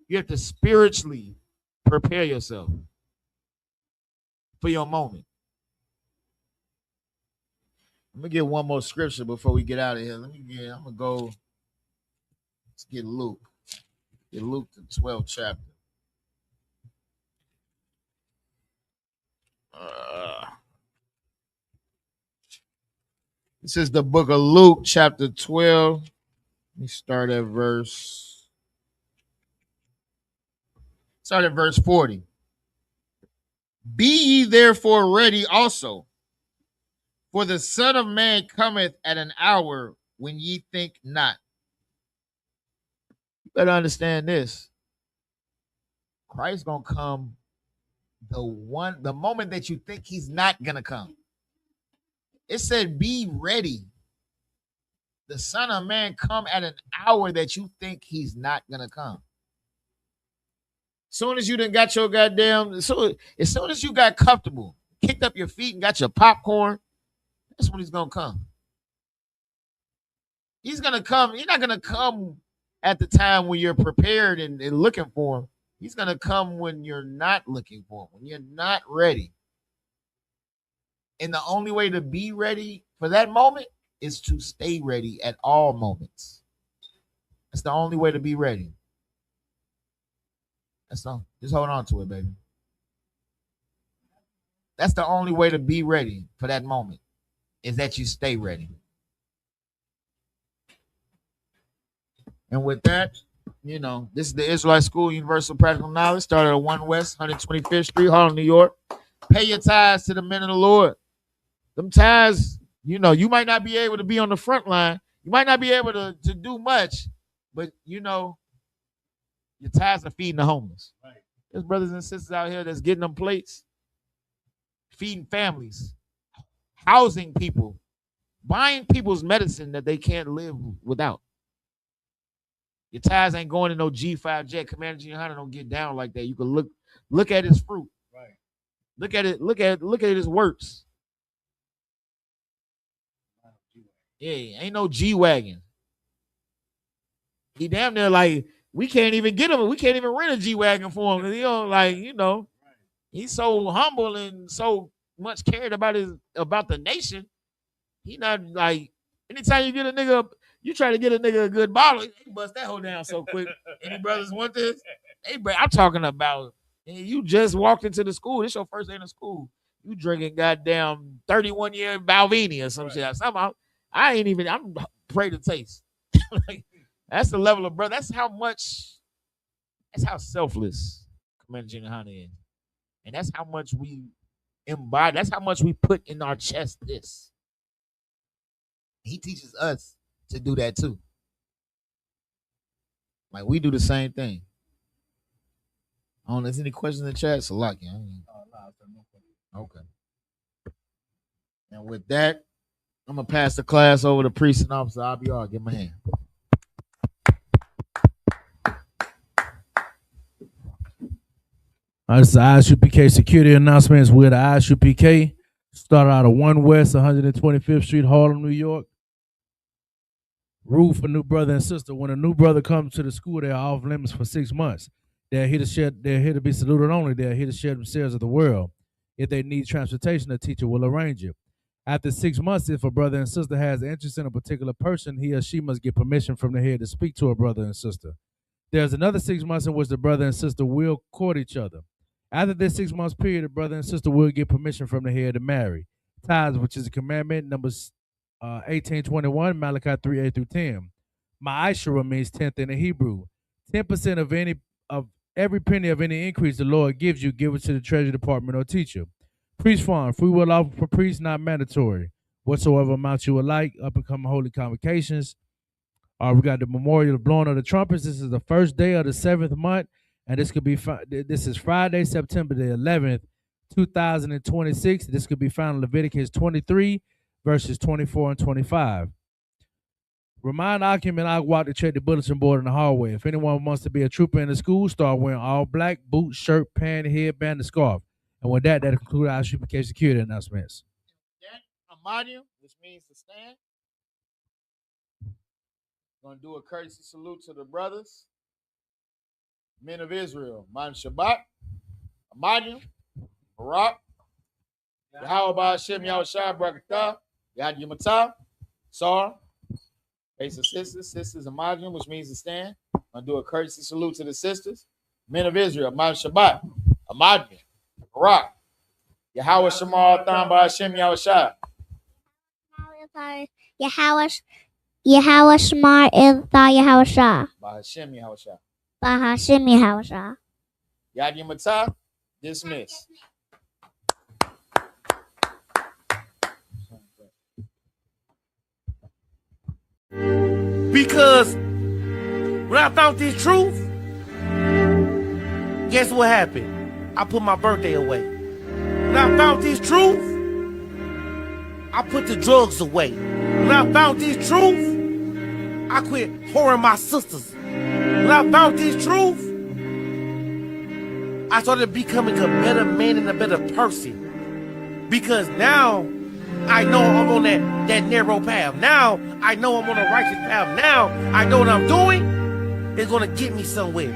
You have to spiritually prepare yourself for your moment. Let me get one more scripture before we get out of here. I'm gonna go. Let's get Luke. Get Luke the 12th chapter. This is the book of Luke, chapter 12. Let me start at verse 40. Be ye therefore ready also, for the Son of Man cometh at an hour when ye think not. You better understand this. Christ's gonna come the moment that you think he's not gonna come. It said, be ready. The Son of Man come at an hour that you think he's not gonna come. Soon as you done got your goddamn, so as soon as you got comfortable, kicked up your feet and got your popcorn, that's when he's gonna come. He's gonna come. He's not gonna come at the time when you're prepared and looking for him. He's gonna come when you're not looking for him, when you're not ready. And the only way to be ready for that moment is to stay ready at all moments. That's the only way to be ready. That's all. Just hold on to it, baby. That's the only way to be ready for that moment, is that you stay ready. And with that, this is the Israelite School Universal Practical Knowledge. Started at 1 West 125th Street, Harlem, New York. Pay your tithes to the men of the Lord. Them tithes, you might not be able to be on the front line. You might not be able to do much, but your tithes are feeding the homeless. Right. There's brothers and sisters out here that's getting them plates, feeding families, housing people, buying people's medicine that they can't live without. Your tithes ain't going to no G5 jet. Commander Gianna don't get down like that. You can look at his fruit. Right. Look at it. Look at his works. Yeah, ain't no G-Wagon. He damn near like, we can't even get him. We can't even rent a G-Wagon for him. He's so humble and so much cared about the nation. He not like, anytime you get a nigga up, you try to get a nigga a good bottle, he bust that whole down so quick. Any brothers want this? Hey, bro, I'm talking about, you just walked into the school. This your first day in the school. You drinking goddamn 31-year Balvenie or some shit. Somehow, I'm afraid to taste. That's the level of brother. That's how selfless Commander Gianna is. And that's how much we embody. That's how much we put in our chest this. He teaches us to do that too. Like, we do the same thing. I don't know, is any questions in the chat? So like, okay. And with that, I'm gonna pass the class over to Priest and Officer IBR. Give him a hand. This is Isupk security announcements with Isupk. Started out of 1 West 125th Street, Harlem, New York. Rule for new brother and sister. When a new brother comes to the school, they are off limits for 6 months. They're here to be saluted only. They're here to share themselves of the world. If they need transportation, the teacher will arrange it. After 6 months, if a brother and sister has interest in a particular person, he or she must get permission from the head to speak to a brother and sister. There's another 6 months in which the brother and sister will court each other. After this 6 months period, the brother and sister will get permission from the head to marry. Tithes, which is a commandment, numbers 18:21, Malachi 3:8-10. Ma'ashera means tenth in the Hebrew. 10% of every penny of any increase the Lord gives you, give it to the treasury department or teacher. Priest farm, free will offer for priests, not mandatory. Whatsoever amount you would like, up and come holy convocations. We got the memorial blowing of the trumpets. This is the first day of the 7th month, and this is Friday, September the 11th, 2026. This could be found in Leviticus 23, verses 24 and 25. Remind Akim and Agwat to check the bulletin board in the hallway. If anyone wants to be a trooper in the school, start wearing all black, boots, shirt, pant, headband, and scarf. And with that concludes our Isupk security announcements. Amadium, which means to stand. Gonna do a courtesy salute to the brothers. Men of Israel, Man Shabbat, Amadim, Barak, Yahweh Hashem Yahushua Barakatah, Yad Yamatah, Sar, face of sisters, Amadim, which means to stand. I'm gonna do a courtesy salute to the sisters. Men of Israel, Man Shabbat, Amadim, Barak, Yahweh Shema Atam Hashem Yahushua. Yahweh Shema is thy Yahushua. Hashem Yahushua. Hashem Yahushua. Yad Yamatah, dismiss. Because when I found this truth, guess what happened? I put my birthday away. When I found this truth, I put the drugs away. When I found this truth, I quit whoring my sisters. When I found this truth, I started becoming a better man and a better person. Because now I know I'm on that narrow path. Now I know I'm on a righteous path. Now I know what I'm doing is going to get me somewhere.